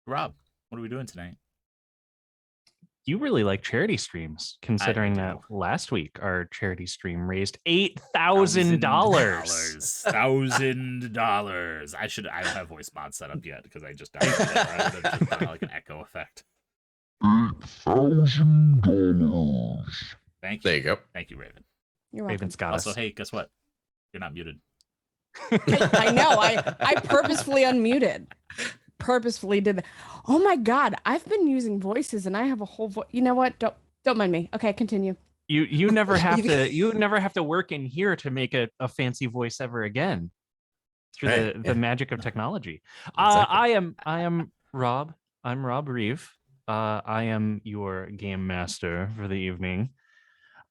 Rob, what are we doing tonight? You really like charity streams, considering that last week our charity stream raised $8,000. $1,000. I don't have voice mod set up yet because I just downloaded it. I just put like an echo effect. $8,000. Thank you. There you go. Thank you, Raven. You're welcome. Raven's got us. Also, hey, guess what? You're not muted. I know. I purposefully unmuted. Purposefully did that. Oh my god, I've been using voices and I have a whole voice. You know what? Don't mind me. Okay, continue. You never have to work in here to make a fancy voice ever again through the magic of technology. Exactly. I am Rob. I'm Rob Reeve. I am your game master for the evening.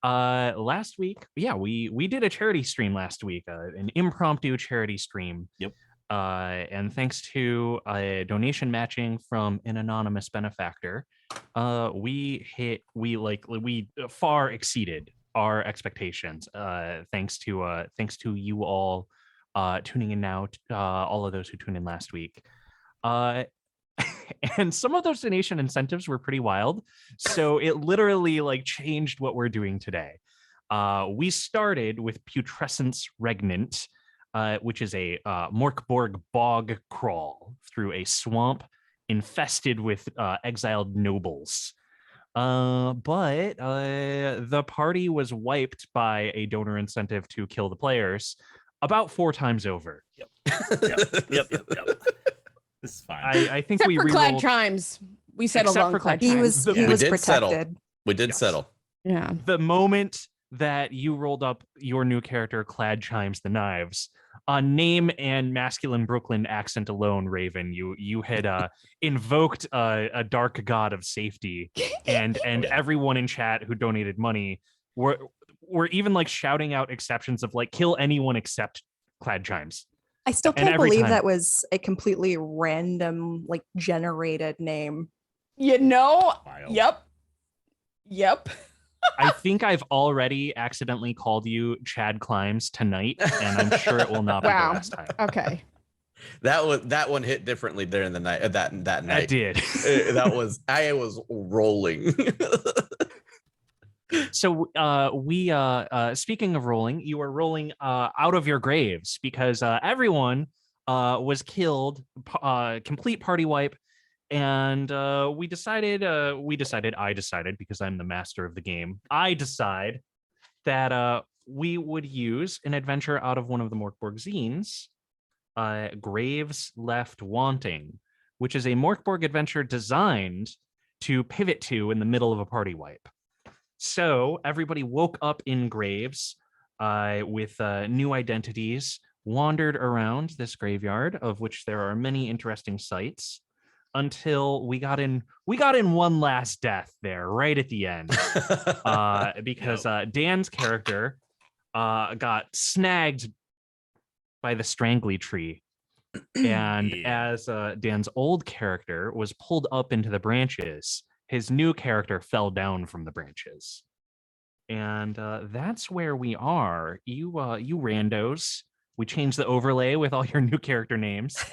Last week, we did a charity stream last week, an impromptu charity stream. Yep. And thanks to donation matching from an anonymous benefactor, we far exceeded our expectations. Thanks to you all tuning in now, all of those who tuned in last week. And some of those donation incentives were pretty wild. So it literally changed what we're doing today. We started with Putrescence Regnant, which is a MORK BORG bog crawl through a swamp infested with exiled nobles. But the party was wiped by a donor incentive to kill the players about 4 times over. Yep. This is fine. I think Except we for Clad Chimes. We settled on Clad Chimes. He was protected. We did settle. Yeah. The moment that you rolled up your new character, Clad Chimes the Knives, on name and masculine Brooklyn accent alone, Raven, you had invoked a dark god of safety, and everyone in chat who donated money were even shouting out exceptions of kill anyone except Clad Chimes. I still can't believe that was a completely random, generated name. You know, Wild. Yep. I think I've already accidentally called you Chad Climbs tonight, and I'm sure it will not be the last time. Okay. That one hit differently there in the night. That night. I did. I was rolling. So we speaking of rolling, you are rolling out of your graves because everyone was killed, complete party wipe, and I decided because I'm the master of the game, I decide that we would use an adventure out of one of the MORK BORG zines, Graves Left Wanting, which is a MORK BORG adventure designed to pivot to in the middle of a party wipe. So everybody woke up in graves with new identities, wandered around this graveyard, of which there are many interesting sights, until we got in one last death there right at the end, because Dan's character got snagged by the strangly tree, and as Dan's old character was pulled up into the branches, his new character fell down from the branches. And that's where we are. You randos, we changed the overlay with all your new character names,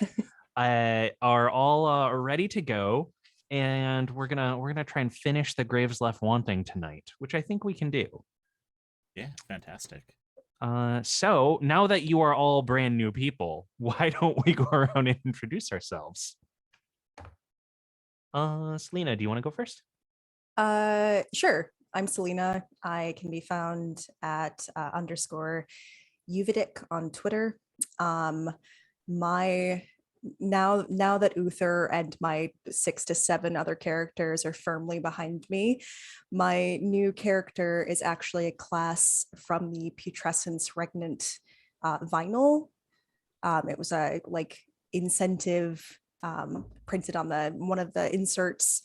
are all ready to go. And we're gonna try and finish the Graves Left Wanting tonight, which I think we can do. Yeah, fantastic. So now that you are all brand new people, why don't we go around and introduce ourselves? Selina, do you want to go first? Sure. I'm Selina. I can be found at _Uvidic on Twitter. Now that Uther and my 6 to 7 other characters are firmly behind me, my new character is actually a class from the Putrescence Regnant vinyl. It was a incentive printed on one of the inserts.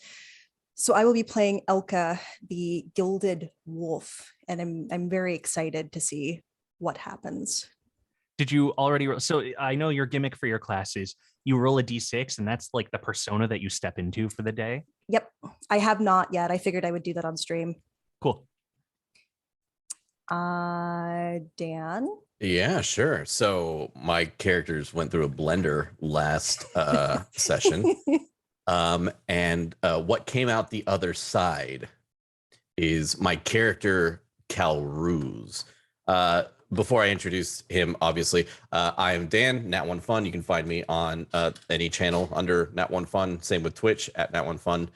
So I will be playing Elka, the Gilded Wolf, and I'm very excited to see what happens. Did you already roll? So I know your gimmick for your class is you roll a d6, and that's the persona that you step into for the day. Yep, I have not yet. I figured I would do that on stream. Cool. Dan? Yeah, sure. So my characters went through a blender last session. And what came out the other side is my character, Calruz. Before I introduce him, obviously, I am Dan, Nat1Fun. You can find me on any channel under Nat1Fun. Same with Twitch at Nat1Fun.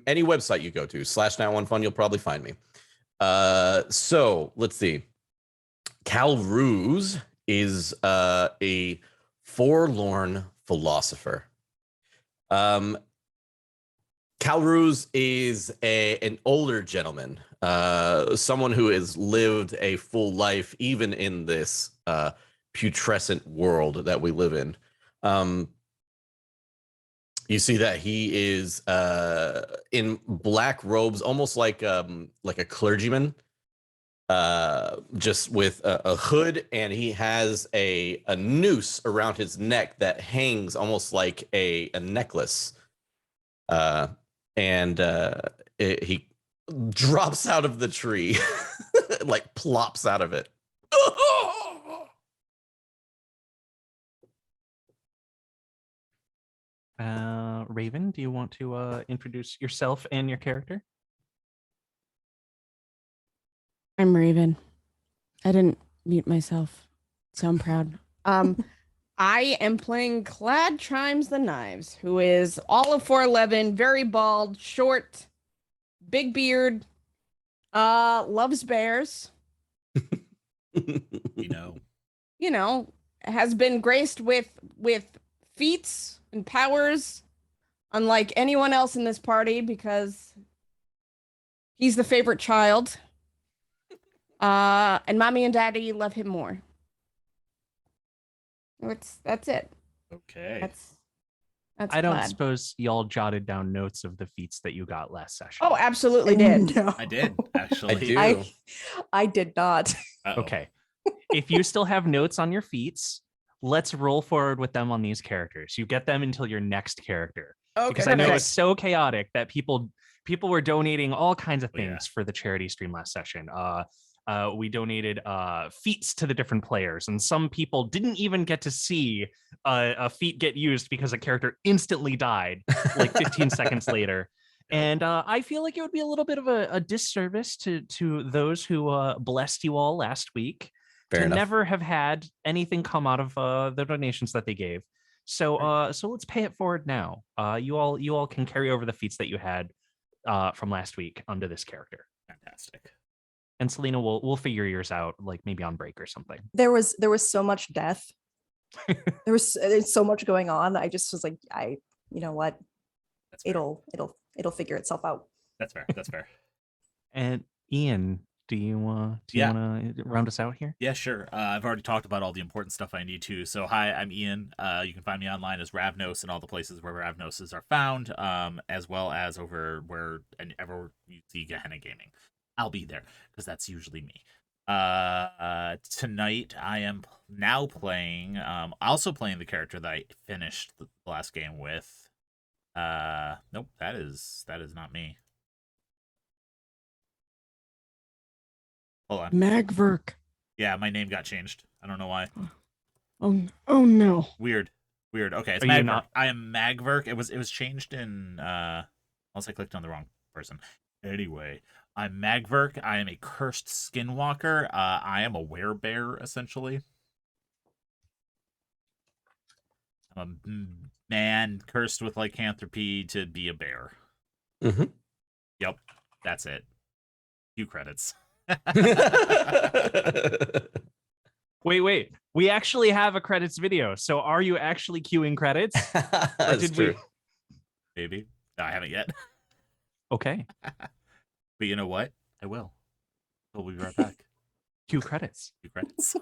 Any website you go to, /Nat1Fun, you'll probably find me. So let's see. Calruz is a forlorn philosopher. Calruz is an older gentleman, someone who has lived a full life, even in this putrescent world that we live in. You see that he is in black robes, almost like a clergyman, just with a hood, and he has a noose around his neck that hangs almost like a necklace. He drops out of the tree, like plops out of it. Raven, do you want to introduce yourself and your character? I'm Raven. I didn't mute myself, so I'm proud. I am playing Clad Chimes the Knives, who is all of 4'11", very bald, short, big beard, loves bears. You know, has been graced with feats and powers unlike anyone else in this party because he's the favorite child. And mommy and daddy love him more. That's it. Okay. That's I don't Clad. suppose y'all jotted down notes of the feats that you got last session. Oh, absolutely did. No. I did, actually. I do. I did not. Uh-oh. Okay. If you still have notes on your feats, let's roll forward with them on these characters. You get them until your next character. Okay. Because I know perfect. it's so chaotic that people were donating all kinds of Oh, yeah. things for the charity stream last session. We donated feats to the different players, and some people didn't even get to see a feat get used because a character instantly died like 15 seconds later. And I feel like it would be a little bit of a disservice to those who blessed you all last week Fair to enough. never have had anything come out of the donations that they gave. So so let's pay it forward now. You all can carry over the feats that you had from last week onto this character. Fantastic. And Selina, we'll figure yours out, like maybe on break or something. There was so much death. There's so much going on. I just was like, you know what? That's fair. It'll figure itself out. That's fair. That's fair. And Ian, do you want to round us out here? Yeah, sure. I've already talked about all the important stuff I need to. So, hi, I'm Ian. You can find me online as Ravnos and all the places where Ravnoses are found, as well as over wherever you see Gehenna Gaming. I'll be there because that's usually me. Tonight I am now playing, also playing the character that I finished the last game with. Nope, that is not me. Hold on. Magverk. Yeah, my name got changed. I don't know why. Oh no. Weird. Okay, it's Are you Magverk. not- I am Magverk. It was changed in unless I clicked on the wrong person. Anyway, I'm Magverk. I am a cursed skinwalker. I am a werebear, essentially. I'm a man cursed with lycanthropy to be a bear. Mhm. Yep, that's it. Few credits. Wait. We actually have a credits video. So are you actually queuing credits? That's did true. Maybe. No, I haven't yet. Okay. But you know what? I will. We'll be right back. Cue credits. Few credits.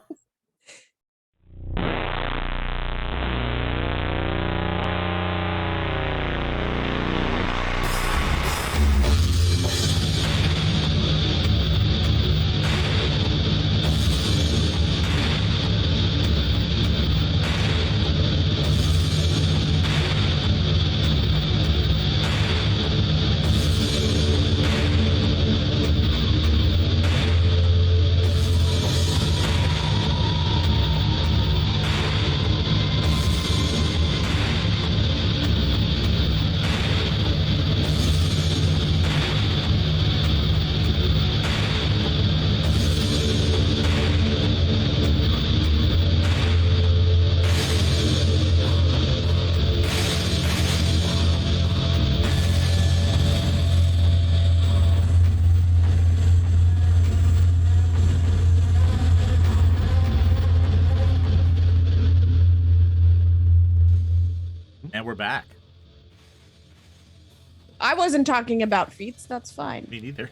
I wasn't talking about feats. That's fine. Me neither.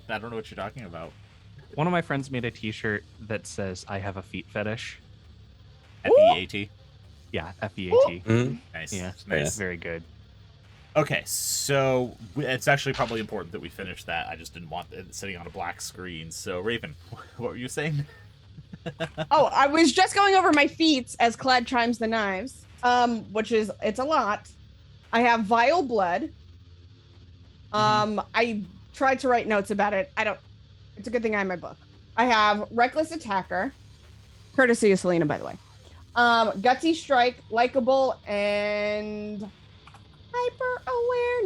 I don't know what you're talking about. One of my friends made a T-shirt that says "I have a feet fetish." FEAT. Yeah, FEAT. Mhm. Nice. Yeah, Nice. very good. Okay, so it's actually probably important that we finish that. I just didn't want it sitting on a black screen. So, Raven, what were you saying? Oh, I was just going over my feats as Clad chimes the knives, which is it's a lot. I have vile blood. I tried to write notes about it. I don't. It's a good thing I have my book. I have reckless attacker, courtesy of Selina, by the way. Gutsy strike, likable, and hyper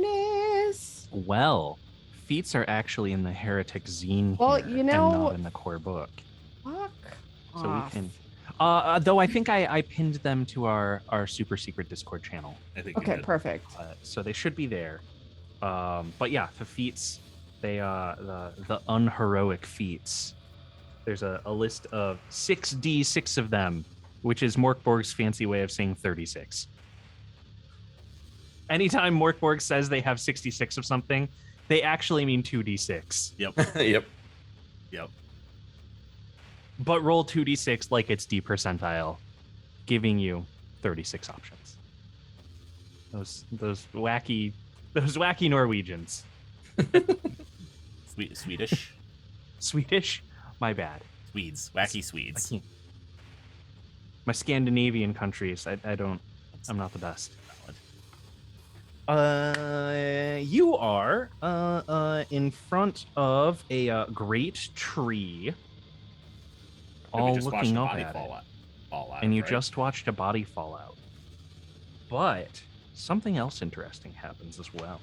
awareness. Well, feats are actually in the heretic zine Well, here, you know- and not in the core book. Fuck. So off. we can. Though I think I pinned them to our super secret Discord channel, I think you Okay, did. perfect. so they should be there. But yeah, the feats, they the unheroic feats. There's a list of 6d6 of them, which is Mork Borg's fancy way of saying 36. Anytime Mork Borg says they have 66 of something, they actually mean 2d6. Yep. Yep. Yep. But roll 2d6 like it's D percentile, giving you 36 options. Those wacky Norwegians. Swedish. Swedish? My bad. Swedes. Wacky Swedes. I can't. My Scandinavian countries, I'm not the best. You are in front of a great tree, And we all just watched looking a up body at fall it, out, and you right? just watched a body fall out. But something else interesting happens as well,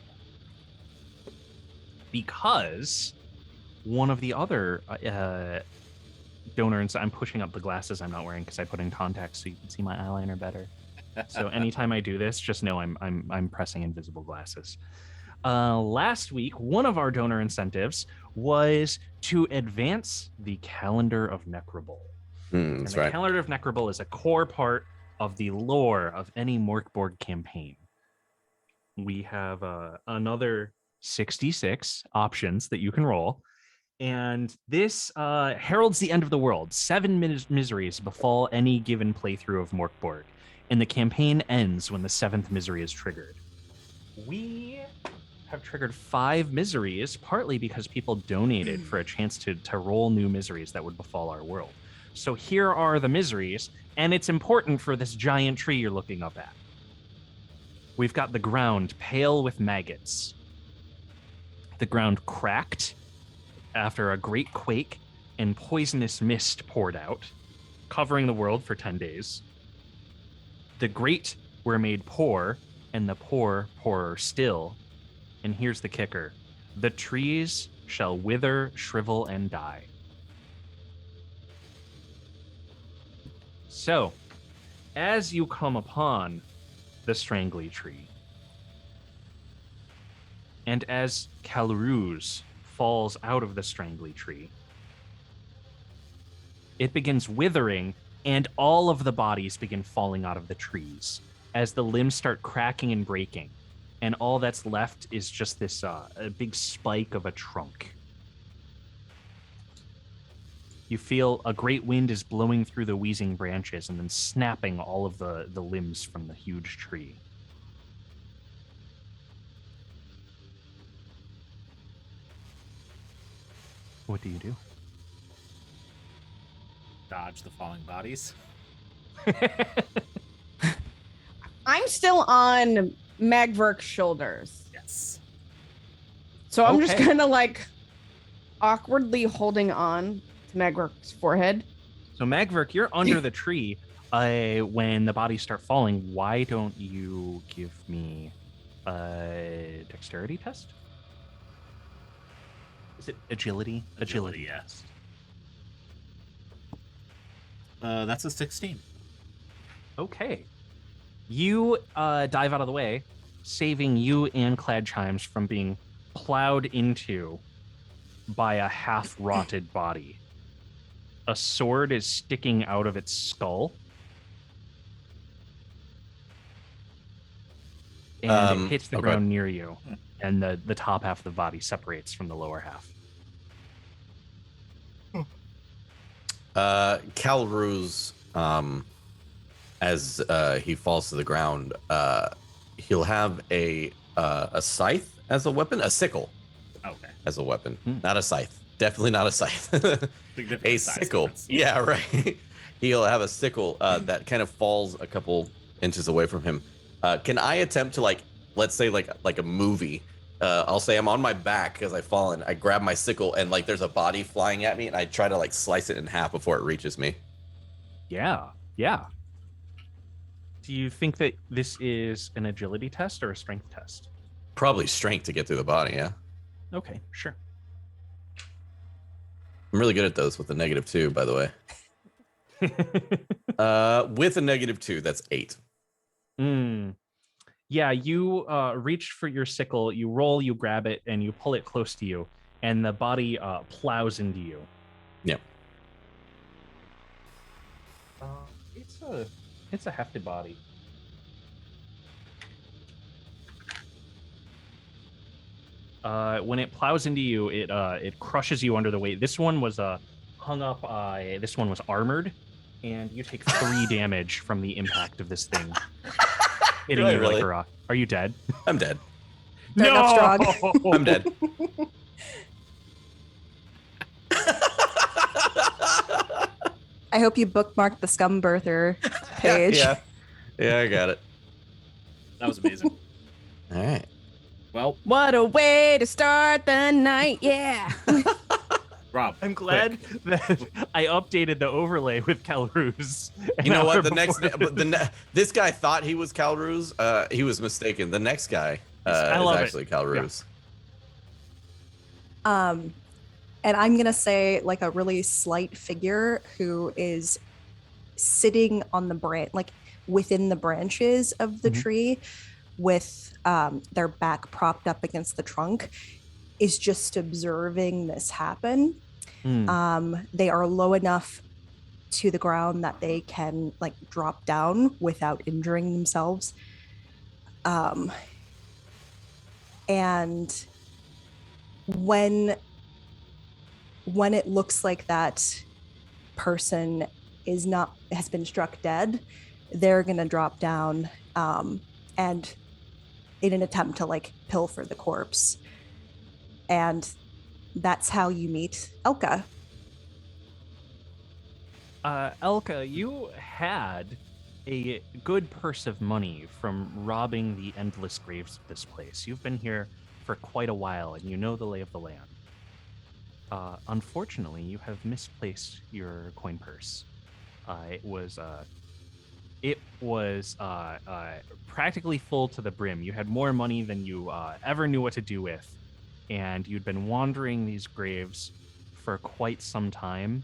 because one of the other donors, I'm pushing up the glasses I'm not wearing because I put in contacts so you can see my eyeliner better. So anytime I do this, just know I'm pressing invisible glasses. Last week, one of our donor incentives was to advance the calendar of Necrobol. And That's the right. calendar of Necrobol is a core part of the lore of any Mork Borg campaign. We have another 66 options that you can roll. And this heralds the end of the world. 7 miseries befall any given playthrough of Mork Borg, and the campaign ends when the 7th misery is triggered. We have triggered 5 miseries, partly because people donated for a chance to roll new miseries that would befall our world. So here are the miseries, and it's important for this giant tree you're looking up at. We've got the ground pale with maggots. The ground cracked after a great quake and poisonous mist poured out, covering the world for 10 days. The great were made poor, and the poor poorer still. And here's the kicker: the trees shall wither, shrivel, and die. So, as you come upon the Strangly Tree, and as Calruz falls out of the Strangly Tree, it begins withering, and all of the bodies begin falling out of the trees as the limbs start cracking and breaking. And all that's left is just this a big spike of a trunk. You feel a great wind is blowing through the wheezing branches and then snapping all of the limbs from the huge tree. What do you do? Dodge the falling bodies. I'm still on Magverk's shoulders. Yes. So I'm just Okay. kind of like awkwardly holding on to Magverk's forehead. So Magverk, you're under the tree when the bodies start falling. Why don't you give me a dexterity test? Is it agility? Agility, yes. That's a 16. Okay. You dive out of the way, saving you and Clad Chimes from being plowed into by a half-rotted body. A sword is sticking out of its skull. and it hits the okay. ground near you, and the top half of the body separates from the lower half. Calruz, as he falls to the ground, he'll have a scythe as a weapon, a sickle Okay. as a weapon, not a scythe. Definitely not a scythe. A sickle. Yeah, right. He'll have a sickle that kind of falls a couple inches away from him. Can I attempt to let's say like a movie? I'll say I'm on my back because I've fallen. I grab my sickle and there's a body flying at me, and I try to slice it in half before it reaches me. Yeah. Do you think that this is an agility test or a strength test? Probably strength to get through the body. Yeah, Okay, sure. I'm really good at those with a -2, by the way. With a -2, that's 8. Yeah, you reach for your sickle, you roll, you grab it, and you pull it close to you, and the body plows into you. Yep. It's a hefty body. When it plows into you, it crushes you under the weight. This one was hung up. This one was armored, and you take 3 damage from the impact of this thing hitting you like a rock. Are you dead? I'm dead. They're not strong. I'm dead. I hope you bookmarked the Scum Birther page. Yeah, I got it. That was amazing. All right. Well, What a way to start the night. Yeah. Rob, I'm glad that I updated the overlay with Calruz. You know what? This guy thought he was Calruz. He was mistaken. The next guy is actually Calruz. And I'm gonna say a really slight figure who is sitting on the branch, within the branches of the tree, with their back propped up against the trunk, is just observing this happen. They are low enough to the ground that they can drop down without injuring themselves. And when it looks like that person has been struck dead, they're gonna drop down and in an attempt to pilfer the corpse. And that's how you meet Elka. Elka, you had a good purse of money from robbing the endless graves of this place. You've been here for quite a while, and you know the lay of the land. Unfortunately, you have misplaced your coin purse. It was practically full to the brim. You had more money than you ever knew what to do with, and you'd been wandering these graves for quite some time.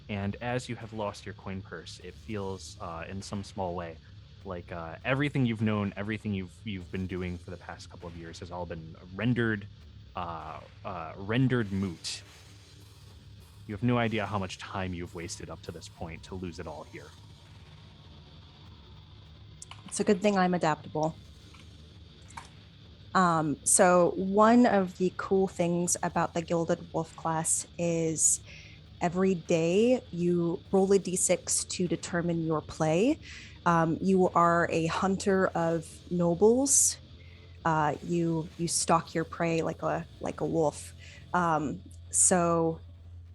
And as you have lost your coin purse, it feels, in some small way, like everything you've known, everything you've been doing for the past couple of years has all been rendered moot. You have no idea how much time you've wasted up to this point to lose it all here. It's a good thing I'm adaptable. So one of the cool things about the Gilded Wolf class is every day you roll a d6 to determine your play. You are a hunter of nobles. You stalk your prey like a wolf. So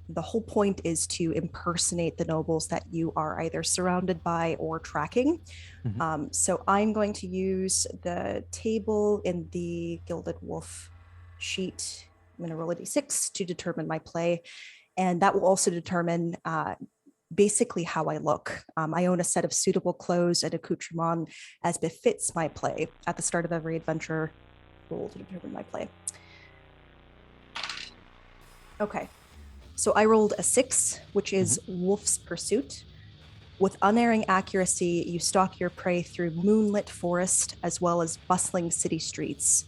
the whole point is to impersonate the nobles that you are either surrounded by or tracking. So I'm going to use the table in the Gilded Wolf sheet. I'm going to roll a d6 to determine my play. And that will also determine basically how I look. I own a set of suitable clothes and accoutrement as befits my play. At the start of every adventure, roll to determine my play. Okay. So I rolled a 6, which is Wolf's Pursuit. With unerring accuracy, you stalk your prey through moonlit forest as well as bustling city streets.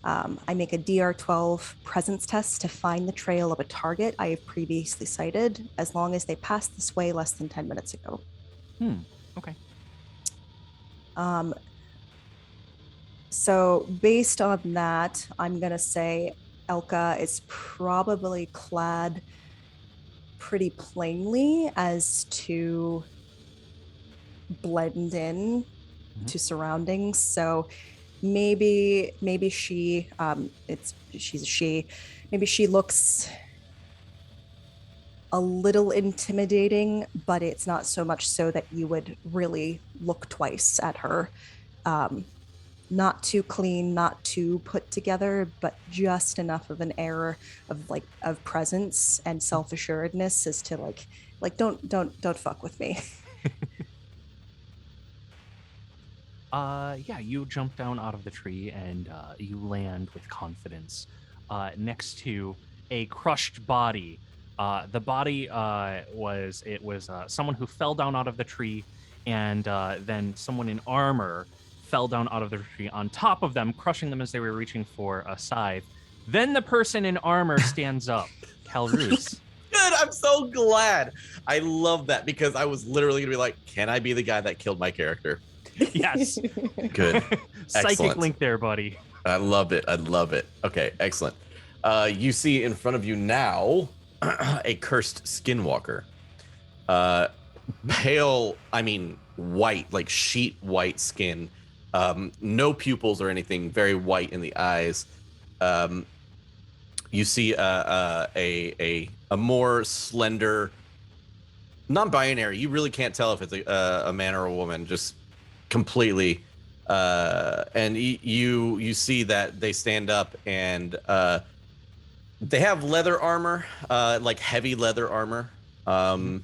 I make a DR12 presence test to find the trail of a target I have previously sighted, as long as they passed this way less than 10 minutes ago. Okay. So based on that, I'm gonna say Elka is probably clad pretty plainly as to blend in to surroundings. So maybe she she's a she. Maybe she looks a little intimidating, but it's not so much so that you would really look twice at her. Not too clean, not too put together, but just enough of an air of presence and self-assuredness as to don't fuck with me. Yeah, you jump down out of the tree and you land with confidence next to a crushed body. The body was someone who fell down out of the tree, and then someone in armor fell down out of the tree on top of them, crushing them as they were reaching for a scythe. Then the person in armor stands up, Calruz. Good. I'm so glad. I love that because I was literally gonna be like, can I be the guy that killed my character? Yes. Good. Psychic Excellent. link there, buddy. I love it. I love it. Okay, excellent. You see in front of you now a cursed skinwalker. Pale, I mean white, like sheet white skin. No pupils or anything, very white in the eyes. You see a more slender, non-binary. You really can't tell if it's a man or a woman. Just completely. And you see that they stand up and they have leather armor, like heavy leather armor. And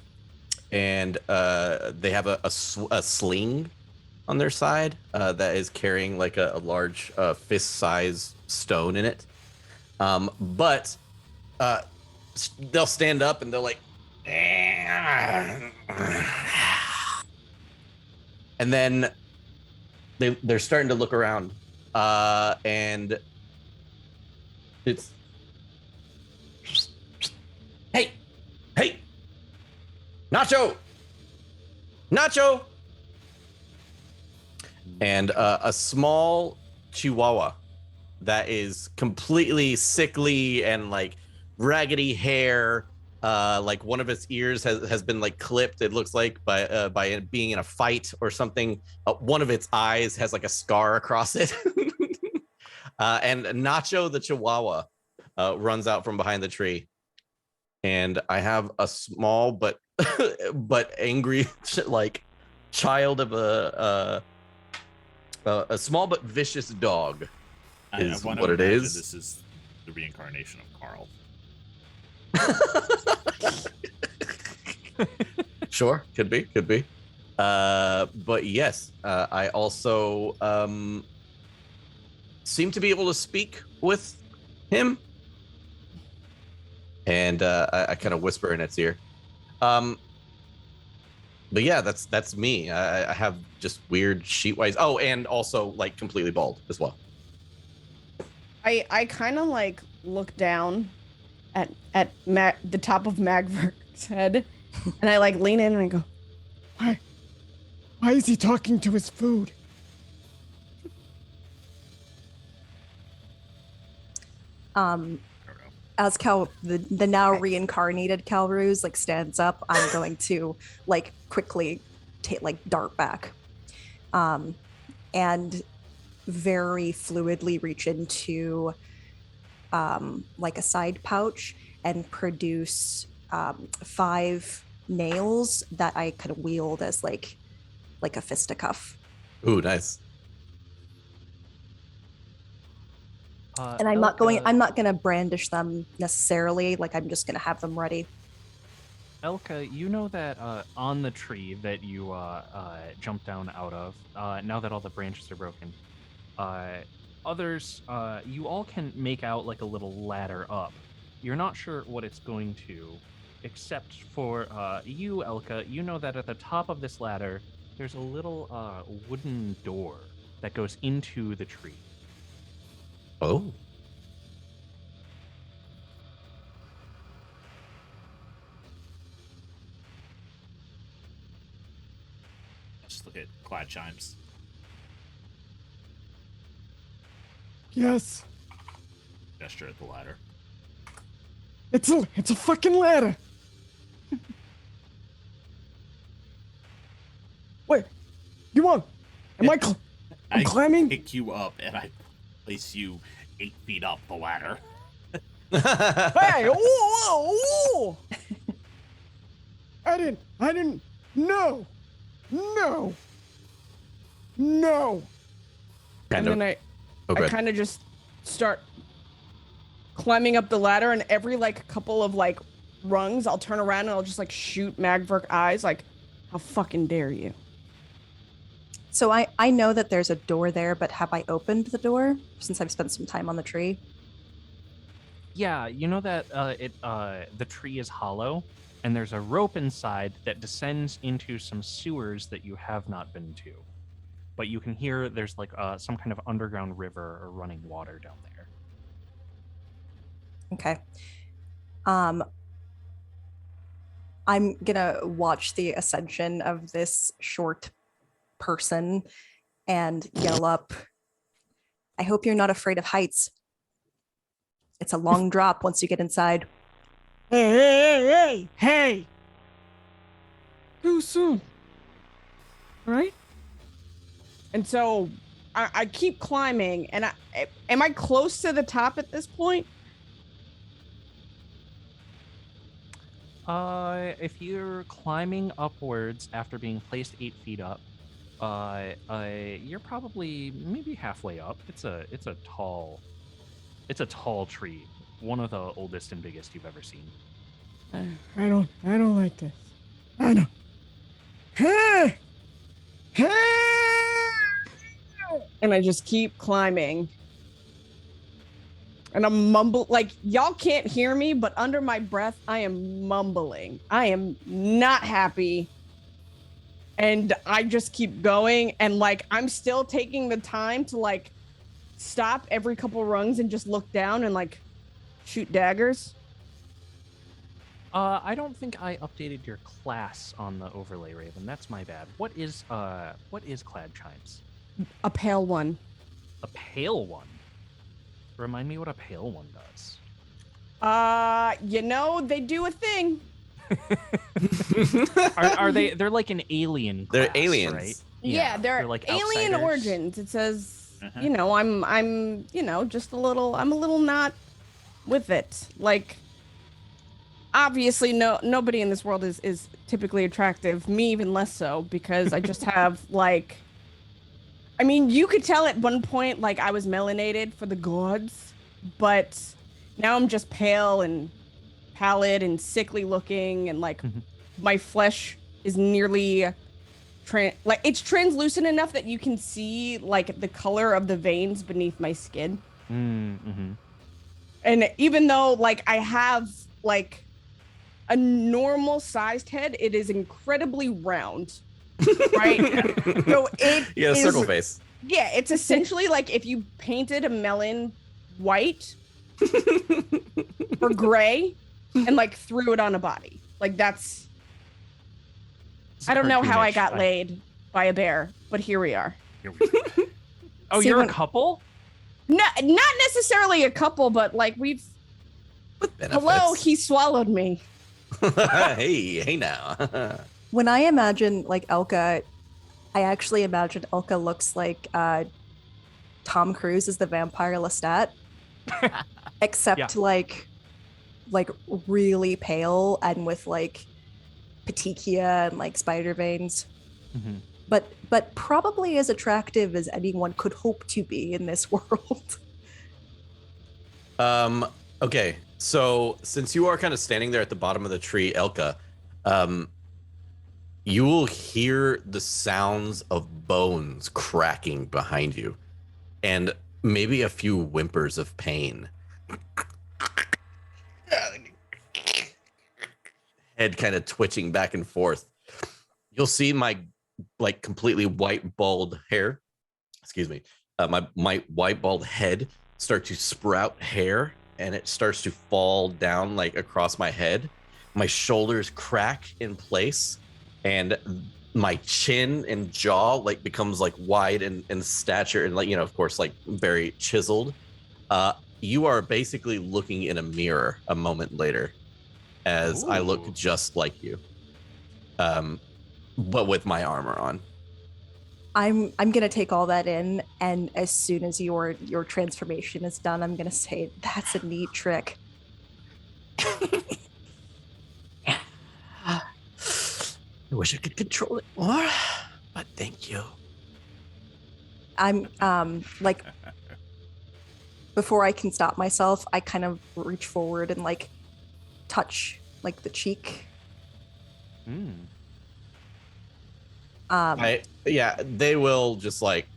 they have a sling on their side that is carrying like a large fist-size stone in it. But they'll stand up and they're like, and then they're starting to look around, and it's, hey, Nacho, and a small chihuahua that is completely sickly and like raggedy hair. Like one of its ears has been like clipped. It looks like by it being in a fight or something. One of its eyes has like a scar across it. And Nacho the Chihuahua runs out from behind the tree. And I have a small but but angry like child of a small but vicious dog. Is I what it is. This is the reincarnation of Carl. Sure, could be. But yes, I also seem to be able to speak with him, and I kind of whisper in its ear. But yeah, that's me. I have just weird sheet white. Oh, and also like completely bald as well. I kind of like look down at the top of Magver's head, and I like lean in and I go, why is he talking to his food? As the now reincarnated Calruz like stands up, I'm going to like quickly dart back, and very fluidly reach into like a side pouch and produce 5 nails that I could wield as like a fisticuff. Ooh, nice. And I'm not going to brandish them necessarily. Like I'm just going to have them ready. Elka, you know that on the tree that you jumped down out of, now that all the branches are broken, others, you all can make out like a little ladder up. You're not sure what it's going to, except for you, Elka. You know that at the top of this ladder, there's a little wooden door that goes into the tree. Oh. Just look at Clyde Chimes. Yes. Gesture at the ladder. It's a fucking ladder. Wait. You on? I'm I climbing. pick you up and I place you 8 feet up the ladder. Hey! Whoa! I didn't. No. Kind and of. then I Okay. kind of just start climbing up the ladder, and every like couple of like rungs, I'll turn around and I'll just like shoot Magverk eyes, like, how fucking dare you? So I know that there's a door there, but have I opened the door since I've spent some time on the tree? Yeah, you know that the tree is hollow, and there's a rope inside that descends into some sewers that you have not been to. But you can hear there's like some kind of underground river or running water down there. Okay. I'm gonna watch the ascension of this short person and yell up, I hope you're not afraid of heights. It's a long drop once you get inside. Hey! Too soon. Right? And so I keep climbing, and am I close to the top at this point? If you're climbing upwards after being placed 8 feet up, you're probably maybe halfway up. It's a tall tree, one of the oldest and biggest you've ever seen. I don't like this. I don't. Hey! And I just keep climbing. And I'm like, y'all can't hear me, but under my breath, I am mumbling. I am not happy. And I just keep going. And like, I'm still taking the time to like stop every couple rungs and just look down and like shoot daggers. I don't think I updated your class on the overlay, Raven. That's my bad. What is Clad Chimes? A pale one. A pale one? Remind me what a pale one does. They do a thing. Are they? They're like an alien class, They're aliens. right? Yeah, they're like alien outsiders. origins. It says, Uh-huh. I'm just a little not with it. Like, obviously, nobody in this world is typically attractive. Me even less so, because I just have like, I mean, you could tell at one point like I was melanated for the gods, but now I'm just pale and pallid and sickly looking, and like my flesh is nearly it's translucent enough that you can see like the color of the veins beneath my skin. Mm-hmm. And even though like I have like a normal sized head, it is incredibly round. Right? So it You got a is- circle face. Yeah, it's essentially like if you painted a melon white or gray and like threw it on a body. Like that's I don't know how I got laid by a bear, but here we are. Here we go. Oh, See, you're when- a couple? Not necessarily a couple, but like we've hello, he swallowed me. hey now. When I imagine like Elka, I actually imagine Elka looks like Tom Cruise as the vampire Lestat, except like really pale and with like petechia and like spider veins. Mm-hmm. But probably as attractive as anyone could hope to be in this world. Okay, so since you are kind of standing there at the bottom of the tree, Elka, you will hear the sounds of bones cracking behind you, and maybe a few whimpers of pain. Head kind of twitching back and forth. You'll see my like completely white bald hair. Excuse me. My white bald head start to sprout hair, and it starts to fall down like across my head. My shoulders crack in place, and my chin and jaw like becomes like wide in stature and like, of course, like very chiseled. You are basically looking in a mirror a moment later as I look Ooh. just like you. But with my armor on. I'm gonna take all that in, and as soon as your transformation is done, I'm gonna say that's a neat trick. I wish I could control it more, but thank you. I'm like before I can stop myself, I kind of reach forward and like touch like the cheek. They will just like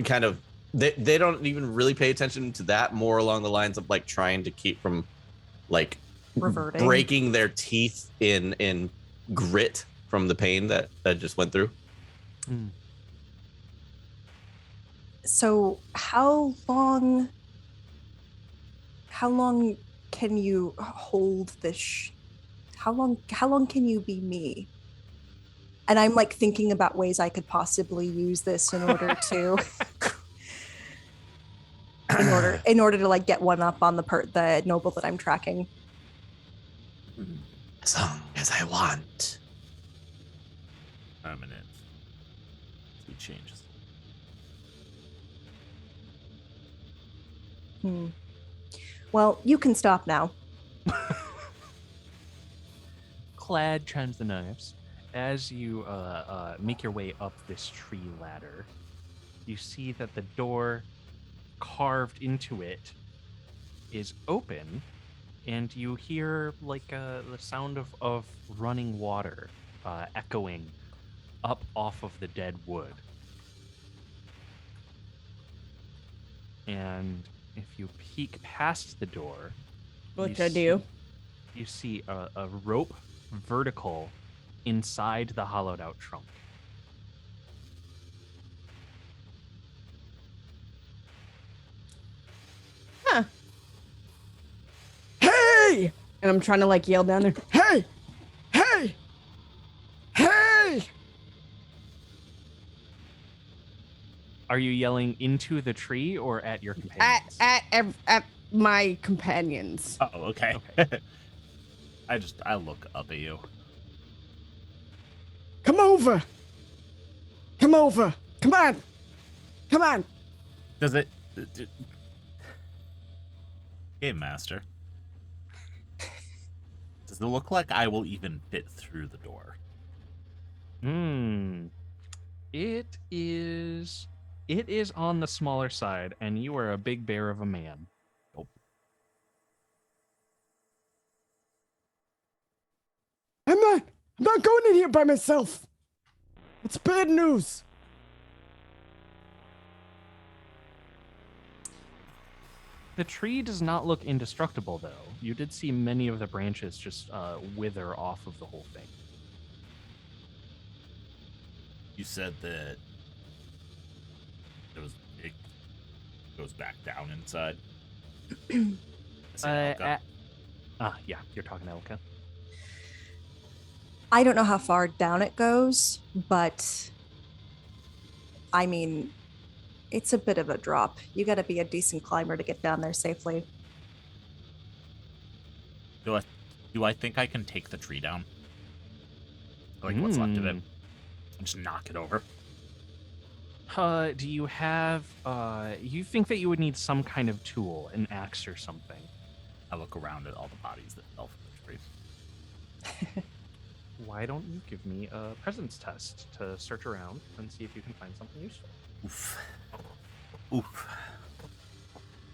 kind of they don't even really pay attention to that, more along the lines of like trying to keep from like Reverting. breaking their teeth in grit from the pain that just went through. So how long can you hold this? How long can you be me? And I'm like thinking about ways I could possibly use this in order to in order to like get one up on the noble that I'm tracking. As long as I want. Permanent. He changes. Well, you can stop now. Clad chimes the knives. As you make your way up this tree ladder, you see that the door carved into it is open, and you hear like the sound of running water echoing up off of the dead wood. And if you peek past the door, Which I do. You see a rope vertical inside the hollowed out trunk. Huh. Hey! And I'm trying to like yell down there. Hey! Hey! Hey! Are you yelling into the tree or at your companions? At my companions. Oh, okay. I look up at you. Come over. Come over. Come on. Come on. Does it? Game Master. Does it look like I will even fit through the door? It is on the smaller side, and you are a big bear of a man. Nope. I'm not going in here by myself. It's bad news. The tree does not look indestructible, though. You did see many of the branches just wither off of the whole thing. You said that it goes back down inside. Yeah, you're talking to Elka. I don't know how far down it goes, but I mean, it's a bit of a drop. You got to be a decent climber to get down there safely. Do I think I can take the tree down? Like what's left of it? And just knock it over. Do you have you think that you would need some kind of tool, an axe or something? I look around at all the bodies that fell from the tree. Why don't you give me a presence test to search around and see if you can find something useful? Oof.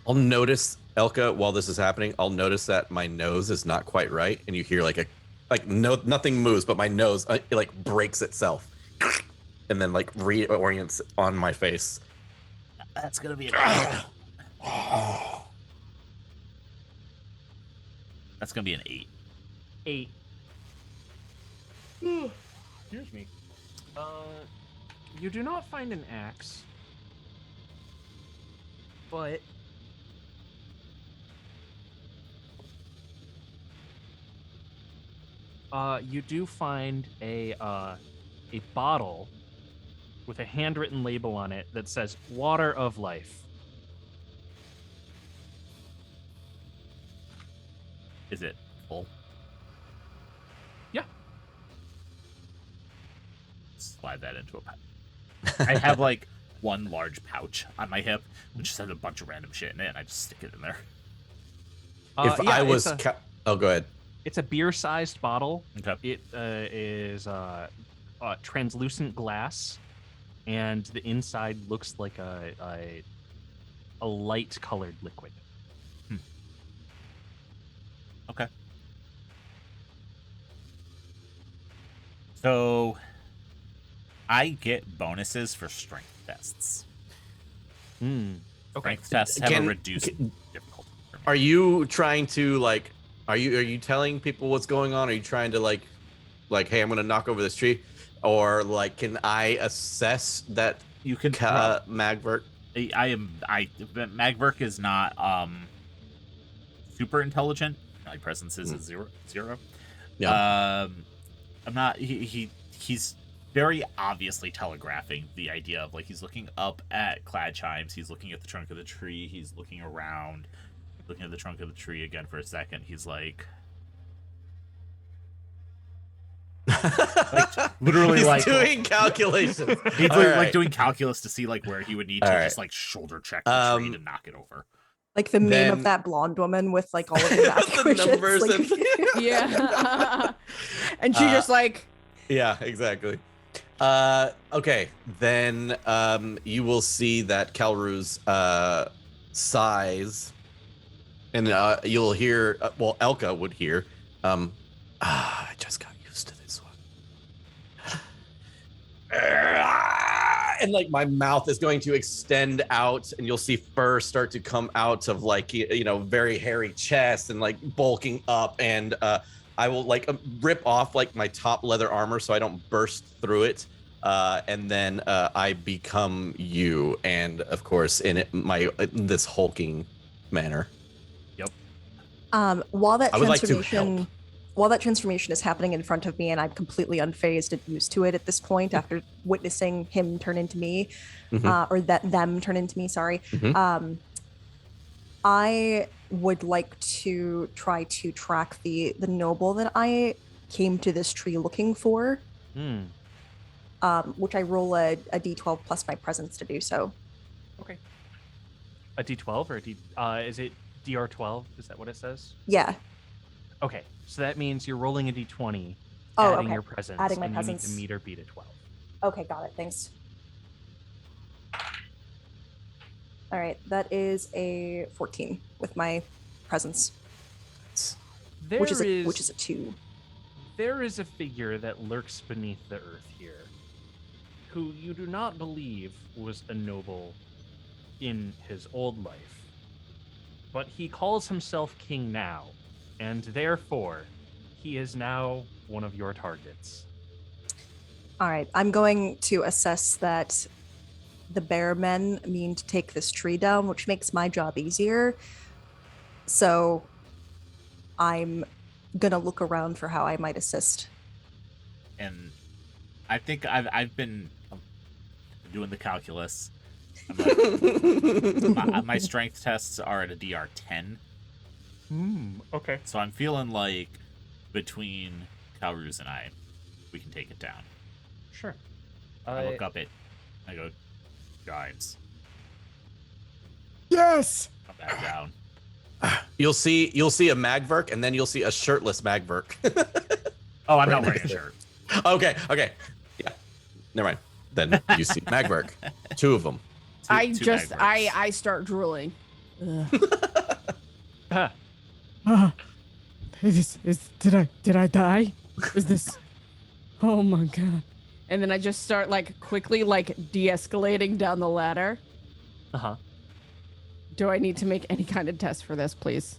I'll notice, Elka, while this is happening, I'll notice that my nose is not quite right, and you hear nothing moves, but my nose it like breaks itself, and then like reorients on my face. That's gonna be That's gonna be an 8. 8. Excuse me. You do not find an axe, but you do find a bottle with a handwritten label on it that says "Water of Life." Is it full? Yeah. Slide that into a pouch. I have like one large pouch on my hip, which just has a bunch of random shit in it, and I just stick it in there. If Yeah, I was, oh, go ahead. It's a beer-sized bottle. Okay. It is translucent glass, and the inside looks like a light-colored liquid. Okay. So I get bonuses for strength tests. Okay. Strength tests have a reduced difficulty. For me. Are you trying to like? Are you telling people what's going on? Are you trying to like, hey, I'm gonna knock over this tree, or like, can I assess that You can Magverk? Magverk is not super intelligent. My presence is a zero. Yeah. I'm not. He's very obviously telegraphing the idea of like he's looking up at Clad Chimes. He's looking at the trunk of the tree. He's looking around, looking at the trunk of the tree again for a second. He's like literally He's like doing calculations. He's All like right. doing calculus to see like where he would need to just like shoulder check the tree to knock it over. Like the meme Then- of that blonde woman with like all of the math The equations, numbers like- and- Yeah. And she just like, Yeah, exactly. Okay, then you will see that Kalru's size, and you'll hear. Well, Elka would hear. I just got used to this one. And like my mouth is going to extend out, and you'll see fur start to come out of like very hairy chest and like bulking up, and I will like rip off like my top leather armor so I don't burst through it, and then I become you, and of course in this hulking manner. While that I would like to transformation, help. while that transformation is happening in front of me, and I'm completely unfazed and used to it at this point after witnessing him turn into me, or them turn into me. Sorry. Mhm. I would like to try to track the noble that I came to this tree looking for, which I roll a d12 plus my presence to do so. Okay. A D12 or a D? Is it DR12? Is that what it says? Yeah. Okay, so that means you're rolling a D20, Oh, adding okay. your presence, Adding my and presence. you need to meet or beat a 12. Okay, got it. Thanks. All right, that is a 14 with my presence, which is a 2. There is a figure that lurks beneath the earth here, who you do not believe was a noble in his old life, but he calls himself king now, and therefore he is now one of your targets. All right, I'm going to assess that the bear men mean to take this tree down, which makes my job easier. So I'm gonna look around for how I might assist. And I think I've been doing the calculus. I'm like, my strength tests are at a DR 10. Okay. So I'm feeling like between Kalruz and I, we can take it down. Sure. I look up it. I go, Giants, Yes. come back down. You'll see a Magverk, and then you'll see a shirtless Magverk. Oh, I'm Right not wearing a next to shirt. Okay, yeah. Never mind. Then you see Magverk. 2 of them. Two I Magverks. start drooling. Ugh. Did I die? Is this? Oh my god! And then I just start like quickly like de-escalating down the ladder. Uh-huh. Do I need to make any kind of test for this, please?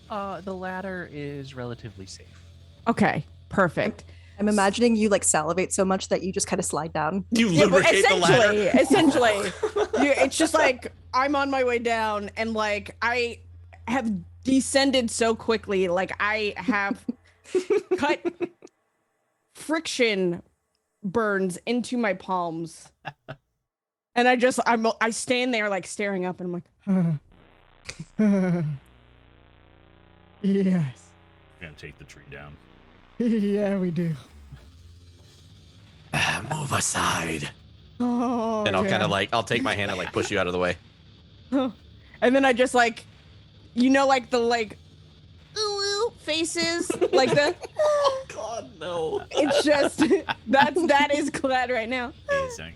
The ladder is relatively safe. Okay, perfect. I'm imagining you like salivate so much that you just kind of slide down. You Yeah, but lubricate the ladder. essentially, it's just like I'm on my way down, and like I have descended so quickly, like I have cut friction burns into my palms, and I stand there like staring up, and I'm like, Yes. We're gonna take the tree down. Yeah, we do. Move aside. Oh, And I'll kind yeah. of like, I'll take my hand and like push you out of the way. And then I just like, like the like, ooh faces, like the. Oh God, no. It's just that is Clad right now. Amazing.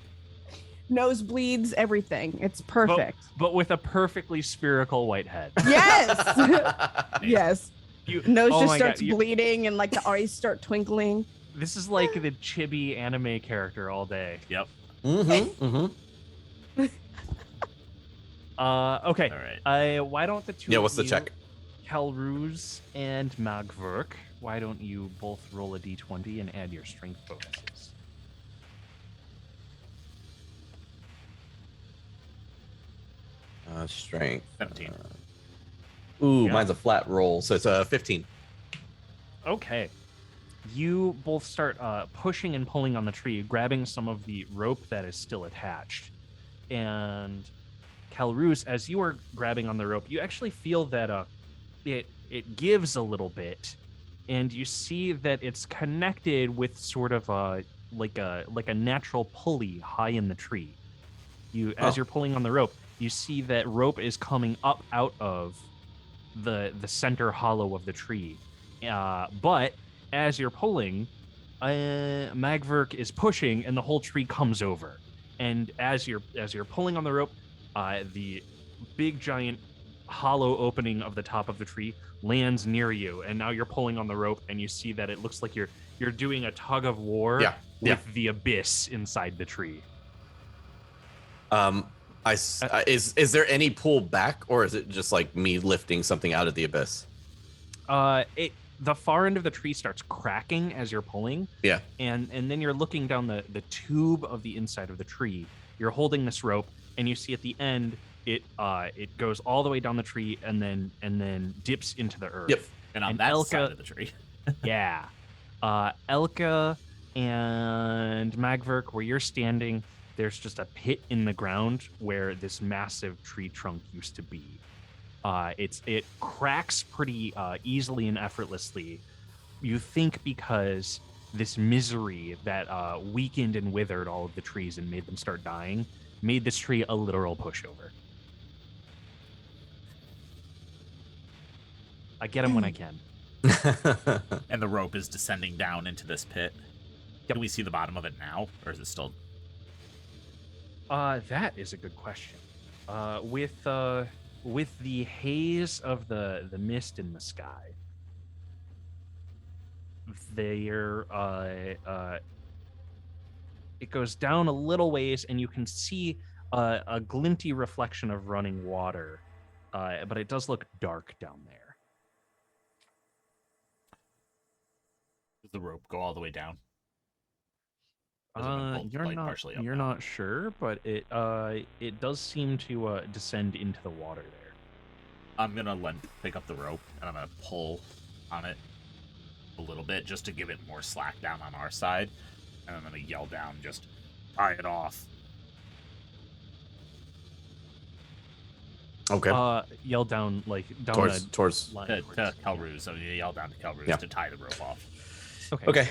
Nosebleeds, everything. It's perfect. But with a perfectly spherical white head. Yes. Yes. Nose oh just my starts God, you- bleeding and like the eyes start twinkling. This is like the chibi anime character all day. Yep. Mm-hmm. Okay. All right. Why don't the two Yeah, of what's the you, check? Kalruz and Magverk, why don't you both roll a d20 and add your strength bonuses? Strength. 17. Ooh, Yeah. mine's a flat roll, so it's a 15. Okay. You both start pushing and pulling on the tree, grabbing some of the rope that is still attached. And Kalruz, as you are grabbing on the rope, you actually feel that it gives a little bit, and you see that it's connected with sort of like a natural pulley high in the tree. As you're pulling on the rope, you see that rope is coming up out of the center hollow of the tree. But as you're pulling, Magverk is pushing, and the whole tree comes over. And as you're pulling on the rope, the big giant hollow opening of the top of the tree lands near you, and now you're pulling on the rope, and you see that it looks like you're doing a tug of war with the abyss inside the tree. Is there any pull back, or is it just like me lifting something out of the abyss? The far end of the tree starts cracking as you're pulling. Yeah. And then you're looking down the tube of the inside of the tree. You're holding this rope, and you see at the end it goes all the way down the tree and then dips into the earth. Yep. And on And that Elka- side of the tree. Yeah. Elka and Magverk, where you're standing, there's just a pit in the ground where this massive tree trunk used to be. It cracks pretty easily and effortlessly. You think because this misery that weakened and withered all of the trees and made them start dying, made this tree a literal pushover. I get them when I can. And the rope is descending down into this pit. Can we see the bottom of it now, or is it still? That is a good question. With the haze of the mist in the sky, it goes down a little ways, and you can see a glinty reflection of running water, but it does look dark down there. Does the rope go all the way down? Or has it been pulled, You're like, not partially up you're now? not sure, but it does seem to descend into the water there. I'm gonna pick up the rope and I'm gonna pull on it a little bit just to give it more slack down on our side, and I'm gonna yell down, just tie it off. Okay. Yell down like down Towards. a line To towards- Calruz, I'm gonna yell down to Calruz Yeah. to tie the rope off. Okay. Okay.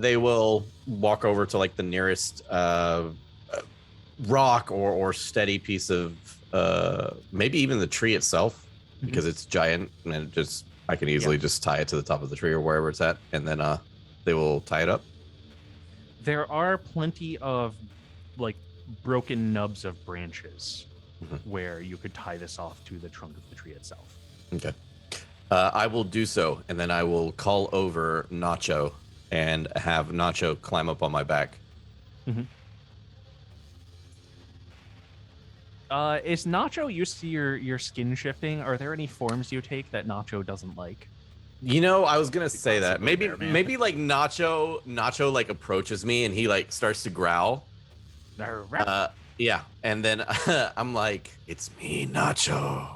They will walk over to like the nearest rock or steady piece of maybe even the tree itself, because it's giant, and it just I can easily just tie it to the top of the tree or wherever it's at, and then they will tie it up. There are plenty of like broken nubs of branches where you could tie this off to the trunk of the tree itself. Okay. I will do so, and then I will call over Nacho and have Nacho climb up on my back. Is Nacho used to your skin shifting? Are there any forms you take that Nacho doesn't like? You know, I was gonna say that possibly maybe there, man. maybe like Nacho like approaches me and he like starts to growl. Yeah, and then I'm like, "It's me, Nacho,"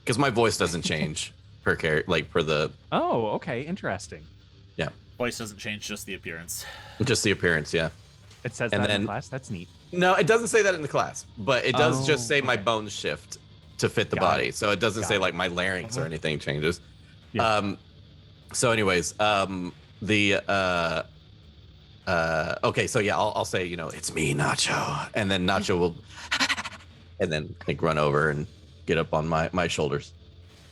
because my voice doesn't change per character, like per the Oh, okay, interesting. Voice doesn't change, just the appearance. just the appearance. Yeah. It says And that in then- class. That's neat. No, it doesn't say that in the class, but it does just Oh, say my okay. bones shift to fit the Got body. it. So it doesn't Got say it. like my larynx or anything changes. Yeah. So anyways, okay, so yeah, I'll say, it's me, Nacho, and then Nacho will, and then like run over and get up on my shoulders.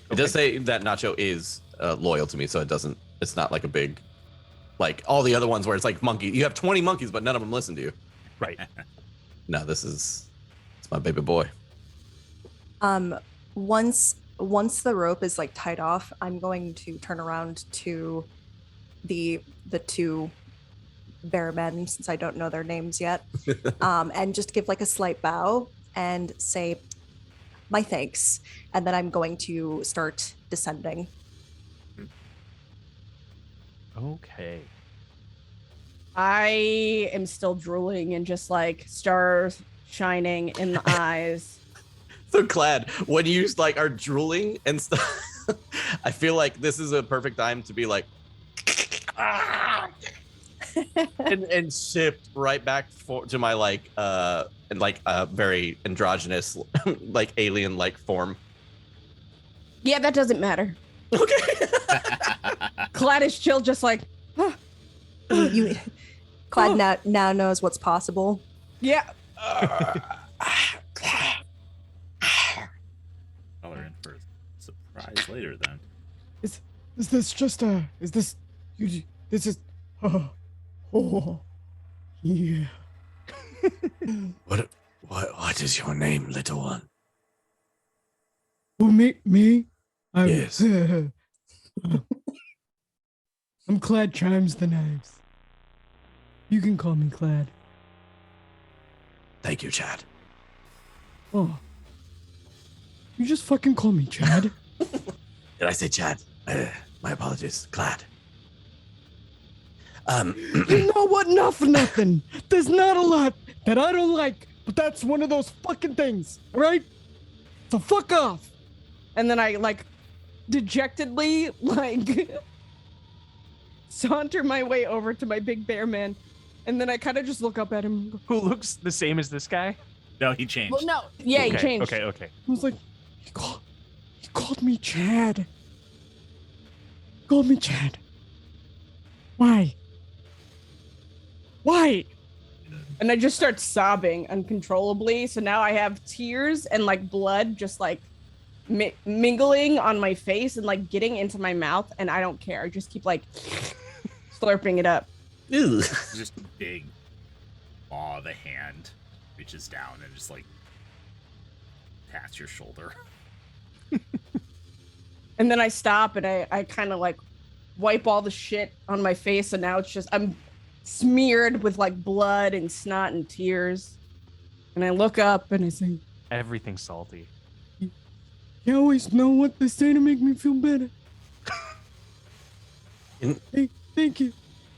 It does say that Nacho is loyal to me, so it's not like a big, like all the other ones where it's like monkey. You have 20 monkeys, but none of them listen to you. Right. No, it's my baby boy. Once the rope is like tied off, I'm going to turn around to the two bear men, since I don't know their names yet, and just give like a slight bow and say my thanks, and then I'm going to start descending. Okay. I am still drooling and just like stars shining in the eyes. So Clad, when you like are drooling and stuff, I feel like this is a perfect time to be like, and shift right back to my like very androgynous like alien like form. Yeah, that doesn't matter. Okay. Clad is chill, just like, Clad now knows what's possible. yeah. Color in for a surprise later then. Is this just is this you? This is oh yeah. What is your name, little one? Who me? Yes. I'm Clad Chimes the Knives. You can call me Clad. Thank you, Chad. Oh. You just fucking call me Chad. Did I say Chad? My apologies, Clad. You know what? Not for nothing. There's not a lot that I don't like, but that's one of those fucking things, all right? So fuck off. And then I like dejectedly like saunter my way over to my big bear man. And then I kind of just look up at him and go, Who looks the same as this guy? No, he changed. well, no. Yeah, he changed. Okay. I was like, he called me Chad. He called me Chad. Why? And I just start sobbing uncontrollably. So now I have tears and like blood just like mingling on my face and like getting into my mouth. And I don't care. I just keep like slurping it up. Ew. Just a big paw of a hand reaches down and just like pats your shoulder. And then I stop and I kind of like wipe all the shit on my face. And now it's just, I'm smeared with like blood and snot and tears. And I look up and I say, Everything's salty. you always know what they say to make me feel better. Hey, thank you.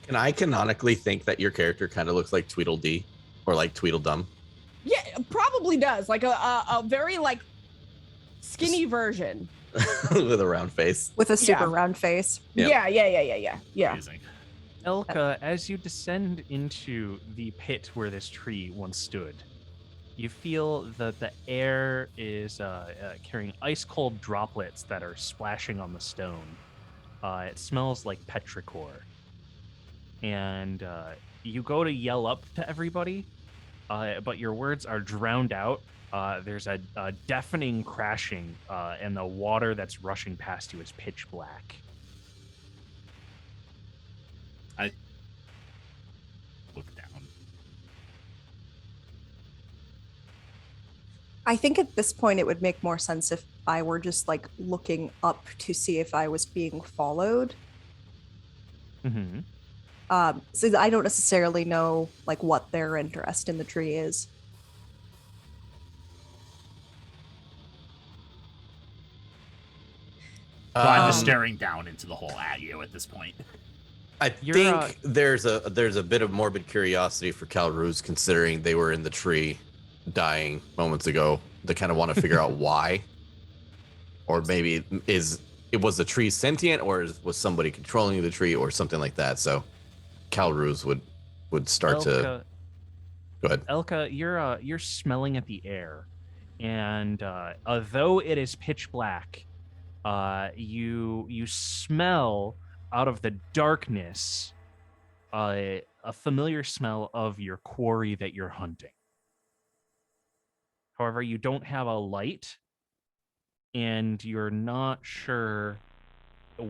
Can I canonically think that your character kind of looks like Tweedledee or like Tweedledum? yeah, it probably does. Like a very like skinny version. With a round face. With a super Yeah. round face. Yeah. Yeah. Amazing. Elka, as you descend into the pit where this tree once stood, you feel that the air is carrying ice cold droplets that are splashing on the stone. It smells like petrichor. And you go to yell up to everybody, but your words are drowned out. There's a deafening crashing, and the water that's rushing past you is pitch black. I look down. I think at this point it would make more sense if I were just like looking up to see if I was being followed. Mm-hmm. So I don't necessarily know like what their interest in the tree is. So I'm just staring down into the hole at you at this point. I think there's a bit of morbid curiosity for Calroos, considering they were in the tree dying moments ago. They kind of want to figure out why, or maybe was the tree sentient, or was somebody controlling the tree, or something like that. So Calroos would start to go ahead. Elka, you're smelling at the air, and although it is pitch black, you smell out of the darkness a familiar smell of your quarry that you're hunting. However, you don't have a light, and you're not sure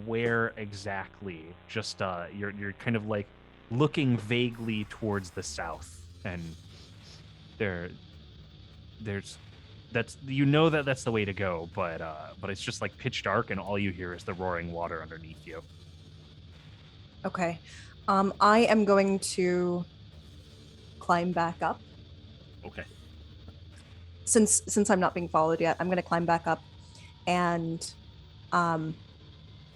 where exactly. Just you're kind of like looking vaguely towards the south, and there's that's that's the way to go, but it's just like pitch dark, and all you hear is the roaring water underneath you. Okay. I am going to climb back up. Okay. Since I'm not being followed yet, I'm going to climb back up and kind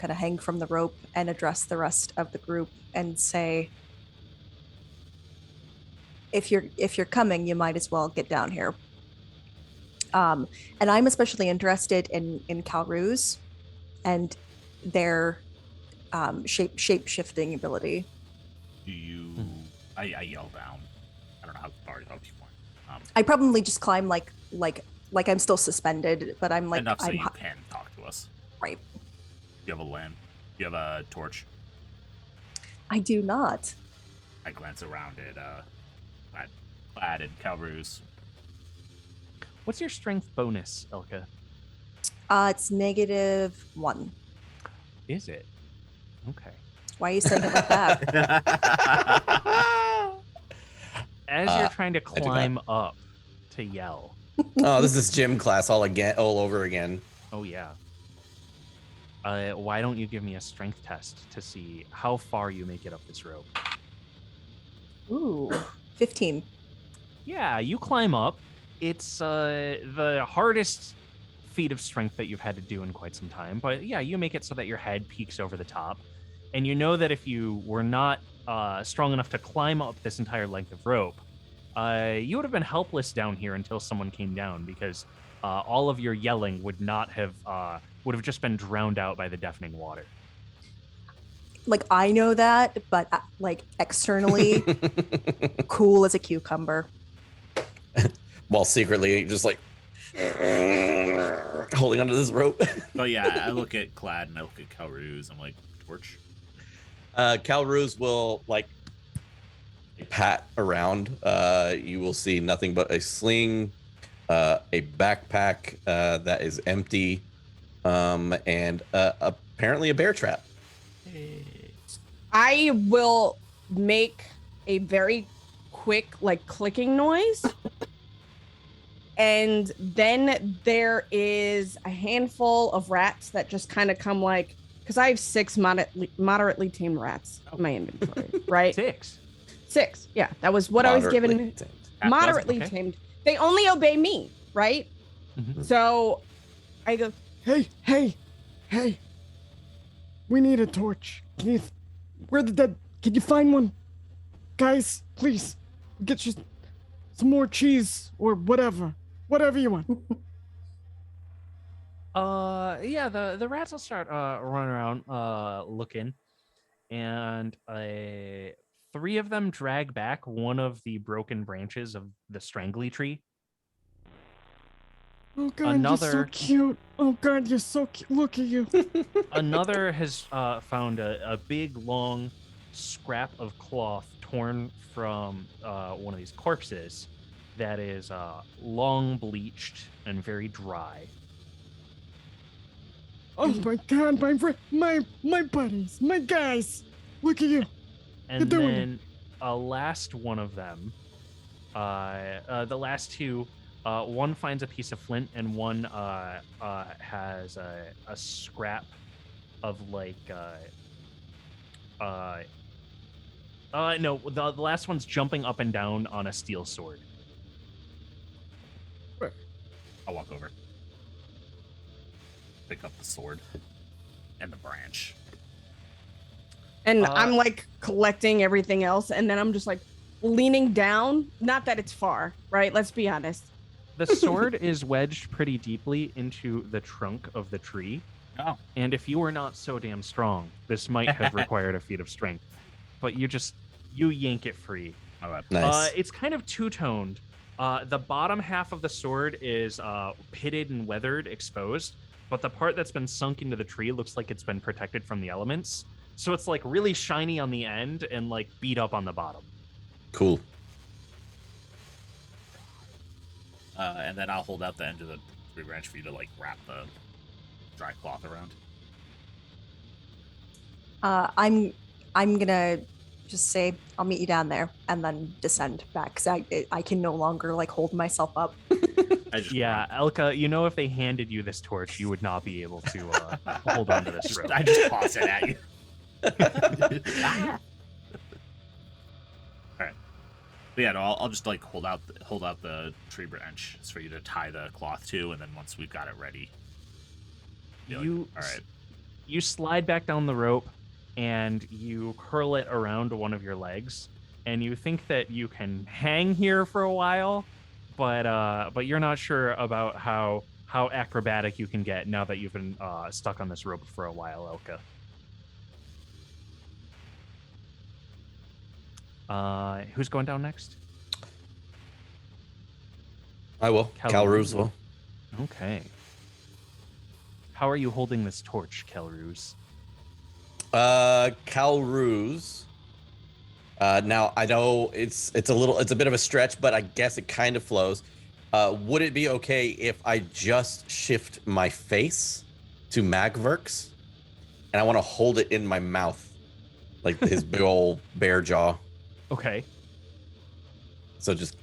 of hang from the rope and address the rest of the group and say, if you're coming, you might as well get down here. And I'm especially interested in Calrus and their shape shifting ability. Do you? I yell down. I don't know how far to help you want. I probably just climb like I'm still suspended, but I'm like Enough so I'm you can talk to us. right. You have a lamp. You have a torch. I do not. I glance around at Plaid and Calrus. What's your strength bonus, Elka? It's -1. Is it? Okay. Why are you saying it like that? As you're trying to do not. climb up to yell. Oh, this is gym class all over again. Oh yeah. Why don't you give me a strength test to see how far you make it up this rope? Ooh, 15. Yeah, you climb up. It's the hardest feat of strength that you've had to do in quite some time. But yeah, you make it so that your head peeks over the top. And you know that if you were not strong enough to climb up this entire length of rope, you would have been helpless down here until someone came down, because all of your yelling would have just been drowned out by the deafening water. Like, I know that, but like externally, cool as a cucumber. While secretly just like holding onto this rope. But yeah, I look at Clad and I look at Calrus. I'm like, torch. Calrus will like pat around. You will see nothing but a sling, a backpack that is empty, and apparently a bear trap. I will make a very quick, like, clicking noise. And then there is a handful of rats that just kind of come, like, because I have 6 moderately tamed rats in my inventory, right? 6. 6. Yeah, that was what I was given. Moderately okay. tamed. They only obey me, right? Mm-hmm. So I go, Hey. We need a torch. Where the dead? Can you find one? Guys, please. Get you some more cheese or whatever. Whatever you want. Yeah, the rats will start running around looking, and 3 of them drag back one of the broken branches of the strangly tree. Oh God, you're so cute. Oh God, you're so cute. Look at you. Another has found a big long scrap of cloth torn from one of these corpses that is long bleached and very dry. Oh my God, my friend, my buddies, my guys. Look at you. And then a last one of them, the last 2, one finds a piece of flint, and one has a scrap of like no, the last one's jumping up and down on a steel sword. I'll walk over. Pick up the sword and the branch. and I'm like collecting everything else, and then I'm just like leaning down. Not that it's far, right? Let's be honest. The sword is wedged pretty deeply into the trunk of the tree. Oh. And if you were not so damn strong, this might have required a feat of strength. But you yank it free. All right. Nice. It's kind of two-toned. The bottom half of the sword is pitted and weathered, exposed, but the part that's been sunk into the tree looks like it's been protected from the elements. So it's like really shiny on the end and like beat up on the bottom. Cool. And then I'll hold out the end of the tree branch for you to like wrap the dry cloth around. I'm gonna just say I'll meet you down there and then descend back because I can no longer like hold myself up. Yeah, Elka, you know if they handed you this torch, you would not be able to hold on to this rope. I just toss it at you. All right. But yeah, no, I'll just like hold out the tree branch for you to tie the cloth to, and then once we've got it ready, be like, all right. You slide back down the rope, and you curl it around one of your legs, and you think that you can hang here for a while, but you're not sure about how acrobatic you can get now that you've been stuck on this rope for a while, Elka. Who's going down next? I will. Calruz will. Okay. How are you holding this torch, Calruz? Calruz. Now I know it's a bit of a stretch, but I guess it kind of flows. Would it be okay if I just shift my face to Magverks, and I want to hold it in my mouth, like his big old bear jaw? Okay. So just,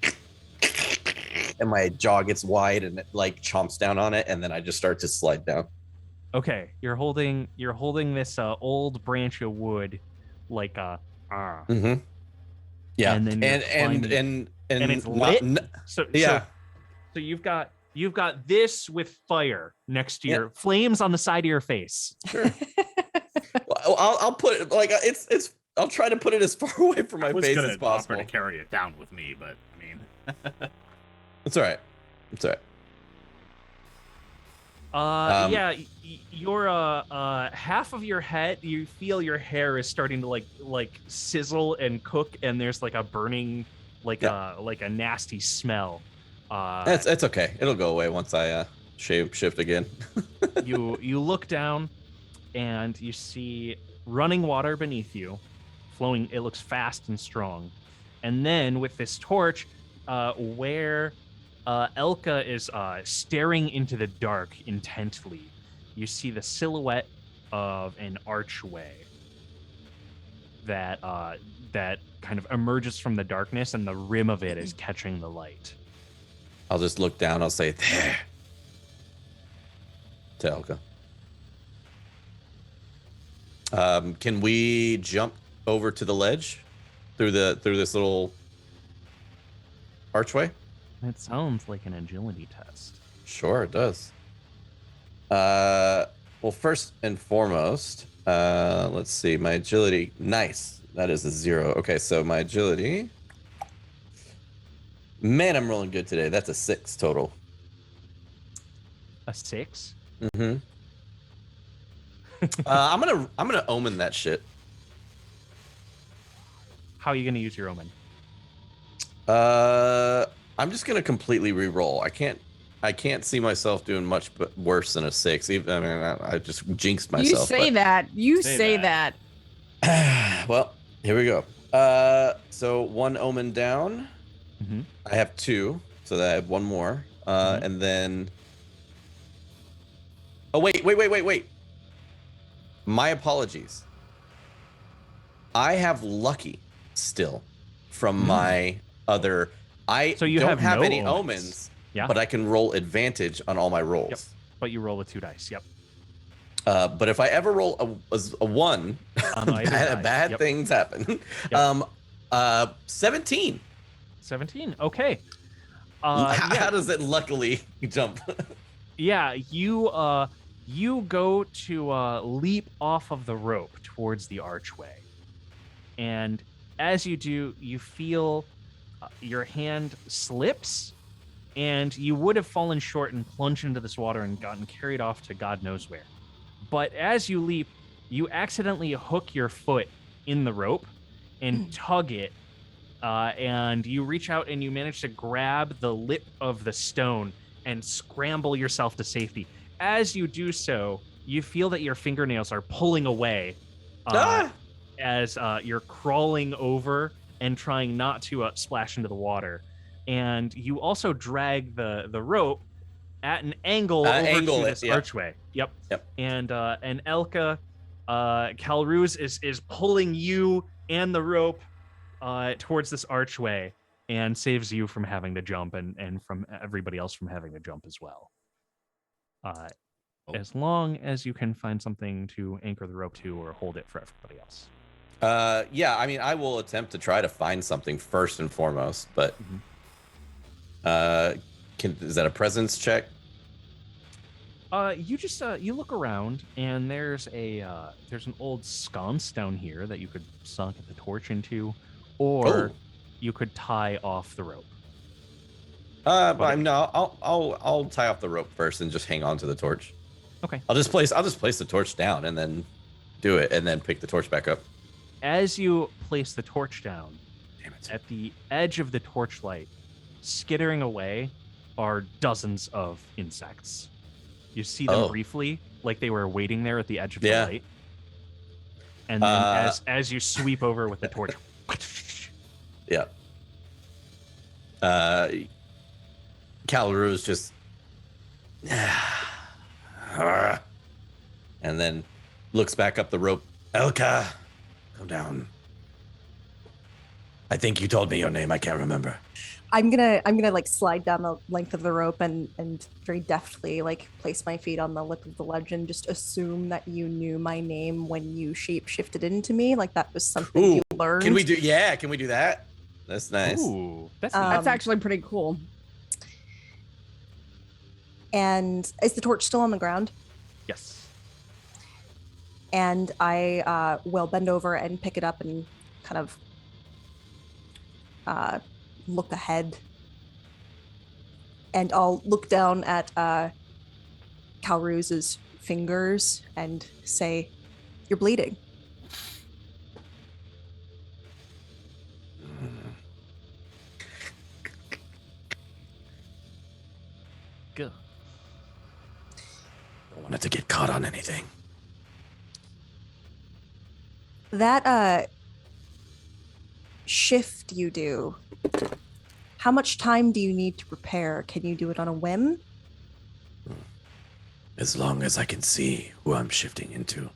and my jaw gets wide and it like chomps down on it, and then I just start to slide down. Okay, you're holding this old branch of wood, like Mm-hmm. Yeah, and then and it's lit. So you've got this with fire next to your flames on the side of your face. Sure. Well, I'll put it like it's. I'll try to put it as far away from my face as possible. To carry it down with me, but I mean, it's all right. It's all right. Yeah, your half of your head, you feel your hair is starting to like sizzle and cook, and there's like a burning, like a nasty smell. It's okay. It'll go away once I shift again. you look down, and you see running water beneath you, flowing. It looks fast and strong, and then with this torch, where Elka is staring into the dark intently, you see the silhouette of an archway that kind of emerges from the darkness, and the rim of it is catching the light. I'll just look down. I'll say, there, to Elka. Can we jump over to the ledge through this little archway? It sounds like an agility test. Sure, it does. Well, first and foremost, let's see. My agility, nice. That is a 0. Okay, so my agility. Man, I'm rolling good today. That's a 6 total. A 6? Mm-hmm. I'm gonna omen that shit. How are you gonna use your omen? I'm just gonna completely re-roll. I can't see myself doing much but worse than a 6. Even I mean, I just jinxed myself. You say that. Well, here we go. So 1 omen down. Mm-hmm. I have 2, so that I have 1 more. And then. Oh wait. My apologies. I have lucky still from my other. So you don't have no any omens, yeah, but I can roll advantage on all my rolls. Yep. But you roll with 2 dice. Yep. But if I ever roll a 1, bad things happen. Yep. 17. 17. Okay. How does it luckily jump? Yeah, you go to leap off of the rope towards the archway, and as you do, you feel your hand slips, and you would have fallen short and plunged into this water and gotten carried off to God knows where. But as you leap, you accidentally hook your foot in the rope and tug it, and you reach out and you manage to grab the lip of the stone and scramble yourself to safety. as you do so, you feel that your fingernails are pulling away as you're crawling over and trying not to splash into the water. And you also drag the rope at an angle over to this archway. Yep. And Elka, Calruz is pulling you and the rope towards this archway and saves you from having to jump and from everybody else from having to jump as well. As long as you can find something to anchor the rope to or hold it for everybody else. Yeah, I mean, I will attempt to try to find something first and foremost, but is that a presence check? You just you look around and there's an old sconce down here that you could socket the torch into, or you could tie off the rope. I'll tie off the rope first and just hang on to the torch. Okay. I'll just place the torch down and then do it and then pick the torch back up. As you place the torch down, damn it, at the edge of the torchlight, skittering away are dozens of insects. You see them briefly, like they were waiting there at the edge of the light. And then as you sweep over with the torch. Yeah. Calruz just and then looks back up the rope. Elka, come down. I think you told me your name. I can't remember. I'm gonna like slide down the length of the rope and very deftly like place my feet on the lip of the ledge and just assume that you knew my name when you shape shifted into me. Like that was something you learned. Can we do that? That's nice. Ooh, that's actually pretty cool. And is the torch still on the ground? Yes. And I will bend over and pick it up and kind of look ahead. And I'll look down at Calruz's fingers and say, "You're bleeding." Good. Don't want it to get caught on anything. That shift you do, how much time do you need to prepare? Can you do it on a whim? As long as I can see who I'm shifting into.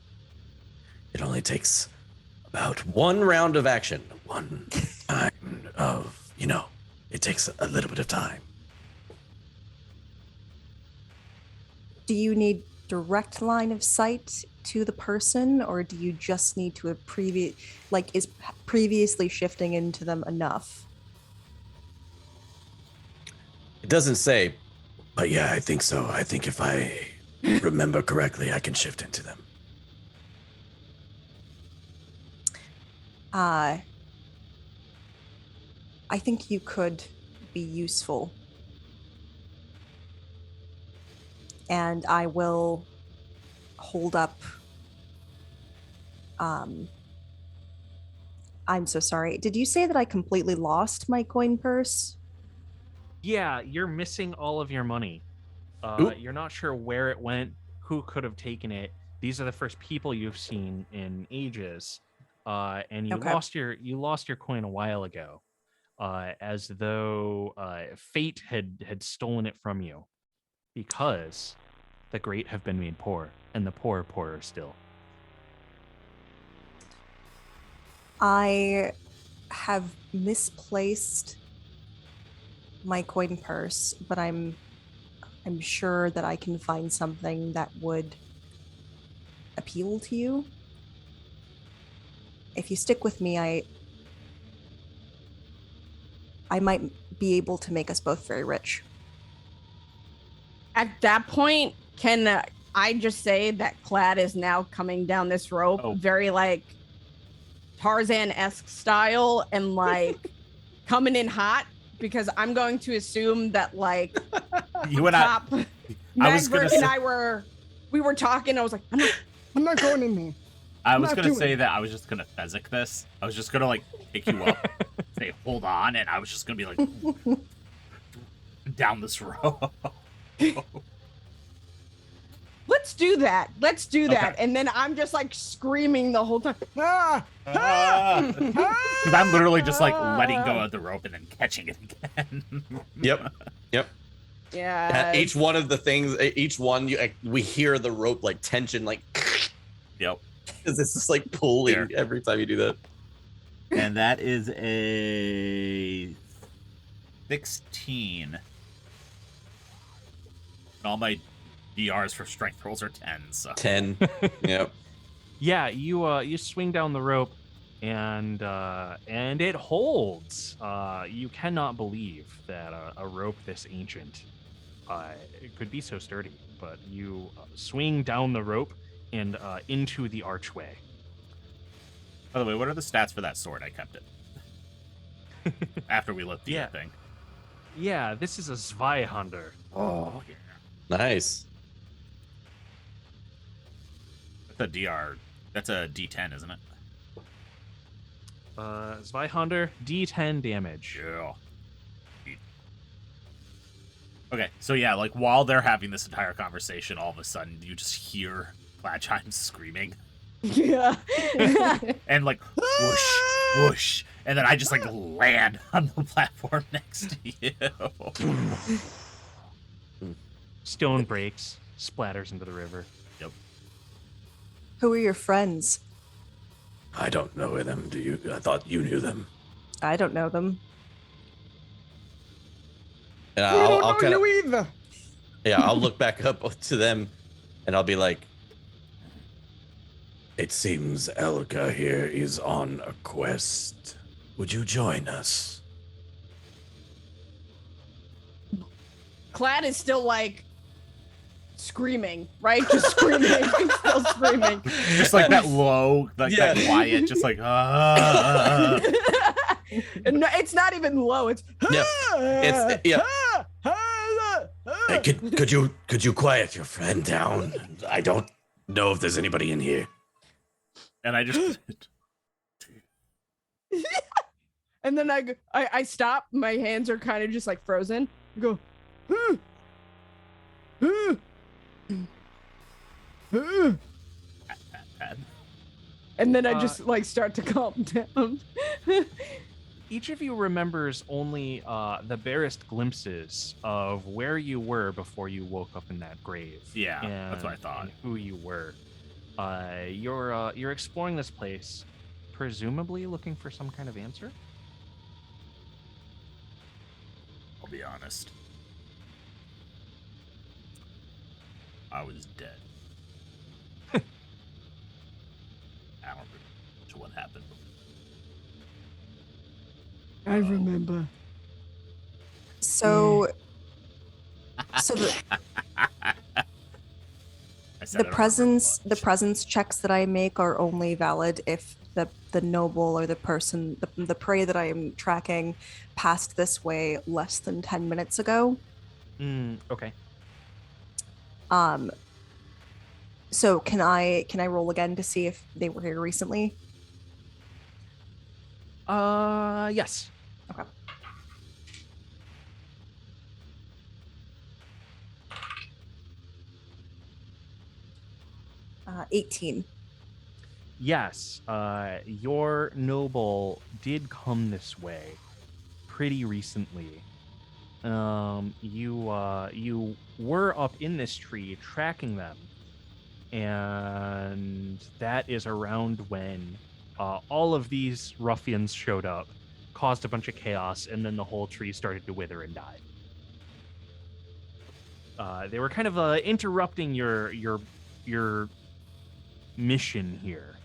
It only takes about one round of action. One time of, it takes a little bit of time. Do you need direct line of sight to the person, or do you just need to is previously shifting into them enough? It doesn't say, but yeah, I think so. I think if I remember correctly, I can shift into them. I think you could be useful. And I will hold up. I'm so sorry. Did you say that I completely lost my coin purse? Yeah, you're missing all of your money. You're not sure where it went, who could have taken it. These are the first people you've seen in ages. And you lost your coin a while ago. As though fate had stolen it from you. Because the great have been made poor, and the poor are poorer still. I have misplaced my coin purse, but I'm sure that I can find something that would appeal to you. If you stick with me, I might be able to make us both very rich. At that point, can I just say that Clad is now coming down this rope very like Tarzan-esque style and like coming in hot? Because I'm going to assume that like you and Top, I was gonna and I were talking. I was like, I'm not going in there. I was gonna say that I was just gonna Fezzik this. I was just gonna like pick you up, say hold on, and I was just gonna be like down this road. Let's do that. Let's do that. Okay. And then I'm just like screaming the whole time. Because I'm literally just like letting go of the rope and then catching it again. Yep. Yeah. At each one of the things, each one, we hear the rope like tension, like. Yep. Because it's just like pulling There. every time you do that. And that is a 16. And all my DRs for strength rolls are 10. So 10. Yep. Yeah, you swing down the rope, and it holds. You cannot believe that a rope this ancient it could be so sturdy. But you swing down the rope and into the archway. by the way, what are the stats for that sword? I kept it after we lit the thing. Yeah, this is a Zweihander. Oh yeah. Nice. That's a DR. That's a D10, isn't it? Zweihander, D10 damage. Yeah. Okay, so yeah, like while they're having this entire conversation, all of a sudden you just hear Gladchime screaming Yeah. and like whoosh, whoosh, and then I just like land on the platform next to you. Stone breaks, splatters into the river. Yep. Who are your friends? I don't know them. Do you? I thought you knew them. I don't know them. And We don't I'll know kind of, you either. yeah, I'll look back up to them, and I'll be like, "It seems Elka here is on a quest. Would you join us?" Clad is still like screaming, right? Just screaming. He's still screaming. Just like that low, like that Yeah. quiet, just like And no, it's not even low. It's Yeah. It's yeah. Hey, could you quiet your friend down? I don't know if there's anybody in here. and I just And then I stop. My hands are kind of just like frozen. I go, and then I just like start to calm down. Each of you remembers only the barest glimpses of where you were before you woke up in that grave. Yeah, that's what I thought. And who you were. You're exploring this place, presumably looking for some kind of answer. I'll be honest. I was dead. I don't remember what happened. I remember. So, so I said I the don't presence remember the presence checks that I make are only valid if the noble or the person the prey that I am tracking passed this way less than 10 minutes ago. Okay. So can I roll again to see if they were here recently? Yes. Okay. Uh, 18. Yes. Your noble did come this way pretty recently. You were up in this tree tracking them, and that is around when all of these ruffians showed up, caused a bunch of chaos, and then the whole tree started to wither and die. They were kind of interrupting your mission here.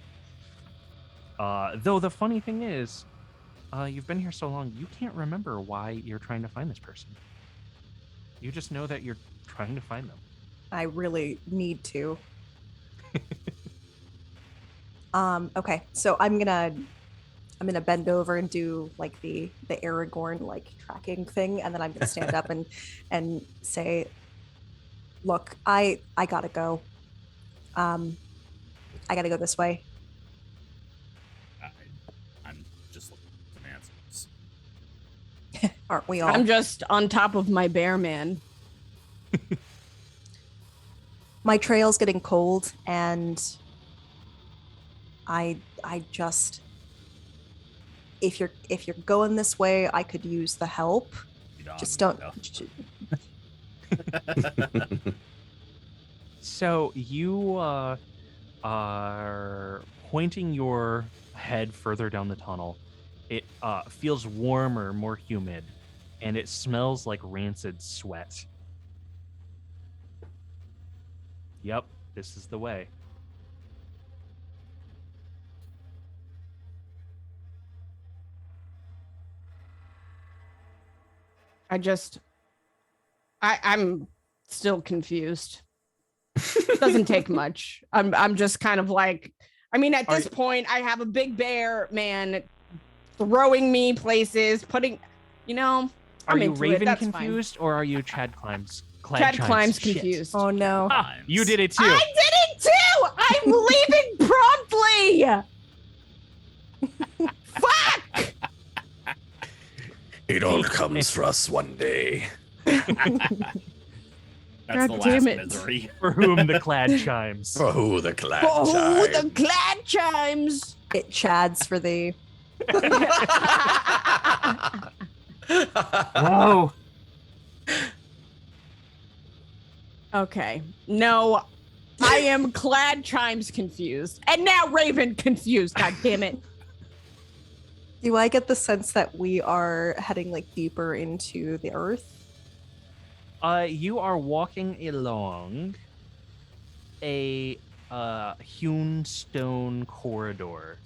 Though the funny thing is, you've been here so long, you can't remember why you're trying to find this person. You just know that you're trying to find them. I really need to. Okay, so I'm gonna bend over and do like the Aragorn like tracking thing, and then I'm gonna stand up and say, "Look, I gotta go. I gotta go this way." I'm just looking for some answers. Aren't we all? I'm just on top of my bear man. My trail's getting cold, and I just, if you're going this way, I could use the help. Just don't. So you are pointing your head further down the tunnel. It feels warmer, more humid, and it smells like rancid sweat. Yep, this is the way. I'm still confused. Doesn't take much. I'm just kind of like, I mean, at this point, I have a big bear man throwing me places, putting, I'm Are you into it. Raven That's confused, or are you Chad Climbs? Chad Climbs Shit. confused. Oh no! Ah, you did it too. I did it too. I'm leaving promptly. Fuck! It all comes for us one day. That's God the damn last it. misery. For whom the clad chimes. For who the clad Oh, chimes. the glad chimes. It chads for the. Whoa. Okay. No, I am clad chimes confused. And now Raven confused. God damn it. Do I get the sense that we are heading like deeper into the earth? You are walking along a hewn stone corridor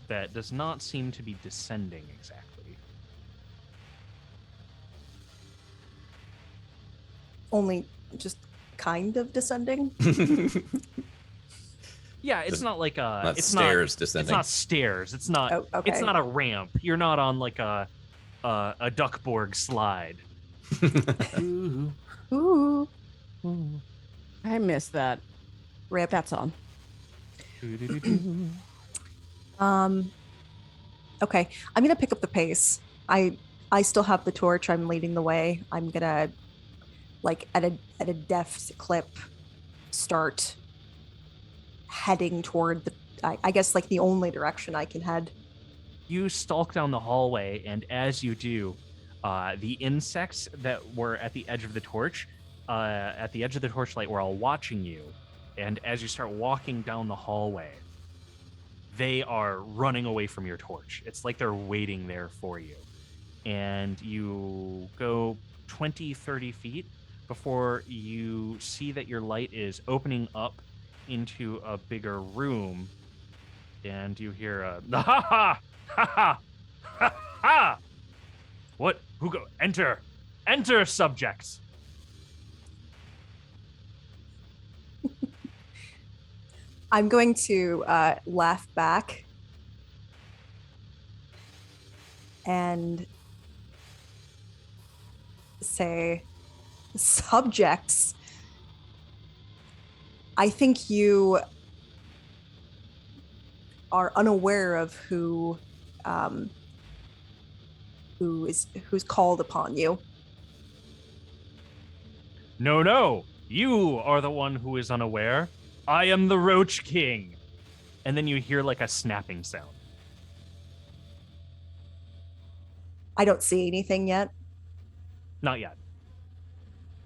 that does not seem to be descending exactly. Only just kind of descending. Yeah, it's Just not like a. Not it's stairs not. descending. It's not stairs. It's not. Oh, okay. It's not a ramp. You're not on like a duckborg slide. Ooh. I missed that. Rip. That's all. Okay, I'm gonna pick up the pace. I still have the torch. I'm leading the way. I'm gonna, like, at a deft clip, start heading toward the. I guess like the only direction I can head. You stalk down the hallway, and as you do, the insects that were at the edge of the torchlight, were all watching you. And as you start walking down the hallway, they are running away from your torch. It's like they're waiting there for you. And you go 20, 30 feet before you see that your light is opening up into a bigger room. And you hear a, ha ha! Ha ha! Ha ha! What? Who go? Enter! Enter, subjects! I'm going to laugh back and say, subjects, I think you are unaware of who's called upon you. No, you are the one who is unaware. I am the Roach King. And then you hear like a snapping sound. I don't see anything yet. Not yet.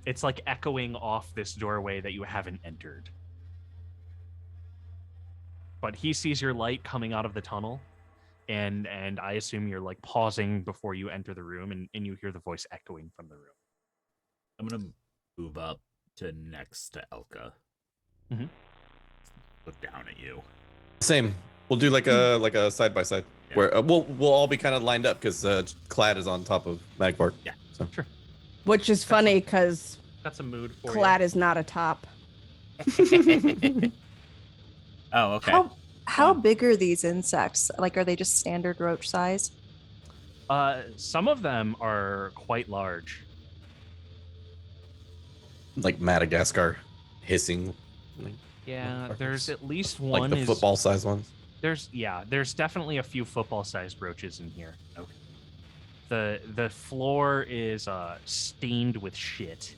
It's like echoing off this doorway that you haven't entered. But he sees your light coming out of the tunnel, and I assume you're like pausing before you enter the room, and you hear the voice echoing from the room. I'm gonna move up to next to Elka. Mhm. Look down at you. Same. We'll do like a side by side Yeah. where we'll all be kind of lined up because Clad is on top of Magbark. Yeah. So. Sure. Which is funny because That's a mood for clad is not a top. Oh, okay. How big are these insects? Like, are they just standard roach size? you. Some of them are quite large. Like Madagascar hissing. Yeah, Like there's at least like one the is football size ones. There's definitely a few football-sized roaches in here. Okay. The floor is stained with shit.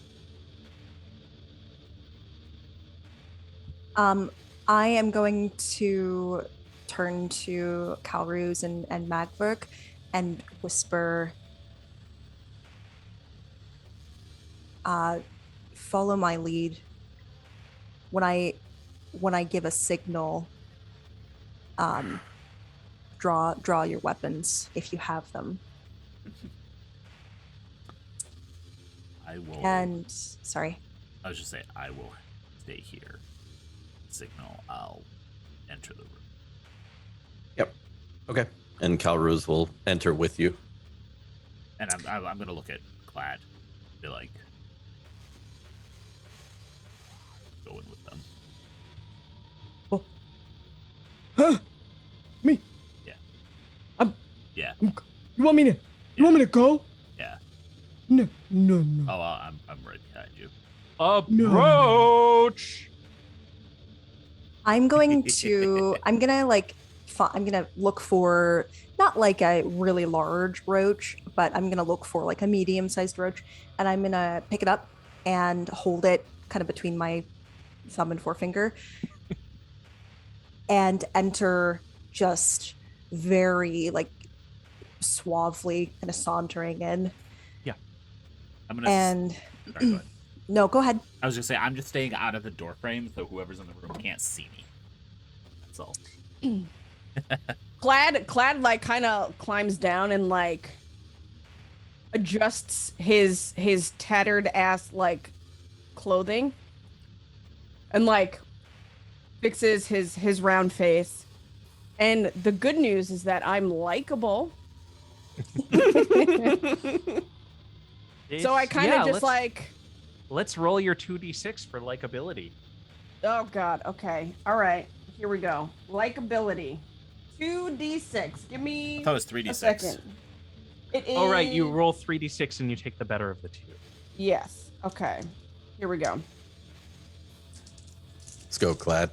I am going to turn to Calruz and Magberg and whisper, follow my lead. When I give a signal, draw your weapons if you have them. I will. And sorry. I was just saying, I will stay here. Signal, I'll enter the room. Yep. Okay. And Calruz will enter with you. And I'm gonna look at Clad, be like, going with them. Huh? Me? Yeah. I'm. Yeah. You want me to? You want me to go? Yeah. No. Oh, I'm right behind you. Approach. I'm gonna look for not like a really large roach, but I'm gonna look for like a medium-sized roach, and I'm gonna pick it up and hold it kind of between my thumb and forefinger and enter just very like suavely kind of sauntering in. Yeah. I'm gonna. And Sorry, go ahead. no, go ahead. I was just saying, I'm just staying out of the door frame, so whoever's in the room can't see me. That's all. Clad like kind of climbs down and like adjusts his tattered ass like clothing and like fixes his round face. And the good news is that I'm likable. So I kind of just like, let's roll your 2d6 for likability. oh god, okay, all right, here we go. Likability 2d6. Give me I thought it was a 3d6. second. It is. All right, you roll 3d6 and you take the better of the two. Yes. Okay. Here we go. Let's go, Clad.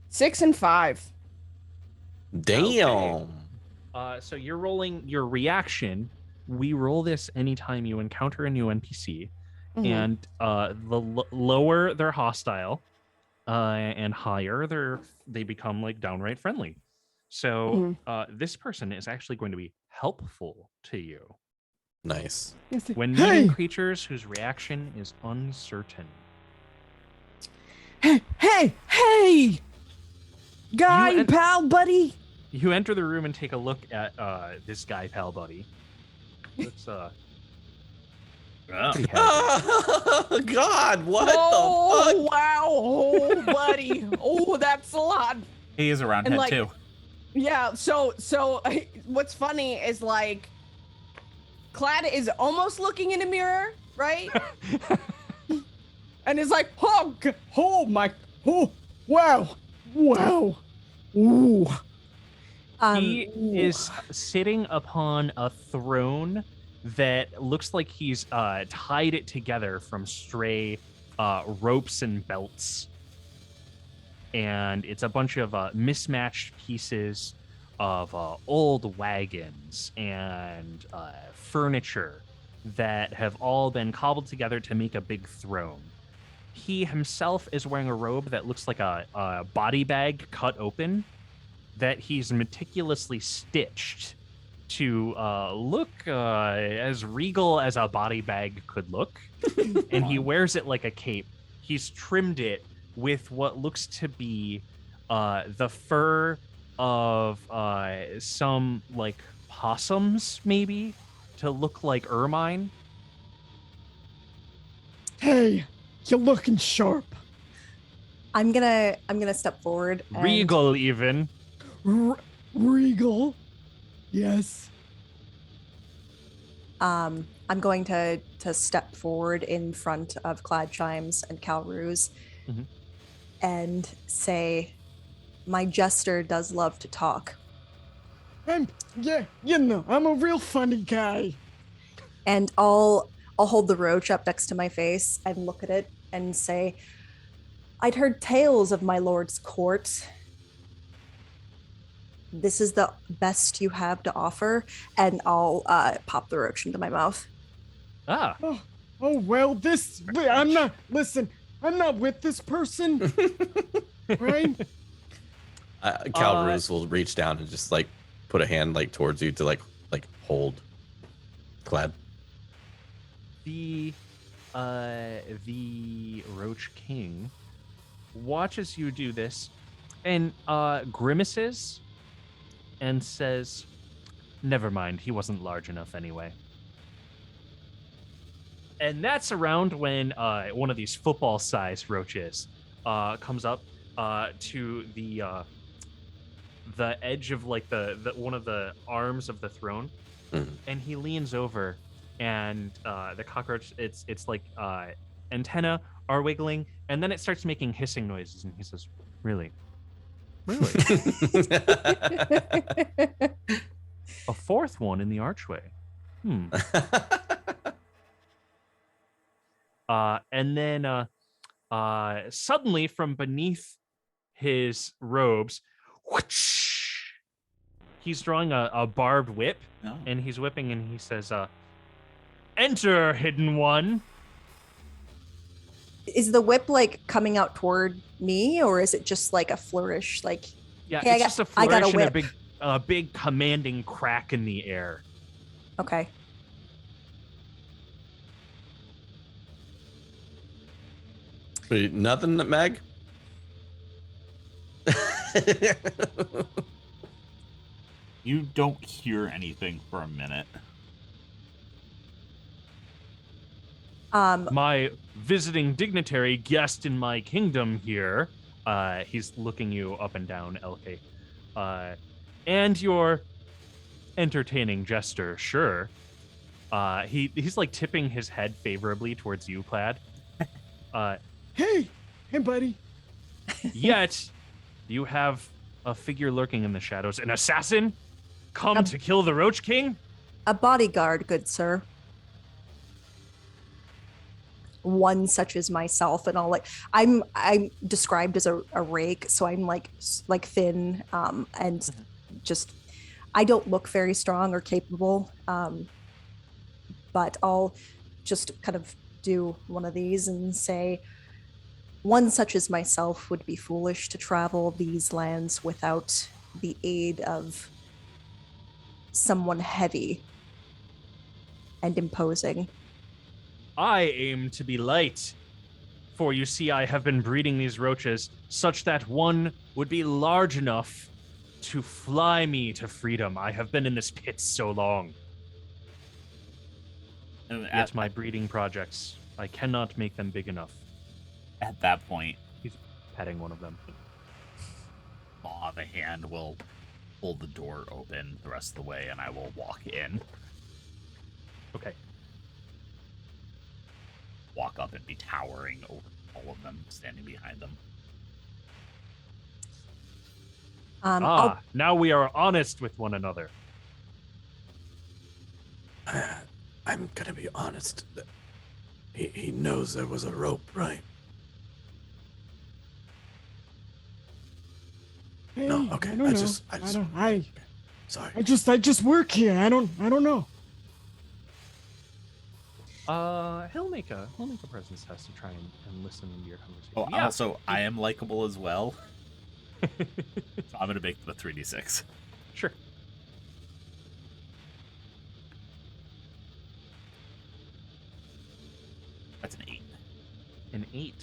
6 and 5. Damn. Okay. So you're rolling your reaction. We roll this anytime you encounter a new NPC, and the lower they're hostile, and higher they become like downright friendly. So this person is actually going to be helpful to you Nice. when meeting creatures whose reaction is uncertain. Hey! Guy, pal, buddy. You enter the room and take a look at this guy, pal, buddy. Let's Oh. Oh, God, what Oh, the fuck? wow. Oh, buddy. Oh, that's a lot. He is around And, head like, too. Yeah, so what's funny is like Clad is almost looking in a mirror, right? And is like, oh, Wow. Ooh. He is sitting upon a throne that looks like he's tied it together from stray ropes and belts. And it's a bunch of mismatched pieces of old wagons and furniture that have all been cobbled together to make a big throne. He himself is wearing a robe that looks like a body bag cut open that he's meticulously stitched to look as regal as a body bag could look. And he wears it like a cape. He's trimmed it with what looks to be the fur of some like possums, maybe, to look like ermine. Hey, you're looking sharp. I'm gonna step forward. And, Regal, even. Regal. Yes. I'm going to step forward in front of Clad Chimes and Calruz and say, my jester does love to talk. I'm a real funny guy. And I'll hold the roach up next to my face and look at it and say, I'd heard tales of my lord's court. This is the best you have to offer, and I'll pop the roach into my mouth. Ah. Oh well, I'm not. Listen, I'm not with this person. Right? Cal Roos will reach down and just like put a hand like towards you to like hold Clad. The Roach King watches you do this and grimaces and says, "Never mind, he wasn't large enough anyway." And that's around when one of these football-sized roaches comes up to the edge of like the one of the arms of the throne, and he leans over, and the cockroach, it's like antenna are wiggling, and then it starts making hissing noises, and he says, "Really? Really? A fourth one in the archway? And then suddenly from beneath his robes, whoosh, he's drawing a barbed whip, and he's whipping, and he says, "Enter, hidden one." Is the whip like coming out toward me, or is it just like a flourish? Like, Yeah, hey, it's just a I got flourish a and whip. a big commanding crack in the air. Okay. Wait, nothing, Meg? You don't hear anything for a minute. My visiting dignitary guest in my kingdom here. He's looking you up and down, LK. And your entertaining jester, sure. He's like tipping his head favorably towards you, Plaid. Hey, buddy. Yet, you have a figure lurking in the shadows. An assassin? Come to kill the Roach King? A bodyguard, good sir. One such as myself, and all, like I'm described as a rake, so I'm like thin, and just I don't look very strong or capable, but I'll just kind of do one of these and say, one such as myself would be foolish to travel these lands without the aid of someone heavy and imposing. I aim to be light, for you see I have been breeding these roaches such that one would be large enough to fly me to freedom. I have been in this pit so long. Yet my breeding projects, I cannot make them big enough. At that point, He's petting one of them. Maw the hand will pull the door open the rest of the way, and I will walk in. Okay. Walk up and be towering over all of them, standing behind them. Now we are honest with one another. I'm gonna be honest. He knows there was a rope, right? Hey, No, okay. I don't know. Sorry. I just work here. I don't know. He'll make a presence test to try and listen into your conversation. Oh, also, I am likable as well. So I'm gonna make the 3d6. Sure. That's an 8. An 8.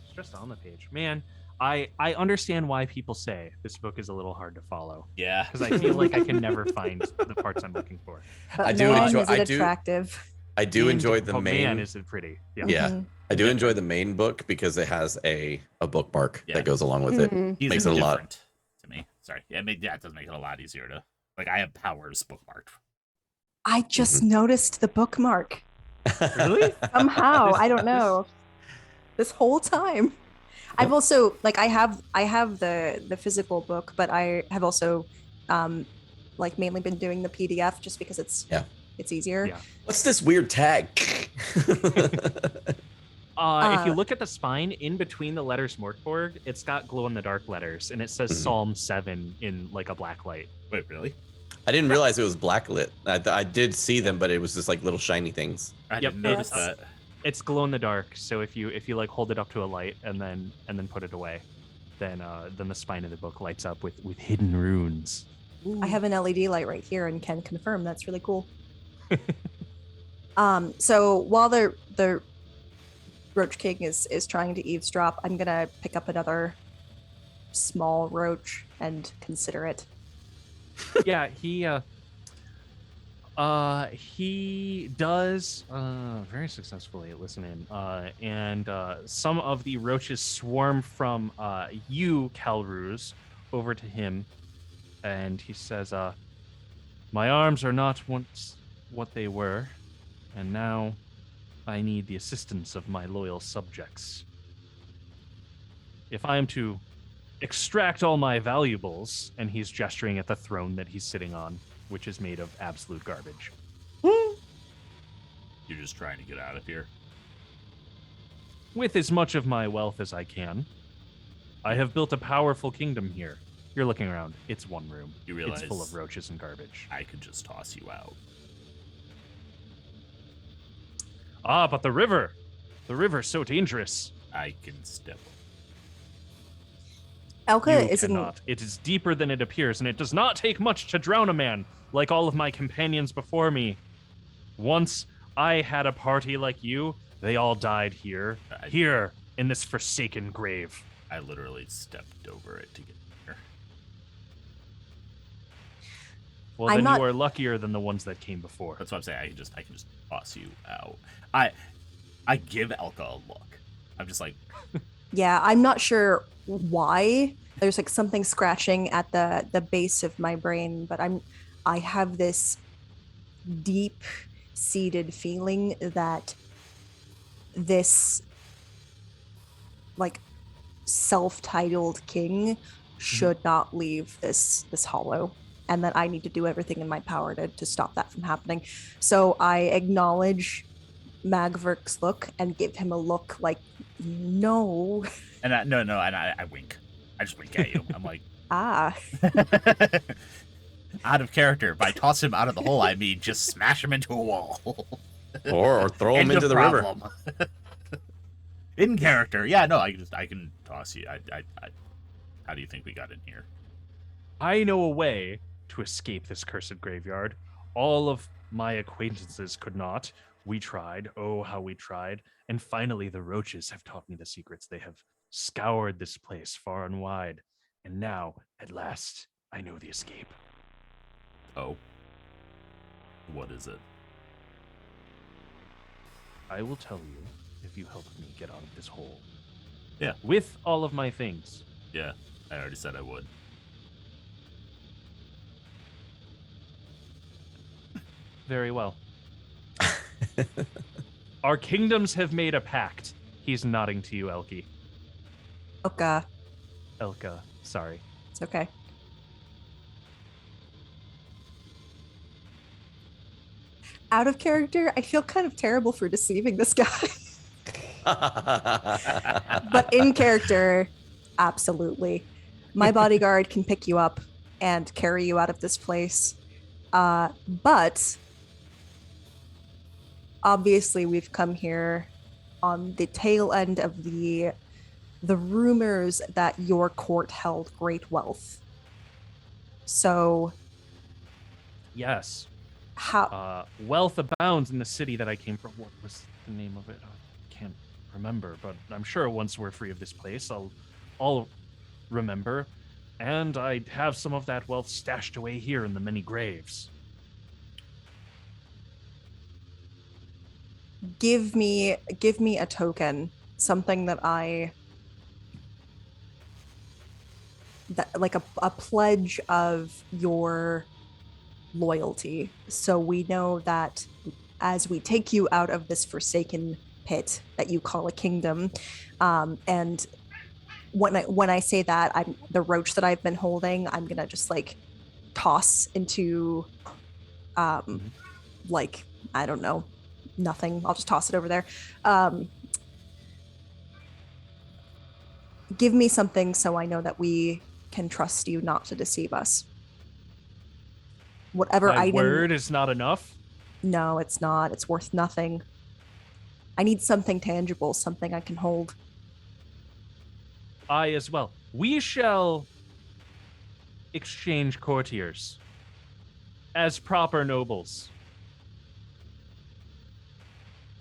It's just on the page. Man, I understand why people say this book is a little hard to follow. Yeah. Because I feel like I can never find the parts I'm looking for. But I do man, enjoy- is it I do- attractive. I do enjoy the Oh, main. man, is it pretty? Yeah. Yeah. Mhm. I do enjoy the main book because it has a bookmark Yeah. that goes along with it. Mhm. He's Makes it a lot. indifferent to me. Sorry. Yeah, it does make it a lot easier to... Like, I have powers bookmarked. I just noticed the bookmark Really? somehow. This- I don't know. This whole time. I've also I have the physical book, but I have also mainly been doing the PDF just because it's easier. Yeah. What's this weird tag? If you look at the spine, in between the letters MORK BORG, it's got glow-in-the-dark letters, and it says Psalm 7 in like a black light. Wait, really? I didn't realize it was blacklit. I did see them, but it was just like little shiny things. I Yep, didn't notice it's- that. It's glow in the dark. So if you like hold it up to a light and then put it away, then the spine of the book lights up with hidden runes. I have an LED light right here and can confirm that's really cool. So while the Roach King is trying to eavesdrop, I'm gonna pick up another small roach and consider it. Yeah, he does very successfully listen in, and some of the roaches swarm from you, Calruz, over to him, and he says, "My arms are not once what they were, and now I need the assistance of my loyal subjects. If I am to extract all my valuables," and he's gesturing at the throne that he's sitting on, which is made of absolute garbage. You're just trying to get out of here. With as much of my wealth as I can, I have built a powerful kingdom here. You're looking around. It's one room. You realize It's full of roaches and garbage. I could just toss you out. Ah, but the river. The river's so dangerous. I can step. Elka You isn't. cannot. It is deeper than it appears, and it does not take much to drown a man, like all of my companions before me. Once I had a party like you, they all died here. Here, in this forsaken grave. I literally stepped over it to get here. Well, I'm then not- you are luckier than the ones that came before. That's what I'm saying. I can just toss you out. I give Elka a look. I'm just like, Yeah, I'm not sure why. There's like something scratching at the base of my brain, but I have this deep seated feeling that this like self-titled king should not leave this hollow, and that I need to do everything in my power to stop that from happening. So I acknowledge Magverk's look and give him a look like, no. and I wink. I just wink at you. I'm like, Ah. out of character. By toss him out of the hole, I mean just smash him into a wall. Or throw them End of into the river. problem. In character, yeah. No, I can toss you. I how do you think we got in here? I know a way to escape this cursed graveyard. All of my acquaintances could not. We tried. Oh, how we tried. And finally, the roaches have taught me the secrets. They have scoured this place far and wide. And now, at last, I know the escape. Oh, what is it? I will tell you if you help me get out of this hole. Yeah. With all of my things. Yeah, I already said I would. Very well. Our kingdoms have made a pact. He's nodding to you, Elki. Okay. Elka, sorry. It's okay. Out of character, I feel kind of terrible for deceiving this guy. But in character, absolutely. My bodyguard can pick you up and carry you out of this place. But obviously we've come here on the tail end of the rumors that your court held great wealth. So Yes. how Wealth abounds in the city that I came from. What was the name of it? I can't remember, but I'm sure once we're free of this place, I'll remember. And I have some of that wealth stashed away here in the many graves. give me a token, something that like a pledge of your loyalty, so we know that as we take you out of this forsaken pit that you call a kingdom, and when I say that, I'm the roach that I've been holding, I'm gonna just like toss into like, I don't know, nothing. I'll just toss it over there. Give me something so I know that we can trust you not to deceive us. Whatever My item. word is not enough. No, it's not. It's worth nothing. I need something tangible, something I can hold. I as well. We shall exchange courtiers as proper nobles.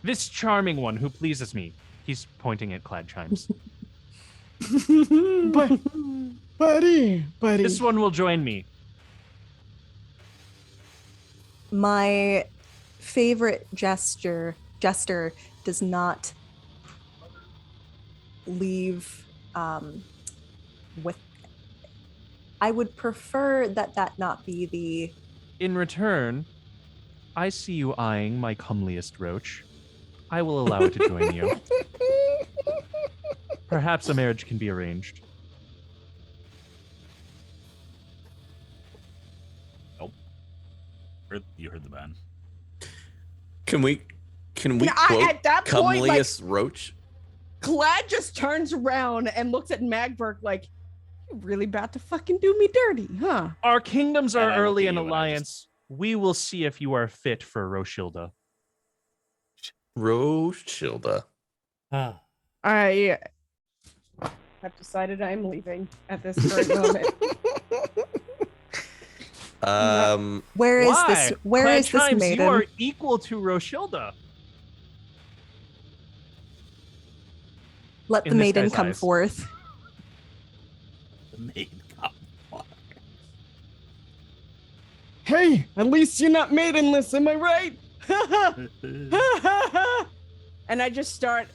This charming one who pleases me. He's pointing at Clad Chimes. But, buddy. This one will join me. My favorite jester does not leave with. I would prefer that not be the. In return, I see you eyeing my comeliest roach. I will allow it to join you. Perhaps a marriage can be arranged. Nope. You heard the ban. Can we Yeah, quote at that point, like, comeliest roach? Glad just turns around and looks at Magberg like, "You really about to fucking do me dirty, huh?" Our kingdoms are And I look early at in you and I alliance. We will see if you are fit for Roshilda. Rochilda. I have decided I'm leaving at this current moment. Where is Why? this? Where Clad is this Chimes, maiden? You are equal to Roshilda. Let the in this maiden guy's come eyes. forth. The maiden come on. Hey, at least you're not maidenless, am I right? And I just start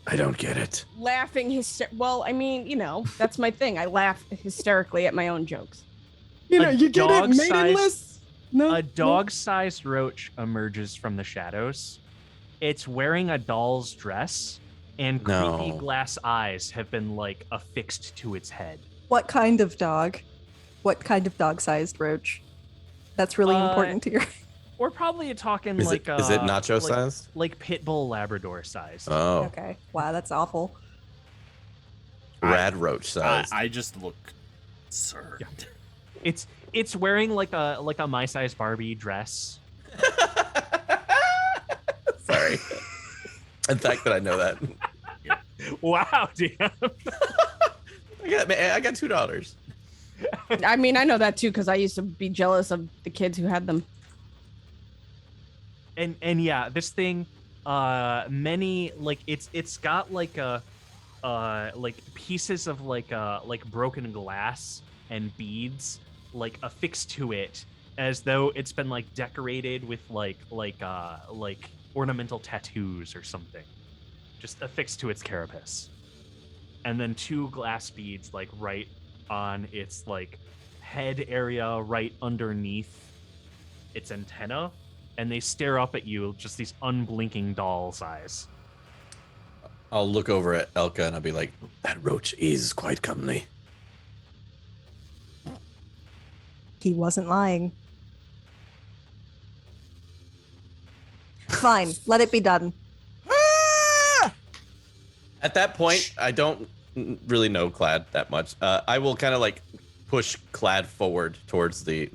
I don't get it. laughing well, I mean, you know, that's my thing. I laugh hysterically at my own jokes. You know, A you get it, dog-sized- maidenless? No. A dog-sized roach emerges from the shadows. It's wearing a doll's dress, and creepy No. glass eyes have been like affixed to its head. What kind of dog? What kind of dog-sized roach? That's really important to your. We're probably talking Is like it nacho like, sized? like pit bull Labrador size. Oh, Okay. Wow, that's awful. rad roach sized. I just look concerned. It's wearing like a my size Barbie dress. Sorry. In fact, that I know that. Wow, damn. I got $2. I mean, I know that too because I used to be jealous of the kids who had them. And yeah, this thing, many like it's got like a like pieces of like broken glass and beads like affixed to it as though it's been like decorated with like ornamental tattoos or something, just affixed to its carapace. And then 2 glass beads like right on its like head area, right underneath its antenna, and they stare up at you, just these unblinking doll's eyes. I'll look over at Elka and I'll be like, that roach is quite comely. He wasn't lying. Fine, let it be done. At that point, I don't really know Clad that much. I will kind of like push Clad forward towards the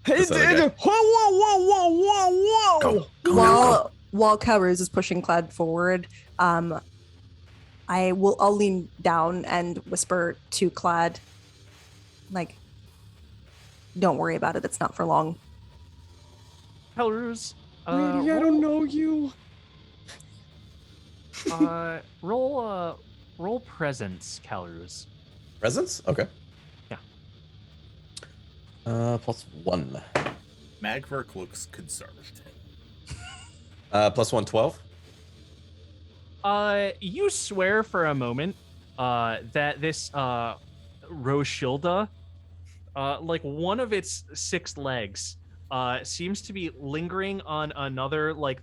Hey, this other guy. whoa. Go now, While Calrose is pushing Clad forward, I'll lean down and whisper to Clad, like, don't worry about it, it's not for long. Helruz, Lady, I don't know you. roll presence, Calruz. Presents? Okay. Yeah. +1. Magverk looks concerned. +1, 12. You swear for a moment that this Roshilda, like one of its 6 legs, seems to be lingering on another like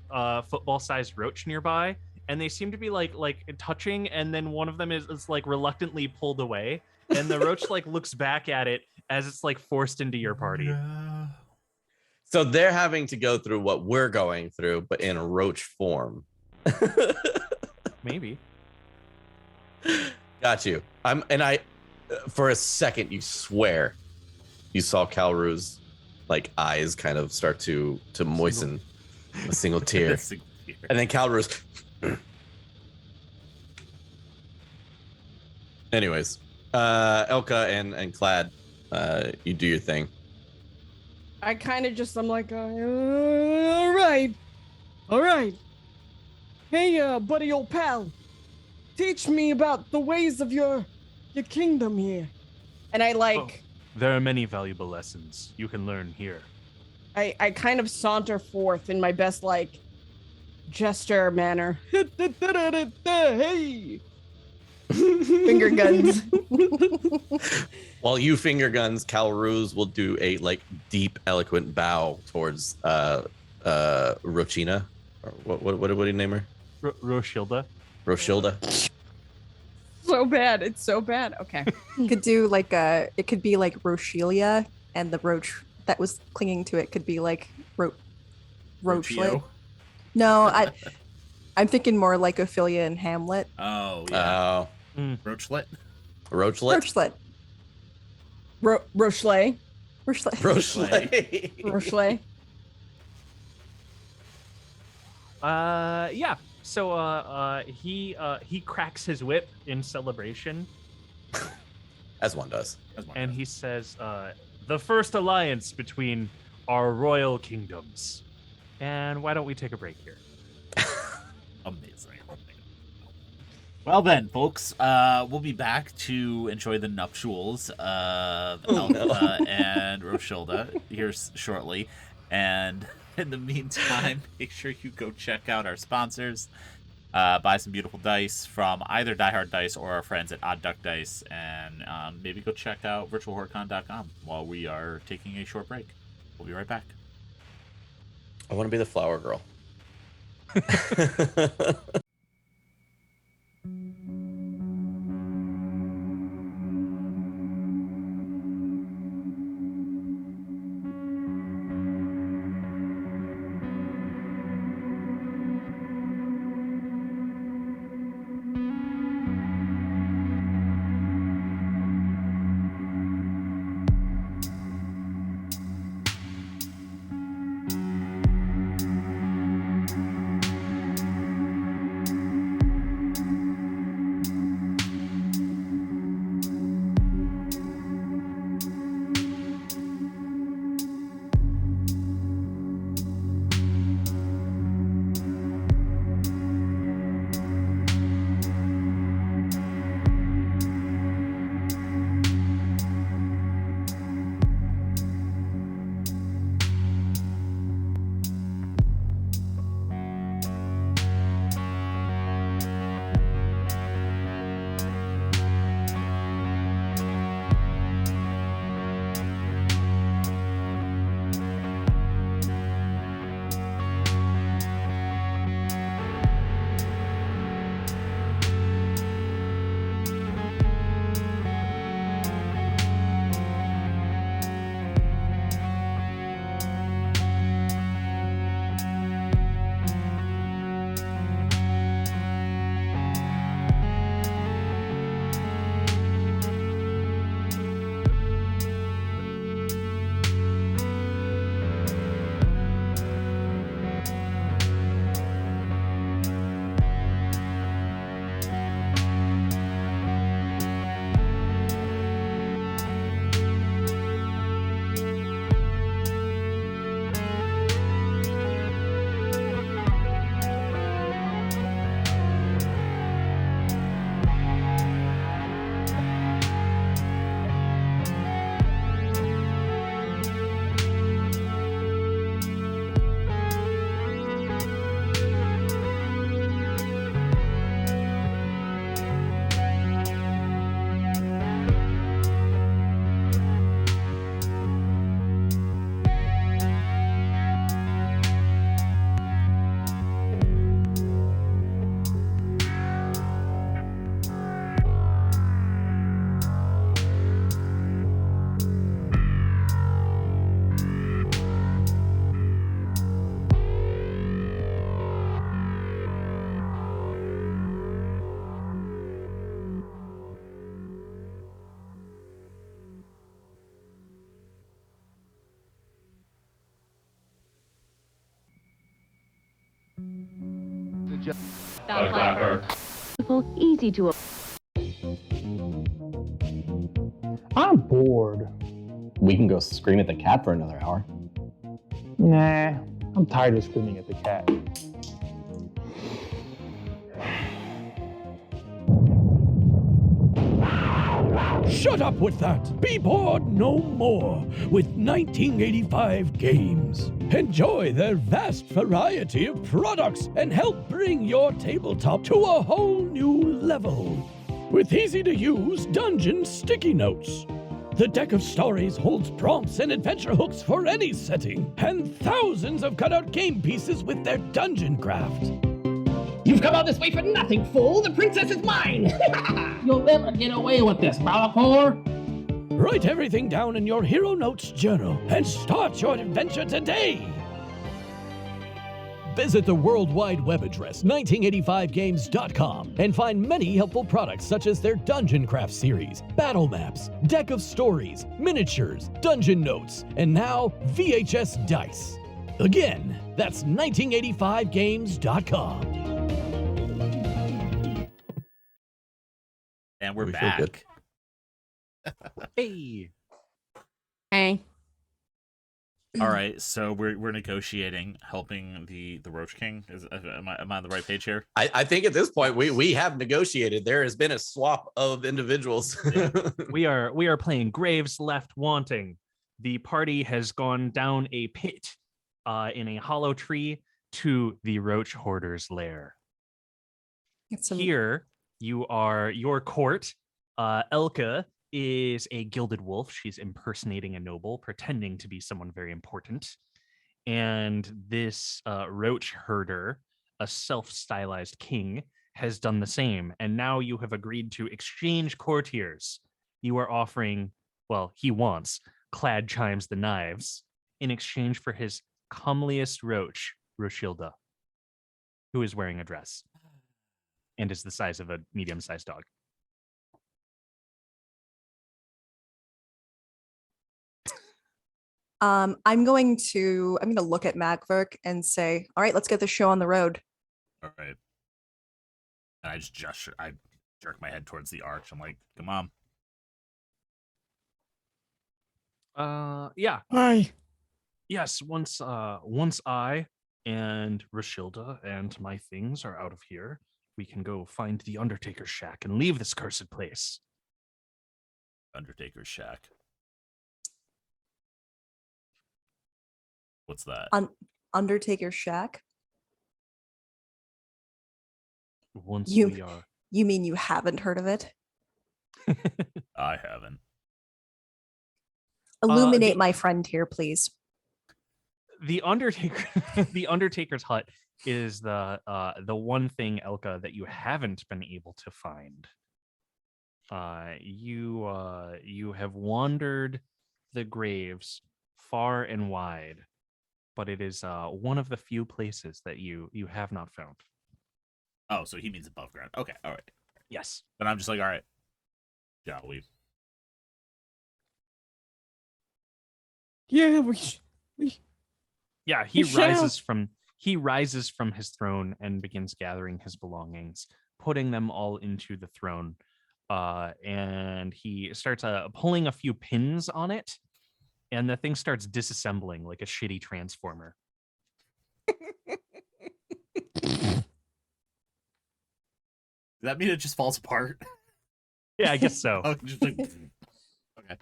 football-sized roach nearby, and they seem to be like touching, and then one of them is like reluctantly pulled away, and the roach like looks back at it as it's like forced into your party. So they're having to go through what we're going through, but in a roach form. Maybe. Got you. For a second, you swear you saw Calruz like eyes kind of start to moisten. A single tear. And then Calrus. Anyways, Elka and Clad, you do your thing. I kind of I'm like, all right. Hey, buddy, old pal, teach me about the ways of your kingdom here. And I like, There are many valuable lessons you can learn here. I kind of saunter forth in my best like gesture manner. Hey, finger guns. While you finger guns, Calruz will do a like deep, eloquent bow towards Rochina. Or what do you name her? Roshilda. Roshilda. So bad. It's so bad. Okay. You could do like it could be like Rochelia, and the roach that was clinging to it could be like roachlet. Rochio? No, I'm thinking more like Ophelia and Hamlet. Oh, yeah. Roachlet? Roachlet. Rochelet. Rochelet. Rochelet. Yeah. So he cracks his whip in celebration, As one does. and he says, "The first alliance between our royal kingdoms." And why don't we take a break here? Amazing. Well then, folks, we'll be back to enjoy the nuptials of Elka and Roshilda here shortly. And in the meantime, make sure you go check out our sponsors. Buy some beautiful dice from either Die Hard Dice or our friends at Odd Duck Dice. And maybe go check out virtualhorrorcon.com while we are taking a short break. We'll be right back. I want to be the flower girl. just easy to. I'm bored. We can go scream at the cat for another hour. Nah, I'm tired of screaming at the cat. Shut up with that! Be bored no more with 1985 games. Enjoy their vast variety of products and help bring your tabletop to a whole new level. With easy-to-use dungeon sticky notes. The deck of stories holds prompts and adventure hooks for any setting, and thousands of cutout game pieces with their dungeon craft. You've come all this way for nothing, fool! The princess is mine! You'll never get away with this, Balakor! Write everything down in your Hero Notes journal and start your adventure today! Visit the World Wide Web address 1985games.com and find many helpful products such as their Dungeon Craft series, battle maps, deck of stories, miniatures, dungeon notes, and now VHS dice. Again, that's 1985games.com. And we're We feel back. good. Hey. Hey. All right, so we're negotiating, helping the Roach King. Am I on the right page here? I think at this point we have negotiated. There has been a swap of individuals. We are playing Graves Left Wanting. The party has gone down a pit in a hollow tree to the Roach Hoarder's lair. Here your court. Elka is a gilded wolf. She's impersonating a noble, pretending to be someone very important. And this Roach Herder, a self-stylized king, has done the same. And now you have agreed to exchange courtiers. You are offering, well, he wants Clad Chimes the Knives in exchange for his comeliest roach, Roshilda, who is wearing a dress and is the size of a medium-sized dog. I'm going to look at Magverk and say, all right, let's get the show on the road. All right. And I just I jerk my head towards the arch. I'm like, come on. Yeah. Hi. Yes, once I and Roshilda and my things are out of here, we can go find the Undertaker's shack and leave this cursed place. Undertaker's shack. What's that? Undertaker's shack? Once You mean you haven't heard of it? I haven't. Illuminate my friend here, please. The Undertaker, the Undertaker's hut is the one thing, Elka, that you haven't been able to find. You have wandered the graves far and wide, but it is one of the few places that you have not found. Oh, so he means above ground. Okay, all right. Yes. Then I'm just like, all right. Yeah, I'll leave. Yeah, we Yeah, he shall. rises from his throne and begins gathering his belongings, putting them all into the throne. And he starts pulling a few pins on it, and the thing starts disassembling like a shitty transformer. Does that mean it just falls apart? Yeah, I guess so. Oh, just like, okay.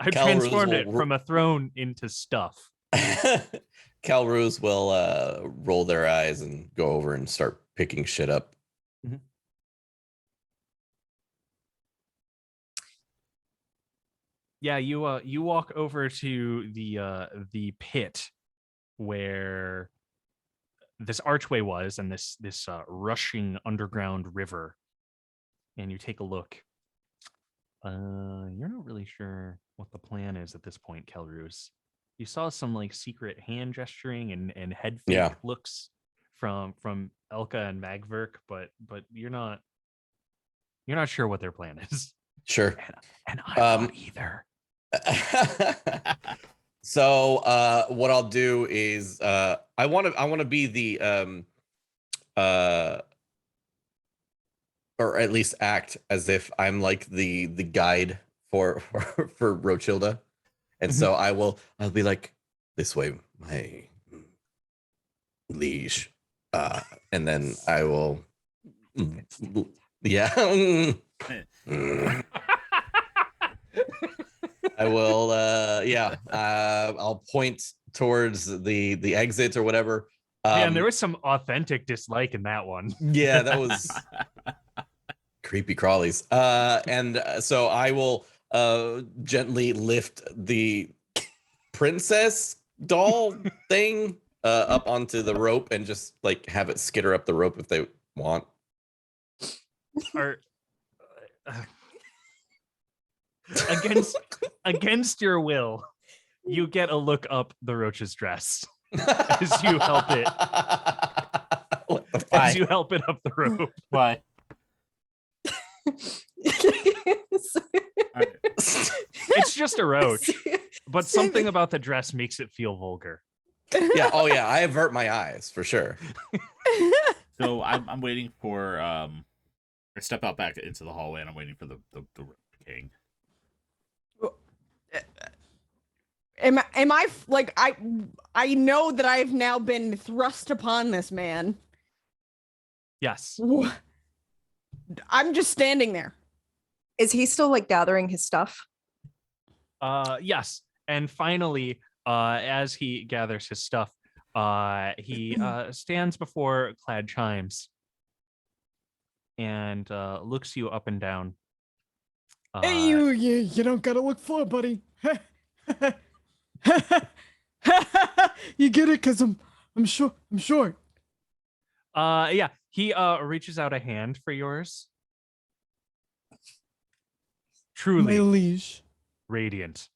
I transformed it from a throne into stuff. Calruse will roll their eyes and go over and start picking shit up. Mm-hmm. Yeah, you walk over to the pit where this archway was, and this rushing underground river, and you take a look. You're not really sure what the plan is at this point, Calruse. You saw some like secret hand gesturing and head fake looks from Elka and Magverk, but you're not sure what their plan is. Sure. And I'm not either. So what I'll do is I want to be the or at least act as if I'm like the guide for Rochilda. And so I'll be like, this way, my liege. And then I will yeah. I will I'll point towards the exit or whatever. Man, there was some authentic dislike in that one. Yeah, that was creepy crawlies. And so I will gently lift the princess doll thing up onto the rope and just like have it skitter up the rope if they want. Or against your will, you get a look up the roach's dress as you help it. As you help it up the rope. Why? It's just a roach, but something about the dress makes it feel vulgar. Yeah. Oh yeah. I avert my eyes for sure. So I'm waiting for I step out back into the hallway and I'm waiting for the king. Am I like I know that I've now been thrust upon this man. Yes. I'm just standing there. Is he still like gathering his stuff? Yes. And finally, as he gathers his stuff, he stands before Clad Chimes and looks you up and down. Hey, you don't gotta look for, buddy. You get it, cause I'm short. Yeah, he reaches out a hand for yours. Truly, my liege. Radiant.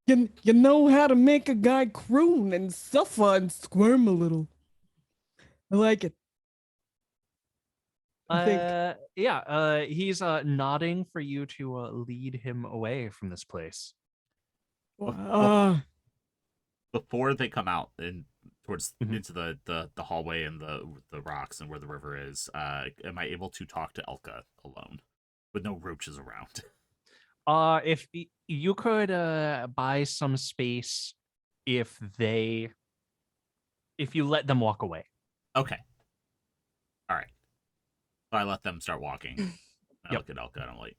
You know how to make a guy croon and suffer and squirm a little. I like it. I think. Yeah, he's nodding for you to lead him away from this place. Before they come out and towards into the hallway and the rocks and where the river is, am I able to talk to Elka alone with no roaches around? If you could buy some space if you let them walk away. Okay. All right. So I let them start walking. I look at Elka and I'm like,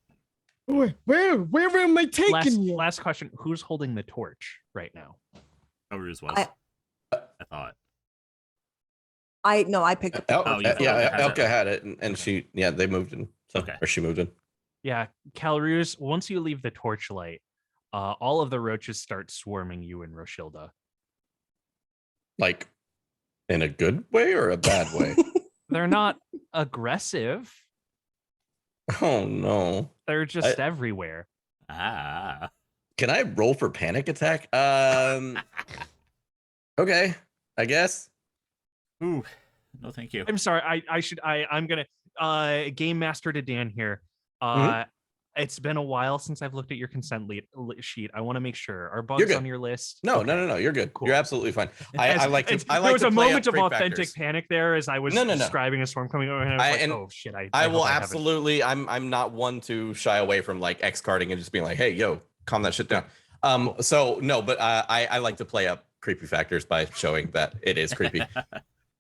where am I taking you? Last question. Who's holding the torch right now? Ruse was. I thought. I picked up. Elka had it, and she, they moved in. So, okay. Or she moved in. Yeah, Calruse, once you leave the torchlight, all of the roaches start swarming you and Rochilda. Like, in a good way or a bad way? They're not aggressive. Oh, no. They're just everywhere. Ah. Can I roll for panic attack? Okay, I guess. Ooh, no, thank you. I'm sorry. I'm gonna game master to Dan here. It's been a while since I've looked at your consent sheet. I want to make sure. Are bugs on your list? No, okay. no. You're good. Cool. You're absolutely fine. I like to. There was a moment of authentic panic there as I was describing a storm coming over, and I was like, "Oh shit!" I will absolutely. I'm not one to shy away from like X carding and just being like, "Hey, yo, calm that shit down." So no, but I like to play up creepy factors by showing that it is creepy.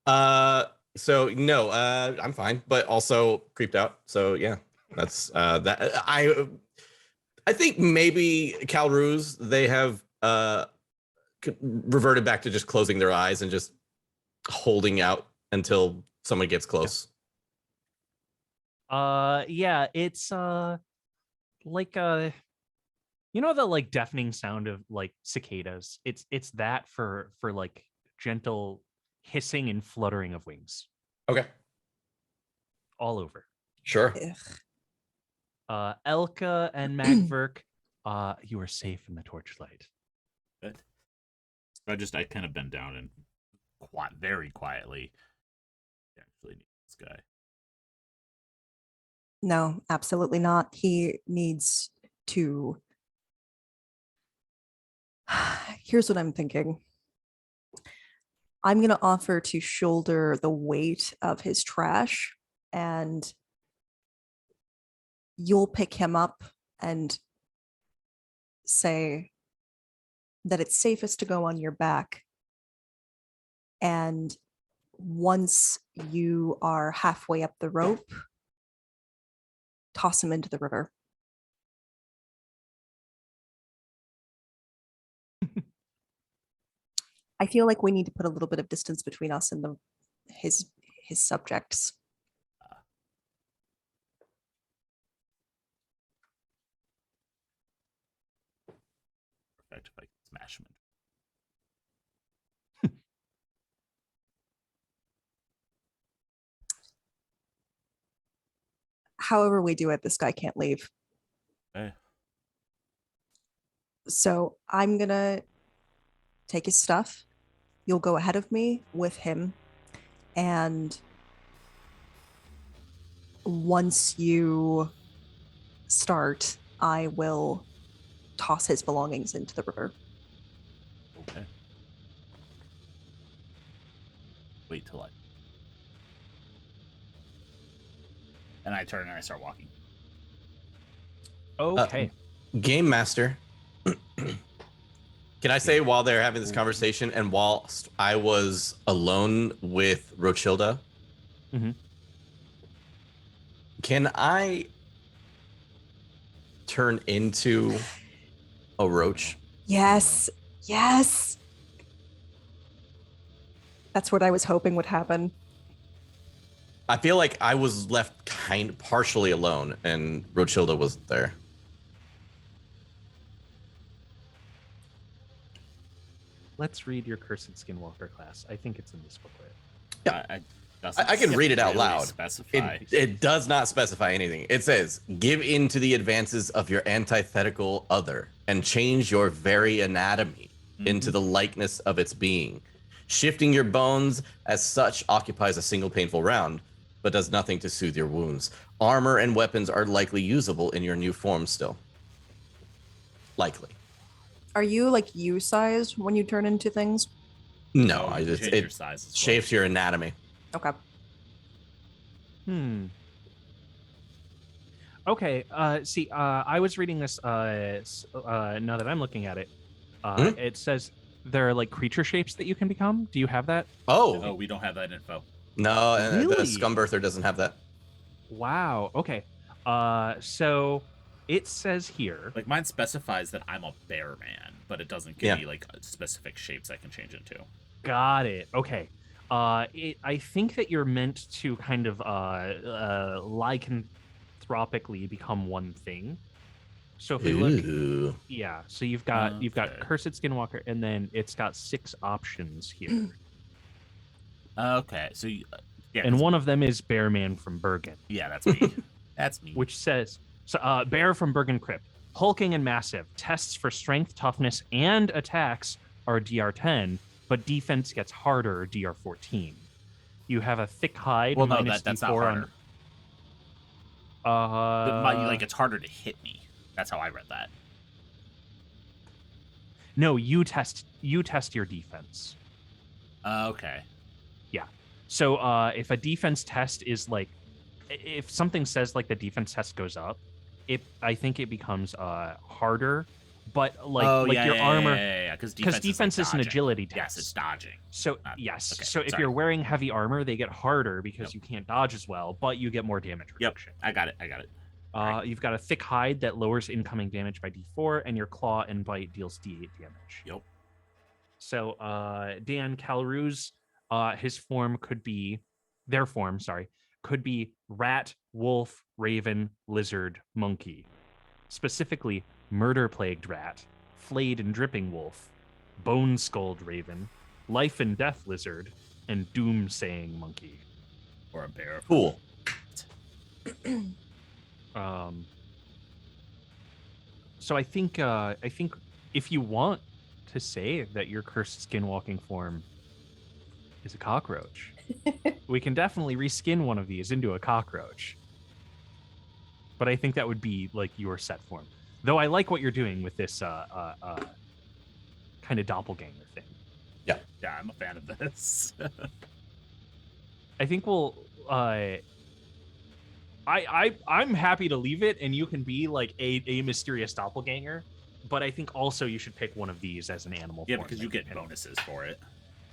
So no, I'm fine, but also creeped out. So yeah. That's that. I think maybe Calruse, they have reverted back to just closing their eyes and just holding out until someone gets close. Yeah, it's like the like deafening sound of like cicadas. It's that for like gentle hissing and fluttering of wings. Okay. All over. Sure. Elka and Magverk, you are safe in the torchlight. Good. I kind of bend down and very quietly actually need this guy. No, absolutely not. He needs to. Here's what I'm thinking. I'm going to offer to shoulder the weight of his trash, and you'll pick him up and say that it's safest to go on your back. And once you are halfway up the rope, toss him into the river. I feel like we need to put a little bit of distance between us and his subjects. Perfect. If I can smash him. However we do it, this guy can't leave. Okay. So I'm gonna take his stuff. You'll go ahead of me with him, and once you start, I will toss his belongings into the river. Okay. Wait till I. And I turn and I start walking. Okay. Game Master, can I say while they're having this conversation and whilst I was alone with Rochilda, can I turn into a roach? Yes. Yes. That's what I was hoping would happen. I feel like I was left partially alone and Rochilda wasn't there. Let's read your Cursed Skinwalker class. I think it's in this booklet. Yeah. I can read it out loud. It does not specify anything. It says, give in to the advances of your antithetical other and change your very anatomy into the likeness of its being. Shifting your bones as such occupies a single painful round, but does nothing to soothe your wounds. Armor and weapons are likely usable in your new form still. Likely. Are you like U-sized when you turn into things? No, your size shapes your anatomy. Okay. Okay. See, I was reading this. Now that I'm looking at it, it says there are like creature shapes that you can become. Do you have that? Oh, we don't have that info. No, Really? the Scumbirther doesn't have that. Wow. Okay. So it says here, like mine specifies that I'm a bear man, but it doesn't give me like specific shapes I can change into. Got it. Okay. I think that you're meant to kind of lycanthropically become one thing. So if we look, so you've got Cursed Skinwalker, and then it's got 6 options here. Okay, so and one of them is Bearman from Bergen. Yeah, that's me. That's me. Which says, Bear from Bergen Crypt, hulking and massive. Tests for strength, toughness, and attacks are DR10, but defense gets harder, DR14. You have a thick hide. Well, no, minus that's D4 not harder. like it's harder to hit me. That's how I read that. No, you test your defense. Okay. Yeah. So if a defense test is like, if something says like the defense test goes up, I think it becomes harder. But your armor, because defense is an agility test. Yes, it's dodging. So yes, so if you're wearing heavy armor, they get harder because you can't dodge as well, but you get more damage reduction. I got it. Right. You've got a thick hide that lowers incoming damage by D4, and your claw and bite deals D8 damage. Yep. So Dan Calru's his form could be could be rat, wolf, raven, lizard, monkey. Specifically, murder-plagued rat, flayed and dripping wolf, bone-skulled raven, life and death lizard, and doom-saying monkey. Or a bear. Cool. So I think if you want to say that your cursed skinwalking form is a cockroach, we can definitely reskin one of these into a cockroach. But I think that would be like your set form. Though I like what you're doing with this kind of doppelganger thing. Yeah. Yeah, I'm a fan of this. I think we'll. I'm happy to leave it, and you can be like a mysterious doppelganger. But I think also you should pick one of these as an animal. Yeah, form because you get bonuses for it.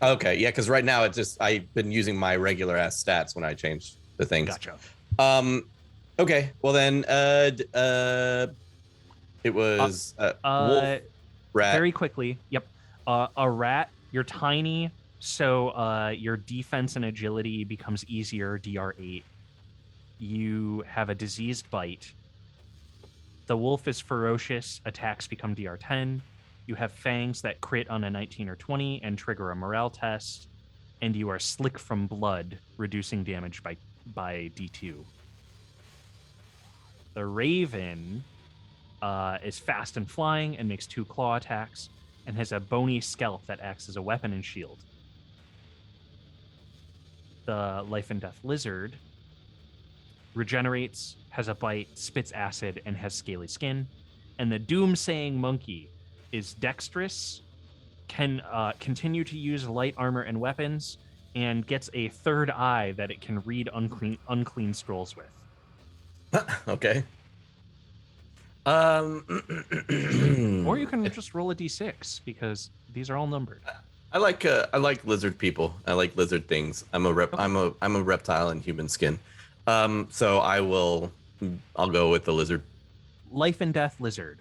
Okay, yeah, because right now I've been using my regular ass stats when I change the things. Gotcha. Okay, well then, it was wolf, rat. Very quickly. Yep. A rat. You're tiny, so your defense and agility becomes easier. DR8. You have a diseased bite. The wolf is ferocious. Attacks become DR10. You have fangs that crit on a 19 or 20 and trigger a morale test. And you are slick from blood, reducing damage by D2. The raven is fast and flying and makes 2 claw attacks and has a bony scalp that acts as a weapon and shield. The life and death lizard regenerates, has a bite, spits acid, and has scaly skin. And the doomsaying monkey is dexterous, can continue to use light armor and weapons, and gets a third eye that it can read unclean scrolls with. Okay. Or you can just roll a d6 because these are all numbered. I like lizard people. I like lizard things. I'm a reptile in human skin. So I'll go with the lizard. Life and death lizard.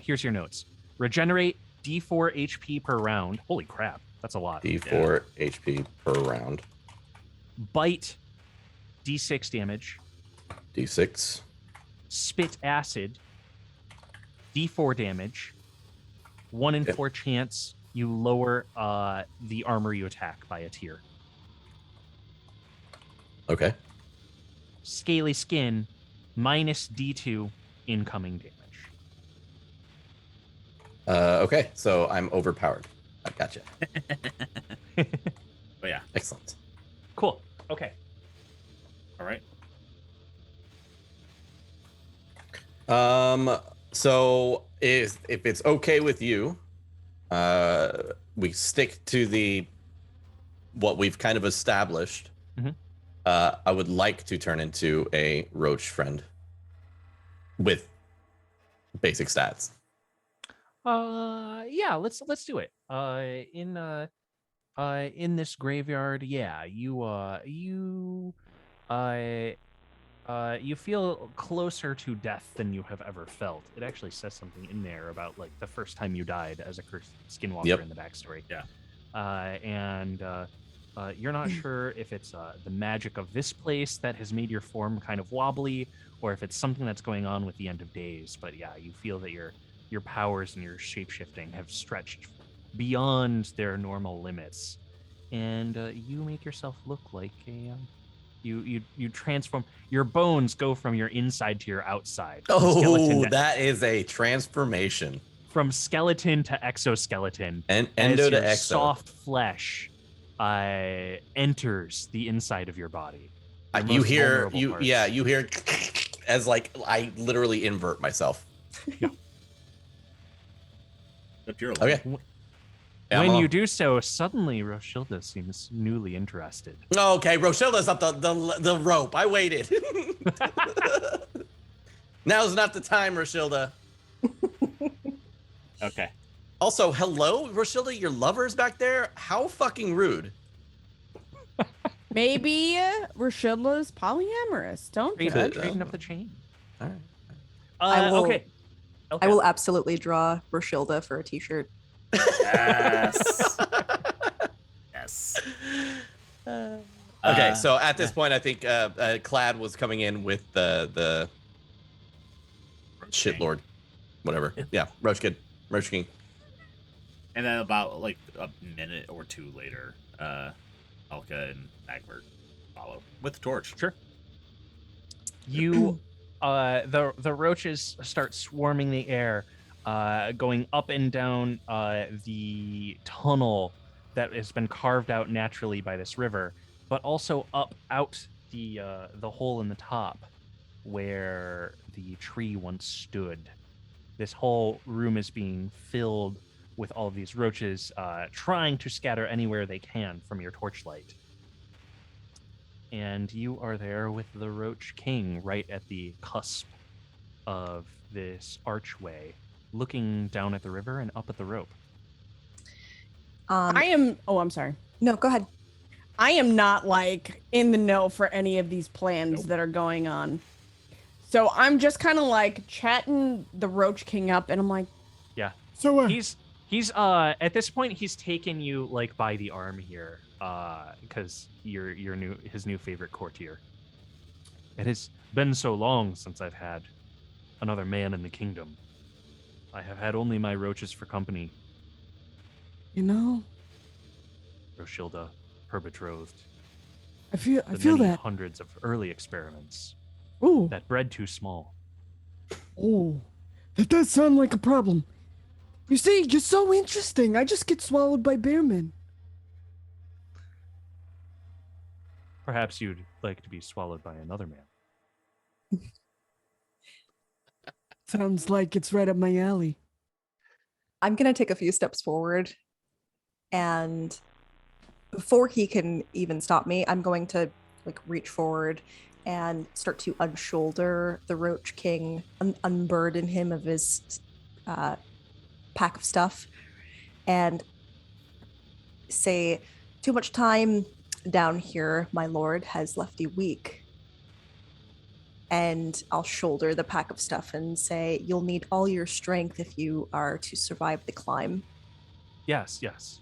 Here's your notes. Regenerate D4 HP per round. Holy crap, that's a lot. D4 HP per round. Bite D6 damage. D6. Spit acid D4 damage. 1 in 4 chance you lower the armor you attack by a tier. Okay. Scaly skin minus D2 incoming damage. Okay, so I'm overpowered. I gotcha. But yeah. Excellent. Cool. Okay. All right. So if it's okay with you, we stick to what we've kind of established. Mhm. I would like to turn into a roach friend with basic stats. Yeah, let's do it. In this graveyard, yeah, you feel closer to death than you have ever felt. It actually says something in there about like the first time you died as a cursed skinwalker in the backstory. Yeah. And you're not sure if it's the magic of this place that has made your form kind of wobbly, or if it's something that's going on with the end of days. But yeah, you feel that your powers and your shapeshifting have stretched beyond their normal limits, and you make yourself look like a you transform. Your bones go from your inside to your outside. Oh, that is a transformation from skeleton to exoskeleton, and endo to exo. Soft flesh enters the inside of your body. You hear as like I literally invert myself. Yeah. Okay. When you do so, suddenly Roshilda seems newly interested. Okay, Roshilda's up the rope. I waited. Now's not the time, Roshilda. Okay. Also, hello, Roshilda, your lover's back there? How fucking rude. Maybe Roshilda's polyamorous. Don't judge. Trading up the chain. All right. Okay. I will absolutely draw Roshilda for a t-shirt. Yes. Yes. Okay, so at this point, I think Clad was coming in with the shitlord, whatever. Yeah, Roach Kid, Roach King. And then about like a minute or two later, Alka and Nagbert follow with the torch. Sure. You, the roaches start swarming the air, going up and down the tunnel that has been carved out naturally by this river, but also up out the hole in the top where the tree once stood. This whole room is being filled with all of these roaches trying to scatter anywhere they can from your torchlight. And you are there with the Roach King right at the cusp of this archway, looking down at the river and up at the rope. I'm sorry. No, go ahead. I am not like in the know for any of these plans that are going on. So I'm just kind of like chatting the Roach King up, and I'm like, yeah. So He's at this point he's taken you like by the arm here, because you're his new favorite courtier. It has been so long since I've had another man in the kingdom. I have had only my roaches for company. you know, Roshilda, her betrothed. I feel many that. hundreds of early experiments Ooh, that bred too small. oh, that does sound like a problem. You see, you're so interesting. I just get swallowed by bearmen. Perhaps you'd like to be swallowed by another man. Sounds like it's right up my alley. I'm going to take a few steps forward, and before he can even stop me, I'm going to like reach forward and start to unshoulder the Roach King, unburden him of his pack of stuff, and say, "Too much time down here, my lord, has left you weak." And I'll shoulder the pack of stuff and say, "You'll need all your strength if you are to survive the climb." Yes, yes.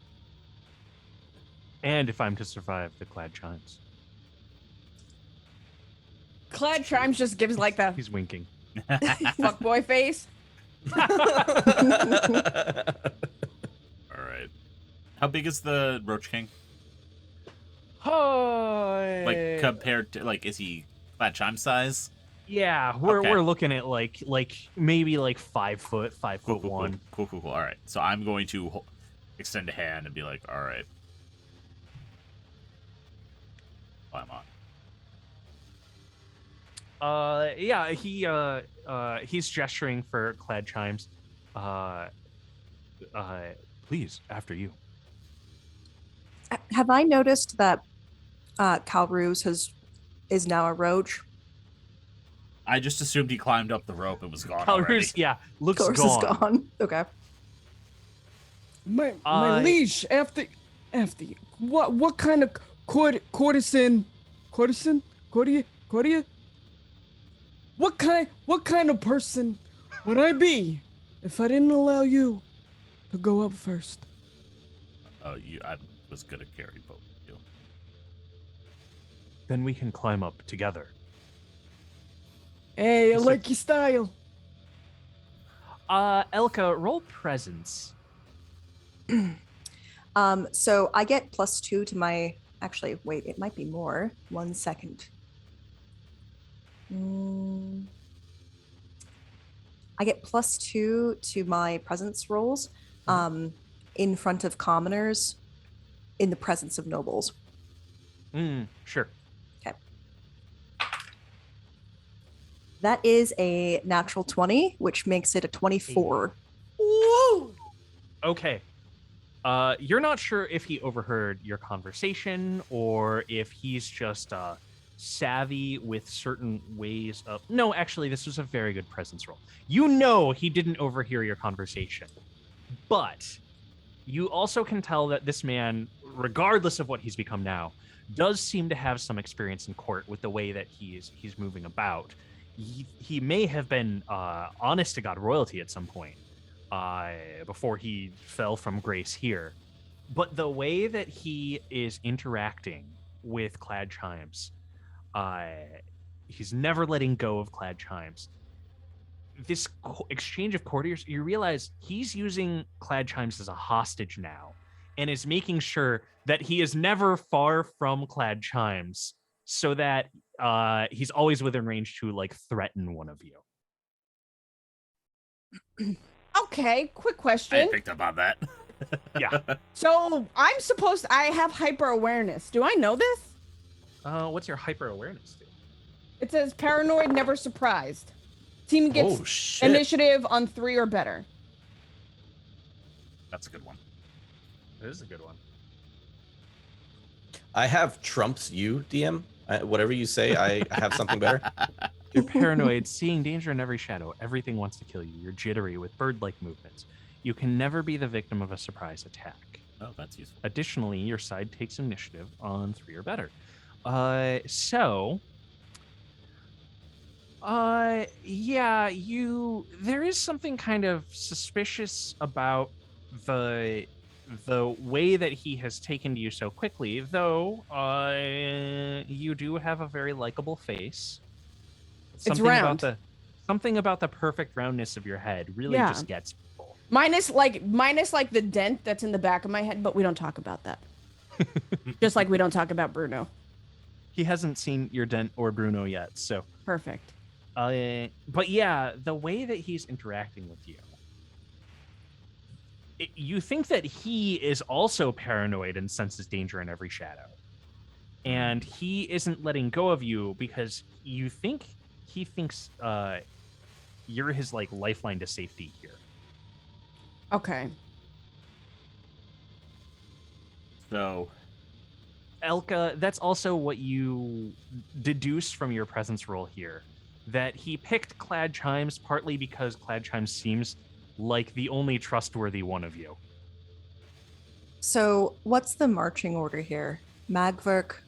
And if I'm to survive the clad chimes. Clad Chimes just gives like the He's winking. fuckboy face. All right. How big is the Roach King? Like compared to is he Clad Chime size? Yeah, we're looking at like maybe like 5 foot, 5'1". Cool. All right. So I'm going to extend a hand and be like, all right. Climb on. Yeah, he's gesturing for Clad Chimes. Please, after you. Have I noticed that Calruse is now a roach? I just assumed he climbed up the rope and was gone already. Calruse, yeah, looks Calruse gone. is gone. Okay. My liege, after you, what kind of courtier? What kind of person would I be if I didn't allow you to go up first? I was gonna carry both of you. Then we can climb up together. Hey, I like your style. Elka, roll presence. So I get +2 to my. Actually, wait, it might be more. 1 second. I get +2 to my presence rolls in front of commoners in the presence of nobles. Sure. Okay. That is a natural 20, which makes it a 24. Woo! Okay. You're not sure if he overheard your conversation or if he's just savvy with certain ways of... No, actually, this was a very good presence roll. You know he didn't overhear your conversation. But you also can tell that this man, regardless of what he's become now, does seem to have some experience in court with the way that he's moving about. He may have been honest to God royalty at some point. Before he fell from grace here. But the way that he is interacting with Clad Chimes, he's never letting go of Clad Chimes. This exchange of courtiers, you realize he's using Clad Chimes as a hostage now and is making sure that he is never far from Clad Chimes so that he's always within range to threaten one of you. Okay, quick I question. picked up on that. Yeah. So I have hyper awareness. Do I know this? What's your hyper awareness do? It says paranoid, never surprised. Team gets initiative on 3 or better. That's a good one. It is a good one. I have trumps you, DM. Whatever you say, I have something better. You're paranoid, seeing danger in every shadow. Everything wants to kill you. You're jittery with bird-like movements. You can never be the victim of a surprise attack. Oh, that's useful. Additionally, your side takes initiative on 3 or better. Yeah, there is something kind of suspicious about the way that he has taken to you so quickly, though you do have a very likable face. Round. Something about the perfect roundness of your head really just gets people. Minus like the dent that's in the back of my head, but we don't talk about that. Just like we don't talk about Bruno. He hasn't seen your dent or Bruno yet, so Perfect. but yeah, the way that he's interacting with you, you think that he is also paranoid and senses danger in every shadow, and he isn't letting go of you because he thinks you're his like lifeline to safety here. Okay. So, Elka, that's also what you deduce from your presence roll here, that he picked Clad Chimes partly because Clad Chimes seems like the only trustworthy one of you. So what's the marching order here? Magverk's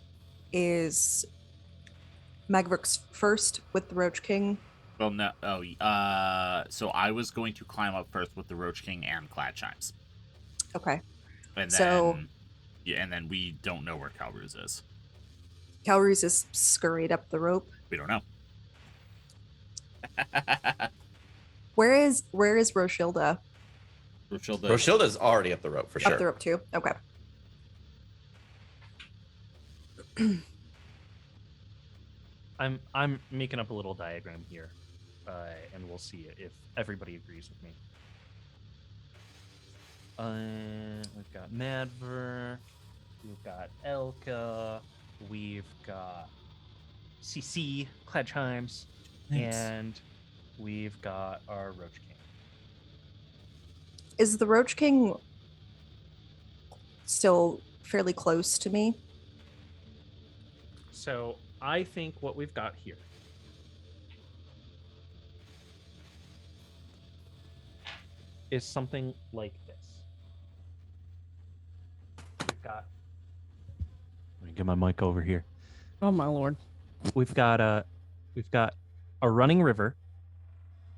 first with the Roach King. well, no. Oh, so I was going to climb up first with the Roach King and Clad Chimes. Okay. And then, So- and then we don't know where Calruz is. Calruz is scurried up the rope. We don't know. Where is Roshilda? Roshilda's already up the rope for sure. Up the rope too. Okay. I'm making up a little diagram here, and we'll see if everybody agrees with me. We've got Madver, we've got Elka, we've got CC, Clad Chimes, and we've got our Roach King. Is the Roach King still fairly close to me? So I think what we've got here is something like this. We've got. Let me get my mic over here. Oh my lord. We've got a running river.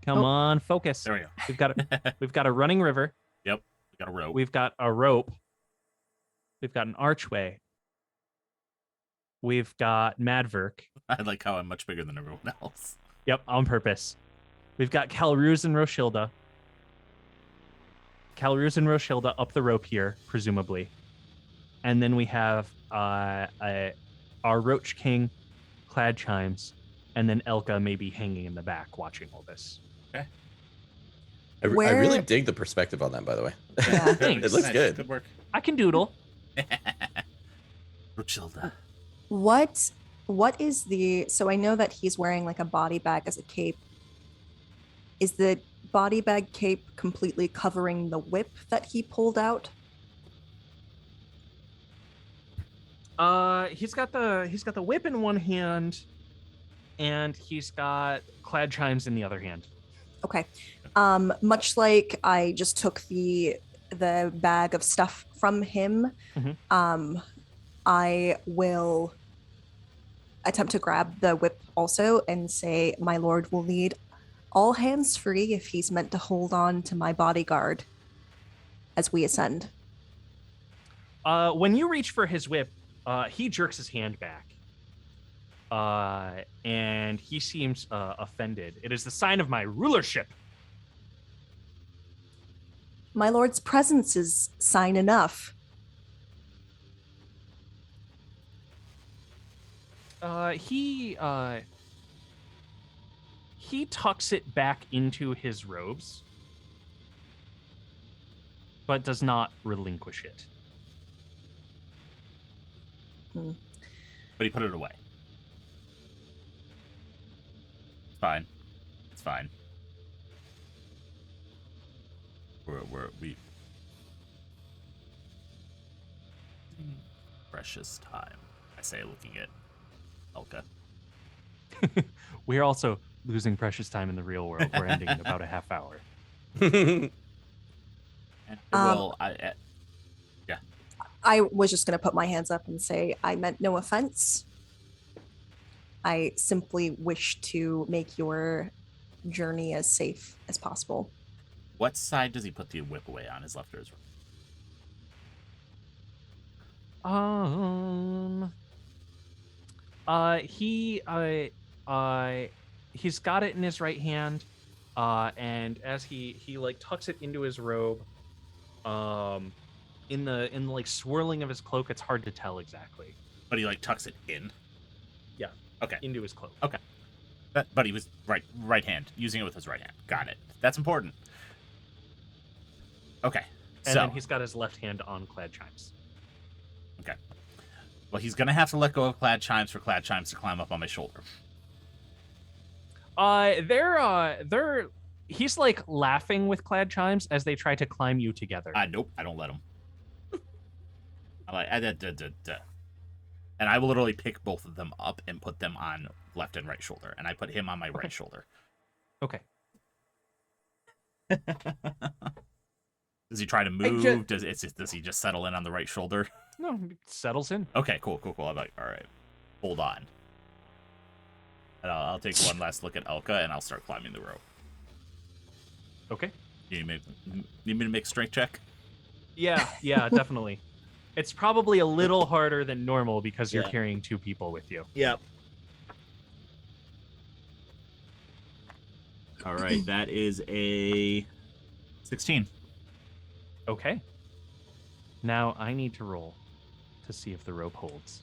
Come on, focus. There we go. We've got a running river. Yep. We got a rope. We've got a rope. We've got an archway. We've got Madverk. I like how I'm much bigger than everyone else. Yep, on purpose. We've got Calruz and Roshilda. Calruz and Roshilda up the rope here, presumably. And then we have our Roach King, Clad Chimes, and then Elka maybe hanging in the back watching all this. Okay. I really dig the perspective on that, by the way. Yeah. Thanks. It looks Nice. good. Good work. I can doodle. Rochilda. What is the, so I know that he's wearing like a body bag as a cape. Is the body bag cape completely covering the whip that he pulled out? He's got the whip in one hand, and he's got Clad Chimes in the other hand. Okay. Much like I just took the bag of stuff from him, I will attempt to grab the whip also and say, "My lord will need all hands free if he's meant to hold on to my bodyguard as we ascend." When you reach for his whip, he jerks his hand back. And he seems offended. "It is the sign of my rulership." My lord's presence is sign enough. He tucks it back into his robes, but does not relinquish it. But he put it away. It's fine. It's fine. precious time, I say, looking at Elka. We're also losing precious time in the real world. We're ending in about a half hour. And I was just going to put my hands up and say I meant no offense. I simply wish to make your journey as safe as possible. What side does he put the whip away on? His left or his right? He's got it in his right hand, and as he like tucks it into his robe, in the like swirling of his cloak, it's hard to tell exactly. But he like tucks it in. Yeah. Okay. Into his cloak. Okay. But he was right hand, using it with his right hand. Got it. That's important. Okay. And then he's got his left hand on Clad Chimes. Okay. Well, he's gonna have to let go of Clad Chimes for Clad Chimes to climb up on my shoulder. He's like laughing with Clad Chimes as they try to climb you together. Nope, I don't let him. And I will literally pick both of them up and put them on left and right shoulder, and I put him on my right shoulder. Okay. Does he try to move? Does he just settle in on the right shoulder? No, it settles in. Okay, cool. I'm like, all right, hold on. And I'll take one last look at Elka, and I'll start climbing the rope. Okay. You need me to make a strength check? Yeah, definitely. It's probably a little harder than normal because you're carrying two people with you. Yep. All right, that is a 16. Okay. Now I need to roll to see if the rope holds.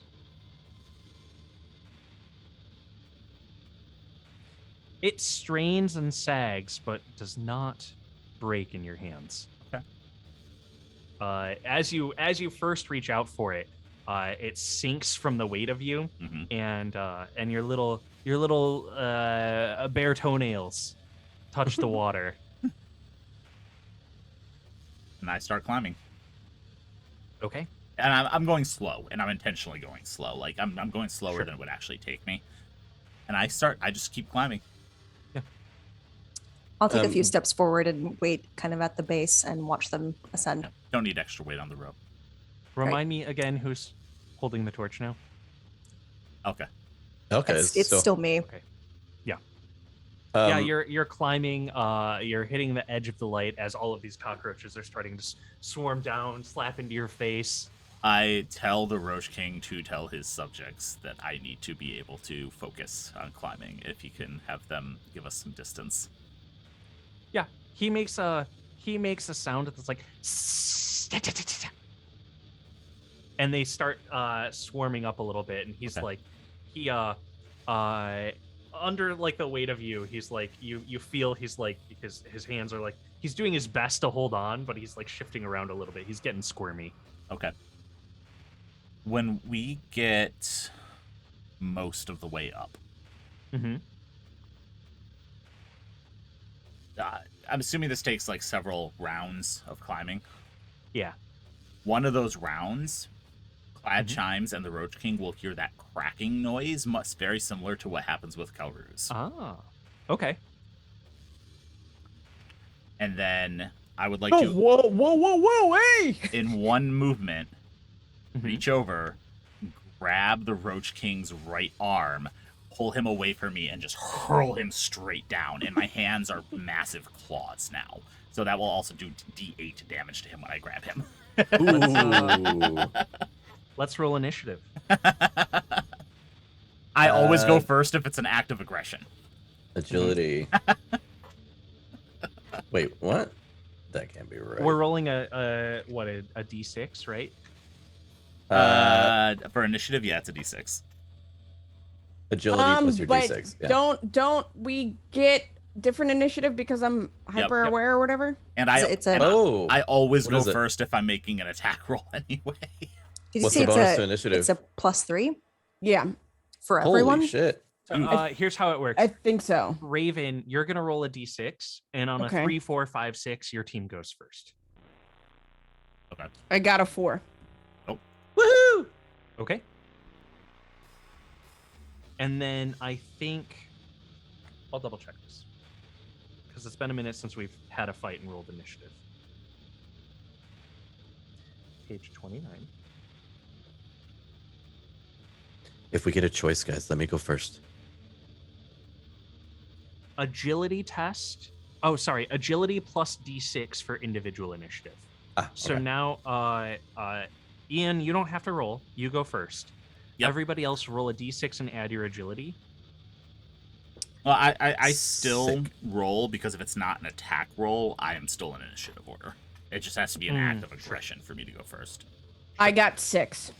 It strains and sags, but does not break in your hands. Okay. As you first reach out for it, it sinks from the weight of you, and your little bare toenails touch the water. And I start climbing. Okay. And I'm going slow, and I'm intentionally going slow. Like I'm going slower than it would actually take me. And I just keep climbing. I'll take a few steps forward and wait kind of at the base and watch them ascend. Don't need extra weight on the rope. Remind me again who's holding the torch now. Okay. It's still me. Okay. Yeah. You're climbing. You're hitting the edge of the light as all of these cockroaches are starting to swarm down, slap into your face. I tell the Roach King to tell his subjects that I need to be able to focus on climbing. If he can have them give us some distance. Yeah, he makes a sound that's like, and they start swarming up a little bit, and he's like, under like the weight of you, he's like, you feel he's like, because his hands are like, he's doing his best to hold on, but he's like shifting around a little bit. He's getting squirmy. Okay. When we get most of the way up, I'm assuming this takes like several rounds of climbing. Yeah. One of those rounds, Clad Chimes and the Roach King will hear that cracking noise, very similar to what happens with Calruz. Ah, okay. And then I would like to... Whoa, hey! In one movement, reach over, grab the Roach King's right arm, pull him away from me, and just hurl him straight down. And my hands are massive claws now. So that will also do D8 damage to him when I grab him. Ooh. Let's roll initiative. I always go first if it's an act of aggression. Agility. Wait, what? That can't be right. We're rolling a D6, right? For initiative, yeah, it's a D6. Agility plus your D6. Yeah. Don't we get different initiative because I'm hyper aware or whatever? And I always go first if I'm making an attack roll anyway. What's the bonus to initiative? It's a +3? Yeah. For everyone? Holy shit. Here's how it works. I think so. Raven, you're going to roll a D6, and on a 3, 4, 5, 6, your team goes first. Okay. I got a 4. Oh. Woohoo! Okay. And then I think I'll double check this because it's been a minute since we've had a fight and rolled initiative. Page 29. If we get a choice, guys, let me go first. Agility test. Oh, sorry. Agility plus D6 for individual initiative. So okay. now, Ian, you don't have to roll. You go first. Yep. Everybody else roll a D6 and add your agility. Well, I still Sick. roll because if it's not an attack roll, I am still in initiative order. It just has to be an act of aggression for me to go first. I got 6.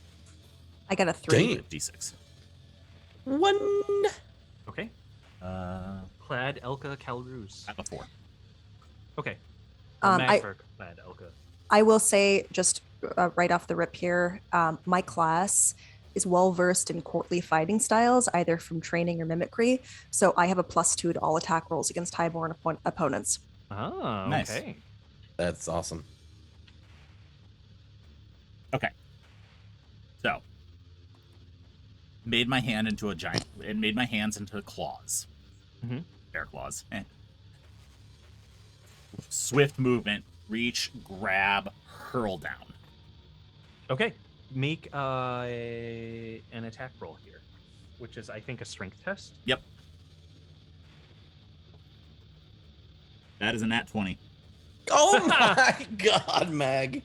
I got a 3. Dang. D6. 1. Okay. Plaid, Elka, Calruz. I have a 4. Okay. I Plaid, Elka. I will say just right off the rip here, my class is well versed in courtly fighting styles, either from training or mimicry. So I have a +2 to all attack rolls against highborn opponents. Oh, Nice. okay. That's awesome. Okay. So, made my hand into a giant. It made my hands into claws. Mhm. Bear claws. Swift movement. Reach, grab, hurl down. Okay. Make an attack roll here, which is, I think, a strength test. Yep. That is a nat 20. Oh my god, Mag.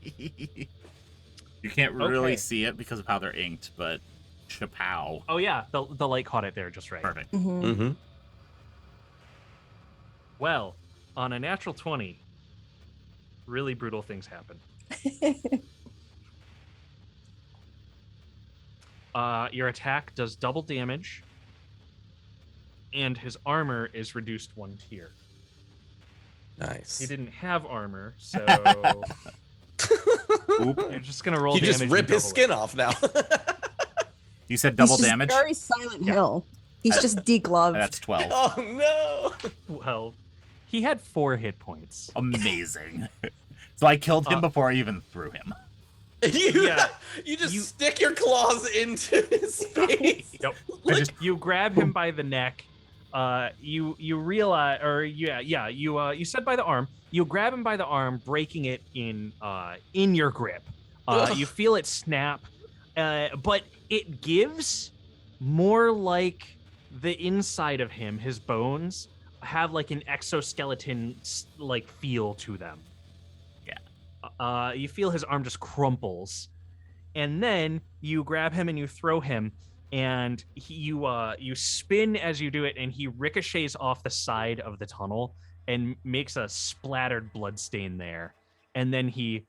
You can't really Okay. see it because of how they're inked, but chapow. Oh, yeah. The light caught it there just right. Perfect. Mm-hmm. Well, on a natural 20, really brutal things happen. Your attack does double damage, and his armor is reduced 1 tier. Nice. He didn't have armor, so Oop. you're just gonna roll You damage. just and rip his double skin it. off now. You said double He's just damage? Very Silent Hill. He's just degloved. That's 12. Oh no. Well, he had 4 hit points. Amazing. So I killed him before I even threw him. You just stick your claws into his face. Yep. Like, You grab him by the neck. You realize, or you said by the arm. You grab him by the arm, breaking it in your grip. You feel it snap, but it gives more like the inside of him. His bones have like an exoskeleton like feel to them. You feel his arm just crumples, and then you grab him and you throw him, and you spin as you do it, and he ricochets off the side of the tunnel and makes a splattered blood stain there, and then he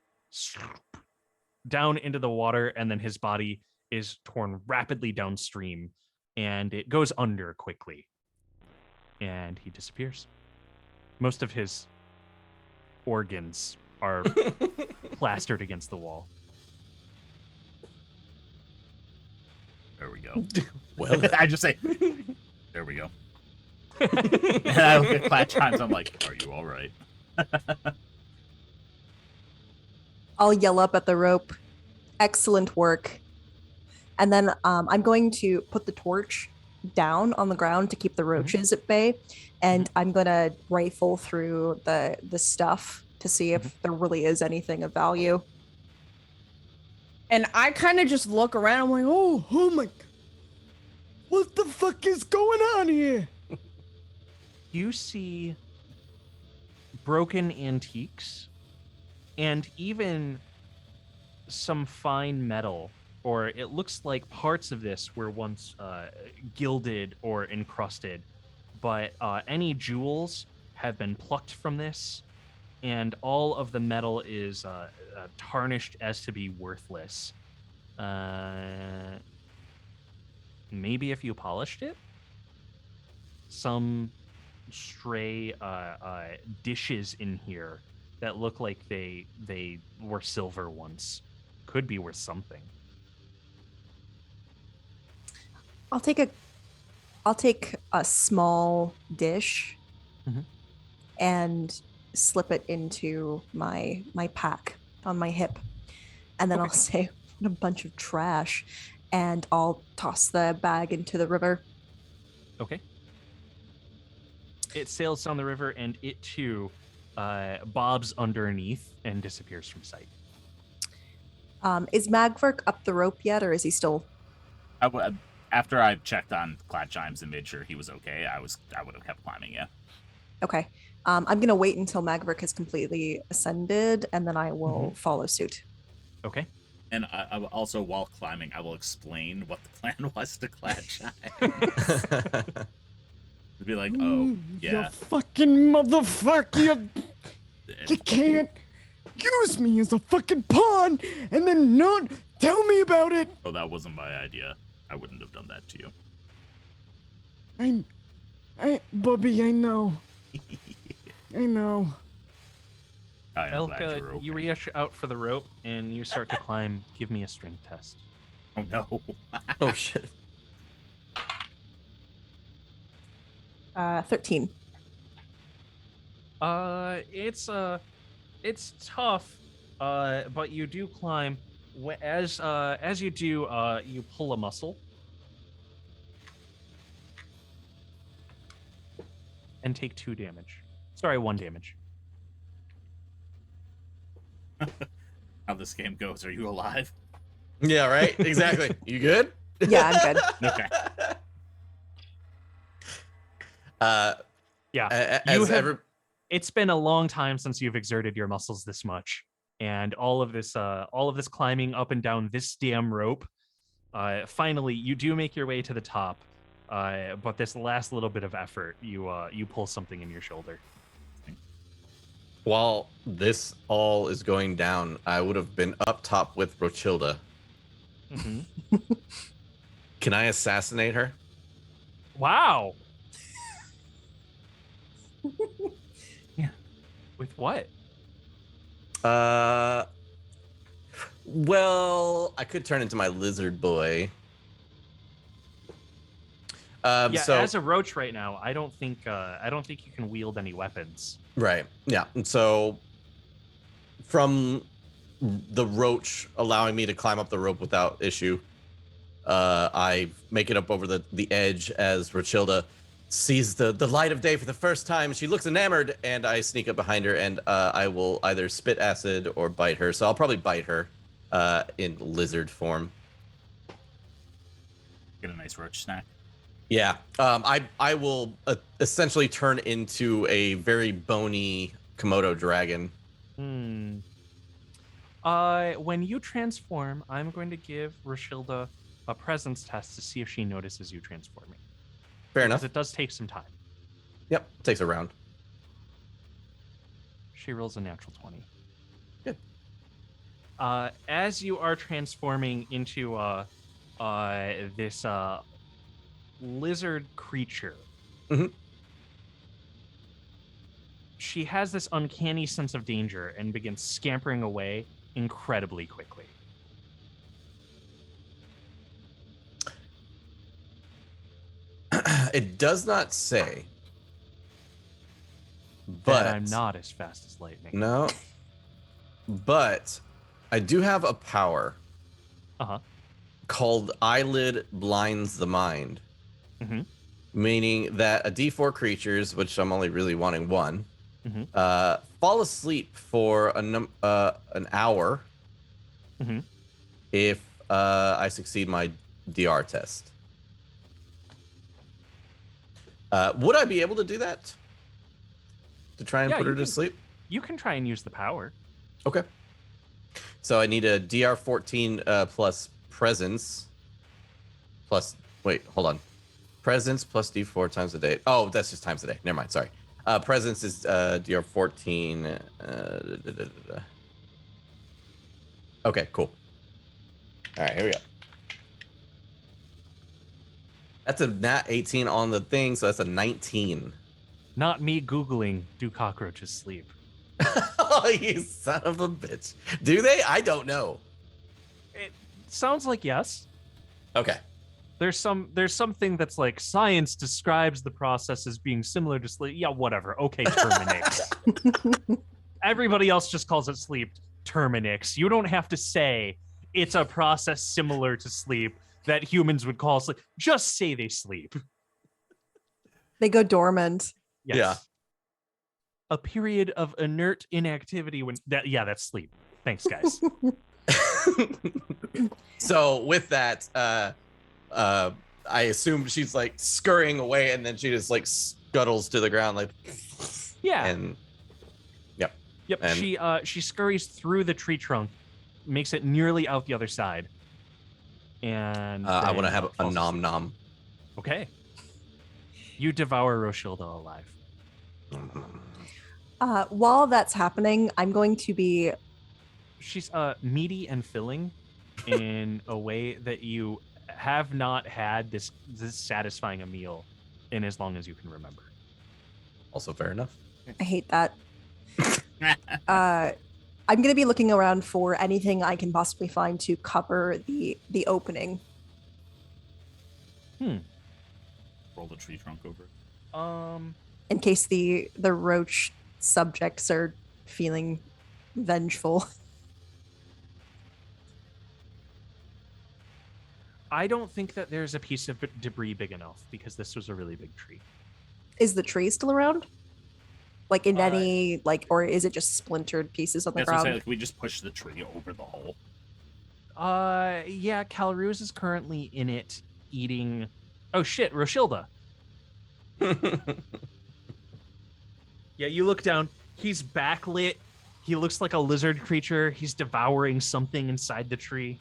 down into the water, and then his body is torn rapidly downstream, and it goes under quickly, and he disappears. Most of his organs are plastered against the wall. There we go. well, I just say, there we go. And I look at Plaid Chimes, I'm like, are you all right? I'll yell up at the rope, excellent work. And then I'm going to put the torch down on the ground to keep the roaches at bay. And I'm going to rifle through the stuff to see if there really is anything of value. And I kind of just look around. I'm like, oh my, what the fuck is going on here? You see broken antiques and even some fine metal, or it looks like parts of this were once gilded or encrusted, but any jewels have been plucked from this, and all of the metal is tarnished as to be worthless. Maybe if you polished it? Some stray dishes in here that look like they were silver once. Could be worth something. I'll take a small dish and slip it into my pack on my hip. And then I'll say, a bunch of trash, and I'll toss the bag into the river. Okay. It sails down the river, and it too bobs underneath and disappears from sight. Is Magvark up the rope yet, or is he still? After I checked on Clad Chimes and made sure he was okay, I would have kept climbing. Yeah. Okay. I'm gonna wait until Magvark has completely ascended, and then I will follow suit. Okay. And I will also, while climbing, I will explain what the plan was to Clad Chimes. To be like, oh, yeah. You fucking motherfucker. You can't use me as a fucking pawn and then not tell me about it. Oh, that wasn't my idea. I wouldn't have done that to you. Bubby, I know. I know. I am glad Elka, you're okay. you reach out for the rope and you start to climb. Give me a strength test. Oh no. Oh shit. 13. It's tough, but you do climb. As you do, you pull a muscle and take 2 damage. Sorry, 1 damage. How this game goes? Are you alive? Yeah, right? Exactly. You good? Yeah, I'm good. Okay. Yeah. It's been a long time since you've exerted your muscles this much, and all of this climbing up and down this damn rope. Finally, you do make your way to the top, but this last little bit of effort, you pull something in your shoulder. While this all is going down, I would have been up top with Rochilda. Mm-hmm. Can I assassinate her? Wow. Yeah. With what? Well, I could turn into my lizard boy. So as a roach right now, I don't think you can wield any weapons. Right. Yeah. And so from the roach allowing me to climb up the rope without issue, I make it up over the edge as Rochilda sees the light of day for the first time. She looks enamored, and I sneak up behind her, and I will either spit acid or bite her. So I'll probably bite her in lizard form. Get a nice roach snack. Yeah. I will essentially turn into a very bony Komodo dragon. When you transform, I'm going to give Rochilda a presence test to see if she notices you transforming. Fair enough. Because it does take some time. Yep, takes a round. She rolls a natural 20. Good. As you are transforming into this lizard creature, she has this uncanny sense of danger and begins scampering away incredibly quickly. It does not say, but I'm not as fast as lightning. No, but I do have a power called Eyelid Blinds the Mind, meaning that a D4 creatures, which I'm only really wanting one, fall asleep for an hour if I succeed my DR test. Would I be able to do that? To try and put her to sleep? You can try and use the power. Okay. So I need a DR 14 plus presence plus. Wait, hold on. Presence plus D4 times a day. Oh, that's just times a day. Never mind. Sorry. Presence is DR 14. Okay, cool. All right, here we go. That's a nat 18 on the thing, so that's a 19. Not me Googling, do cockroaches sleep? Oh, you son of a bitch. Do they? I don't know. It sounds like yes. Okay. There's something that's like science describes the process as being similar to sleep. Yeah, whatever. Okay, Terminix. Everybody else just calls it sleep. Terminix. You don't have to say it's a process similar to sleep that humans would call sleep. Just say they sleep. They go dormant. Yes. Yeah. A period of inert inactivity when that's sleep. Thanks, guys. So with that, I assume she's like scurrying away, and then she just like scuttles to the ground, like Yeah. And yep. And she scurries through the tree trunk, makes it nearly out the other side. And I want to then have a falls nom asleep. nom. Okay. You devour Roshilda alive. While that's happening, I'm going to be. She's meaty and filling in a way that you have not had this satisfying a meal in as long as you can remember. Also fair enough. I hate that. I'm going to be looking around for anything I can possibly find to cover the opening. Roll the tree trunk over. In case the roach subjects are feeling vengeful. I don't think that there's a piece of debris big enough because this was a really big tree. Is the tree still around? Like in any or is it just splintered pieces on the That's what I'm ground? saying. Like, we just push the tree over the hole. Yeah, Calruz is currently in it eating. Oh shit, Roshilda. Yeah, you look down. He's backlit. He looks like a lizard creature. He's devouring something inside the tree.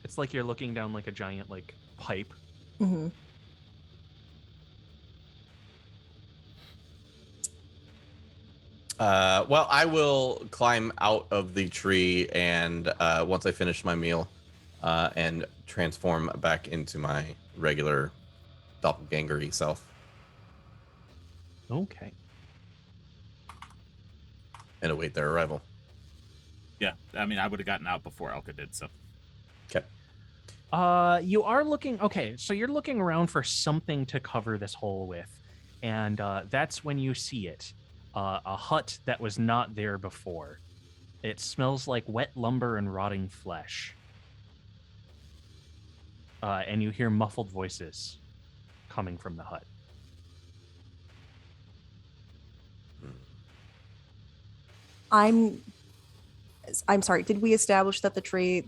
It's like you're looking down like a giant like pipe. Mm-hmm. Well, I will climb out of the tree, and once I finish my meal, and transform back into my regular doppelganger-y self. Okay. And await their arrival. Yeah, I mean, I would have gotten out before Elka did, so. Okay. You are looking. Okay, so you're looking around for something to cover this hole with, and that's when you see it. A hut that was not there before. It smells like wet lumber and rotting flesh. And you hear muffled voices coming from the hut. I'm sorry. Did we establish that the tree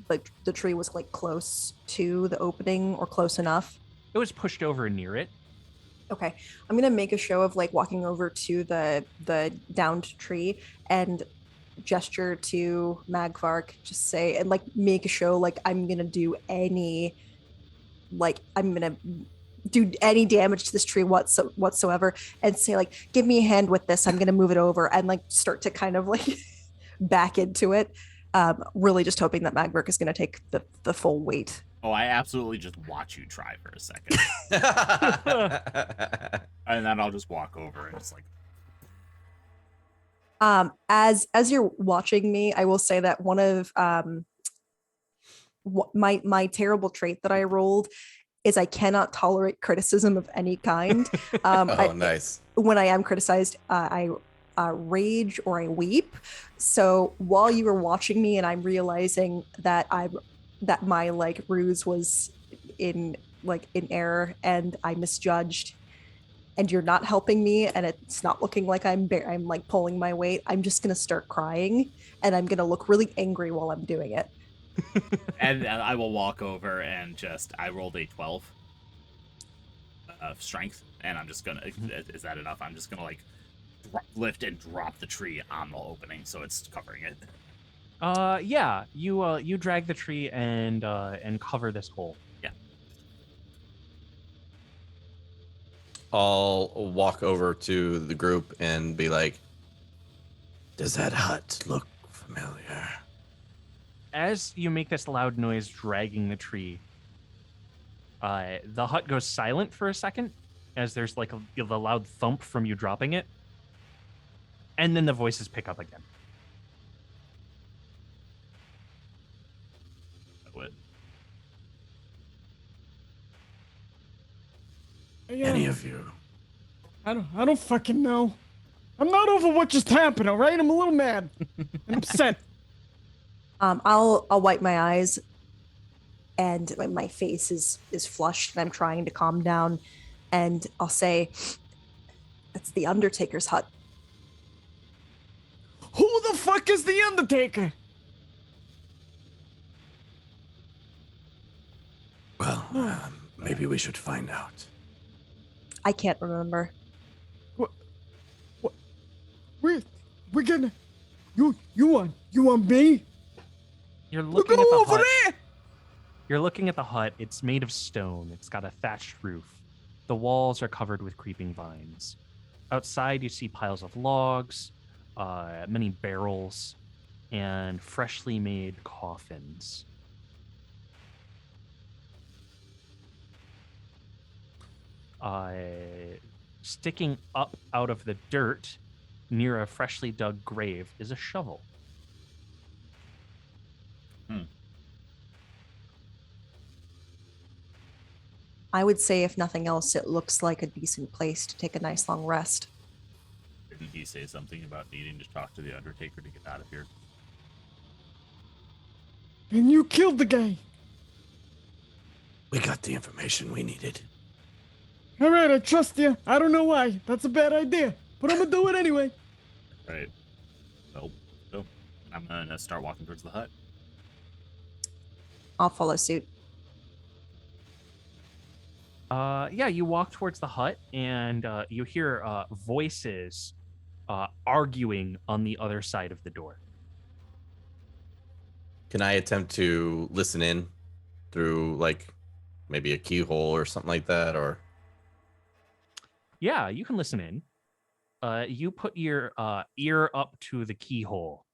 was like close to the opening or close enough? It was pushed over near it. Okay, I'm gonna make a show of like walking over to the downed tree and gesture to Magvark, just say and like make a show like I'm gonna do any damage to this tree whatsoever, and say like, give me a hand with this. I'm gonna move it over and like start to kind of like back into it. Really just hoping that Magvark is gonna take the full weight. Oh, I absolutely just watch you try for a second. And then I'll just walk over and just like. As you're watching me, I will say that one of my terrible trait that I rolled is I cannot tolerate criticism of any kind. Nice. When I am criticized, I rage or I weep. So while you were watching me and I'm realizing that my like ruse was in error and I misjudged, and you're not helping me, and it's not looking like I'm like pulling my weight, I'm just gonna start crying, and I'm gonna look really angry while I'm doing it. And I will walk over and I rolled a 12 of strength, and I'm just gonna. Is that enough? I'm just gonna like lift and drop the tree on the opening so it's covering it. Yeah, you drag the tree and cover this hole. Yeah. I'll walk over to the group and be like, does that hut look familiar? As you make this loud noise dragging the tree, the hut goes silent for a second as there's like the loud thump from you dropping it. And then the voices pick up again. Any of you? I don't fucking know. I'm not over what just happened, all right? I'm a little mad and upset. I'll wipe my eyes, and my face is flushed, and I'm trying to calm down, and I'll say, "That's the Undertaker's hut." Who the fuck is the Undertaker? Well, maybe we should find out. I can't remember. We're gonna. You want me? You're We're looking going at the over hut. there. You're looking at the hut. It's made of stone. It's got a thatched roof. The walls are covered with creeping vines. Outside, you see piles of logs, many barrels, and freshly made coffins. Sticking up out of the dirt near a freshly dug grave is a shovel. I would say, if nothing else, it looks like a decent place to take a nice long rest. Didn't he say something about needing to talk to the Undertaker to get out of here? And you killed the guy. We got the information we needed. All right, I trust you. I don't know why. That's a bad idea, but I'm gonna do it anyway. Right. Nope. I'm gonna start walking towards the hut. I'll follow suit. Yeah, you walk towards the hut and you hear voices arguing on the other side of the door. Can I attempt to listen in through, like, maybe a keyhole or something like that? Or Yeah, you can listen in. You put your ear up to the keyhole.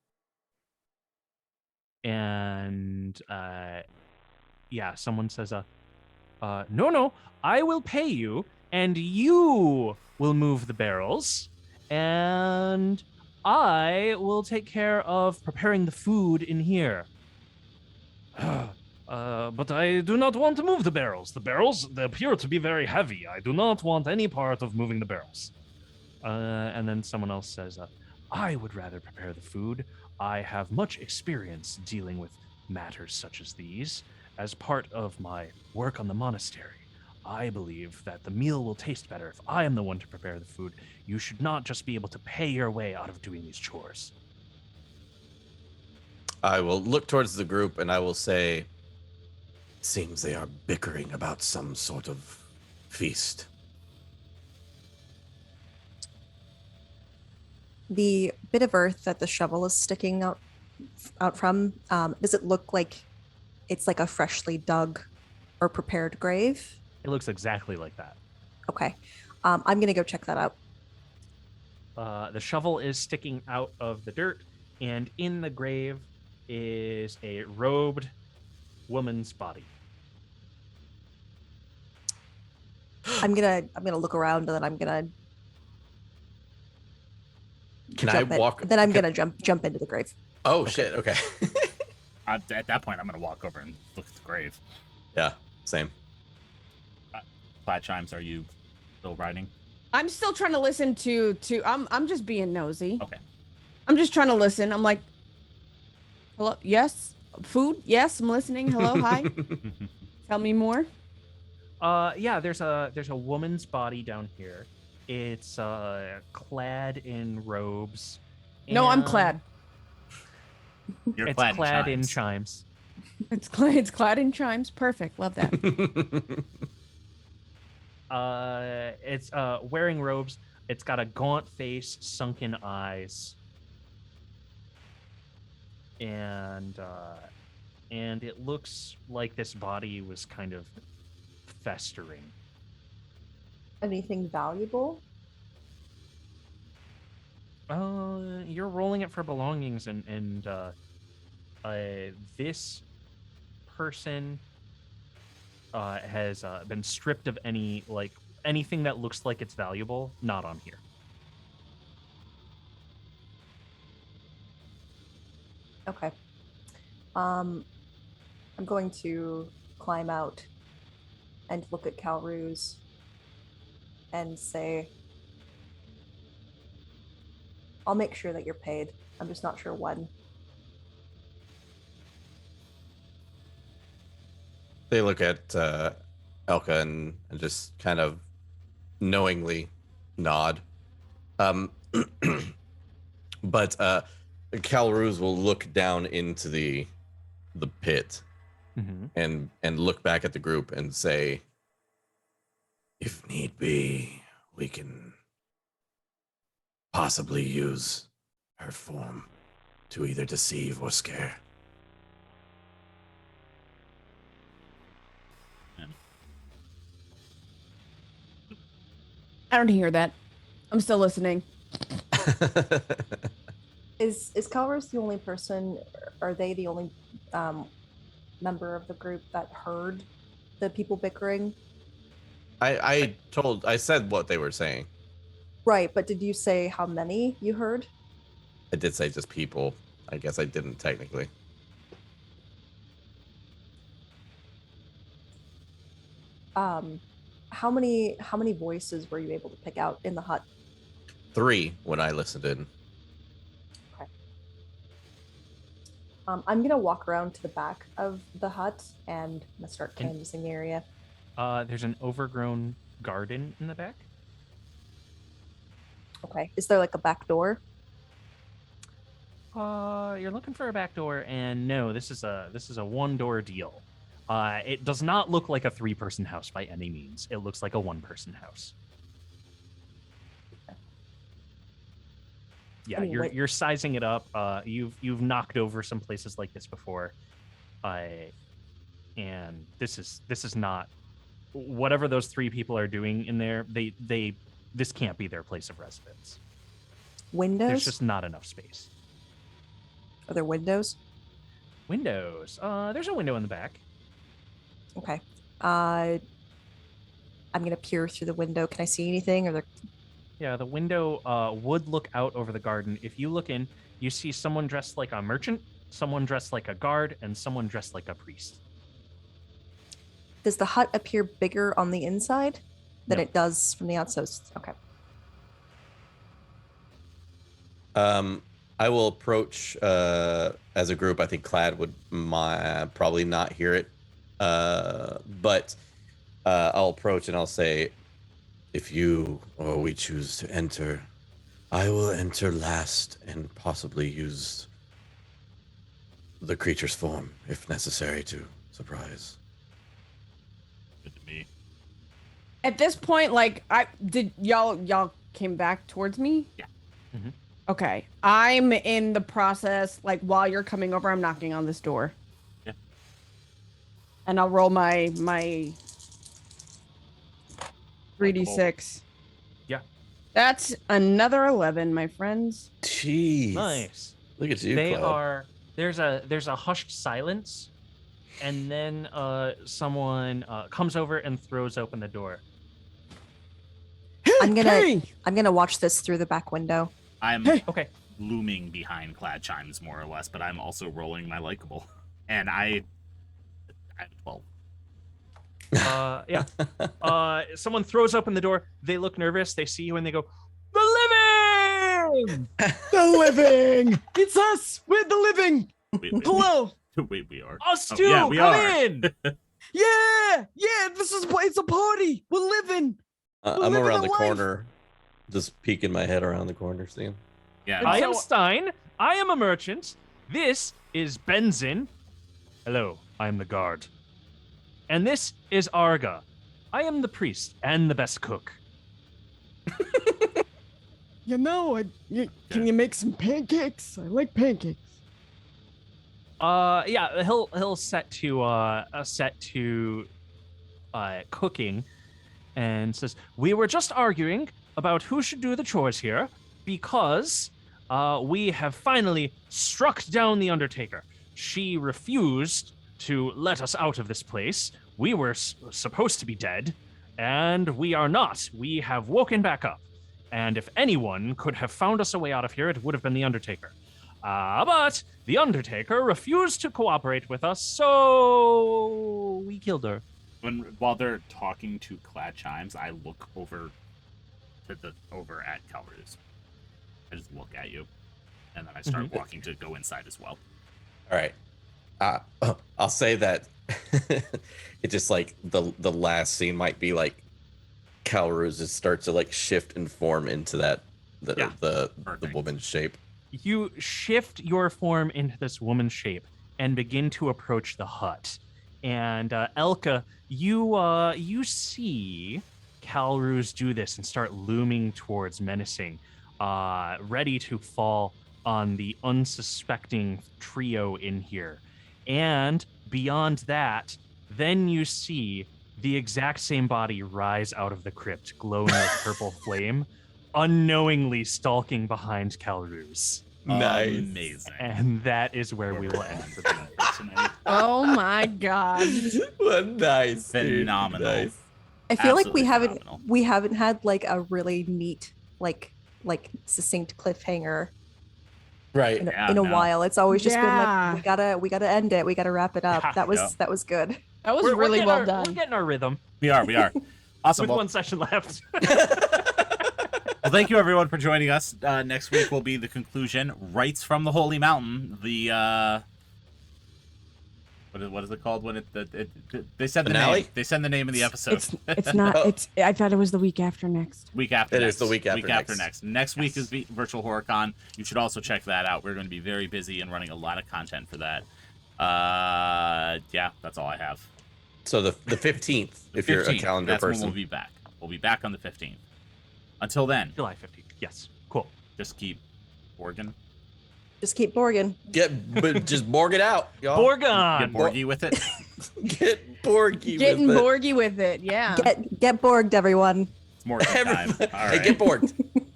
And yeah, someone says, no, I will pay you, and you will move the barrels, and I will take care of preparing the food in here. But I do not want to move the barrels. The barrels, they appear to be very heavy. I do not want any part of moving the barrels. And then someone else says, I would rather prepare the food. I have much experience dealing with matters such as these. As part of my work on the monastery, I believe that the meal will taste better if I am the one to prepare the food. You should not just be able to pay your way out of doing these chores. I will look towards the group and I will say, seems they are bickering about some sort of feast. The bit of earth that the shovel is sticking out from, does it look like it's like a freshly dug or prepared grave? It looks exactly like that. Okay. I'm gonna go check that out. The shovel is sticking out of the dirt, and in the grave is a robed woman's body. I'm gonna look around, and then I'm gonna jump into the grave. Oh, okay. Shit, okay. At that point, I'm gonna walk over and look at the grave. Yeah, same. Plaid Chimes, are you still riding? I'm still trying to listen to I'm just being nosy. Okay. I'm just trying to listen. I'm like, hello, yes, food, yes, I'm listening. Hello, hi. Tell me more. Yeah, there's a woman's body down here. It's clad in robes. No, I'm clad. You're It's clad, clad in in chimes. chimes. It's clad in chimes. Perfect. Love that. It's wearing robes. It's got a gaunt face, sunken eyes, and it looks like this body was kind of festering. Anything valuable? You're rolling it for belongings, and this person has been stripped of anything that looks like it's valuable. Not on here. Okay. I'm going to climb out and look at Calruse and say, I'll make sure that you're paid. I'm just not sure when. They look at Elka and just kind of knowingly nod. But Calruz will look down into the pit and look back at the group and say, if need be, we can possibly use her form to either deceive or scare. I don't hear that. I'm still listening. Is Calrus the only person, are they the only member of the group that heard the people bickering? I said what they were saying. Right, but did you say how many you heard? I did say just people. I guess I didn't technically. How many voices were you able to pick out in the hut? 3 when I listened in. Okay. I'm gonna walk around to the back of the hut and I'm gonna start canvassing the area. There's an overgrown garden in the back. Okay. Is there like a back door? You're looking for a back door, and no, this is a one-door deal. It does not look like a 3-person house by any means. It looks like a 1-person house. Yeah, you're sizing it up. You've knocked over some places like this before, and this is not whatever those 3 people are doing in there. This can't be their place of residence. Windows? There's just not enough space. Are there windows? Windows. There's a window in the back. Okay. I'm gonna peer through the window. Can I see anything? Or there? Yeah, the window would look out over the garden. If you look in, you see someone dressed like a merchant, someone dressed like a guard, and someone dressed like a priest. Does the hut appear bigger on the inside than No. it does from the outside? Okay. I will approach as a group. I think Clad would probably not hear it, but I'll approach and I'll say, if you or we choose to enter, I will enter last and possibly use the creature's form if necessary to surprise. Good to me. At this point, like, y'all came back towards me? Yeah. Mm-hmm. Okay. I'm in the process, like, while you're coming over, I'm knocking on this door. Yeah. And I'll roll my 3d6. Yeah. That's another 11, my friends. Jeez. Nice. Look at you, They Clad. are. There's a hushed silence, and then someone comes over and throws open the door. I'm gonna watch this through the back window. I'm Okay. looming behind Clad Chimes more or less, but I'm also rolling my likable, and I'm 12. Yeah. Someone throws open the door. They look nervous. They see you and they go, "The living!" The living! It's us! We're the living! Wait, Hello! wait, we are. Us Oh, too. yeah, we Come are. in. Yeah! It's a party! We're living! I'm living around the the life. corner, just peeking my head around the corner, seeing. Yeah. I no, am Stein. I am a merchant. This is Benzin. Hello, I am the guard. And this is Arga. I am the priest and the best cook. You know, can you make some pancakes? I like pancakes. Yeah, he'll set to cooking, and says, "We were just arguing about who should do the chores here because we have finally struck down the Undertaker. She refused to let us out of this place. We were supposed to be dead, and we are not. We have woken back up. And if anyone could have found us a way out of here, it would have been the Undertaker. But the Undertaker refused to cooperate with us, so we killed her." While they're talking to Clad Chimes, I look over at Calruz. I just look at you, and then I start walking to go inside as well. All right. I'll say that it just like the last scene might be like Calruz just starts to like shift and form into that the woman's shape. You shift your form into this woman's shape and begin to approach the hut. And Elka, you see Calruz do this and start looming towards, menacing, ready to fall on the unsuspecting trio in here. And beyond that, then you see the exact same body rise out of the crypt, glowing with purple flame, unknowingly stalking behind Calruz. Nice. Amazing. And that is where we will end the game for tonight. Oh my god. Nice. Phenomenal. Nice. I feel like Absolutely phenomenal. we haven't had like a really neat like succinct cliffhanger Right. in a while. It's always just been Yeah. like we gotta end it, we gotta wrap it up. That was good. That was We're really getting well our- done. We're getting our rhythm We are. Awesome. with Well, one session left. well, thank you everyone for joining us. Next week will be the conclusion, Rites from the Holy Mountain. The what is it called when they said the Finale? name? They said the name of the episode. It's not. I thought it was the week after next. Week after It next. is the week after next. Next week is Virtual HorrorCon. You should also check that out. We're going to be very busy and running a lot of content for that. Yeah, that's all I have. So the 15th, if you're a calendar that's person. when we'll be back. We'll be back on the 15th. Until then, July 15th. Yes. Cool. just keep Borgin. Just keep Borgin. Just Borg it out, y'all. Borgon. Get Borgy with it. Get Borgy Getting with it. Borgy with it, yeah. Get Borged, everyone. It's more time. All Hey, right. get Borged.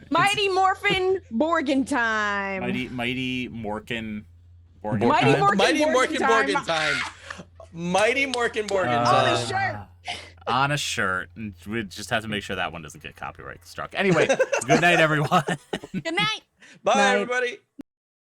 Mighty Morphin Borgin time. Mighty Morkin Borgin. Mighty time. Morkin Mighty Borgin Morkin time. Borgin time. Mighty Morkin Borgin On time. a shirt. On a shirt. And we just have to make sure that one doesn't get copyright struck. Anyway, good night, everyone. Good night. Bye, Night. everybody.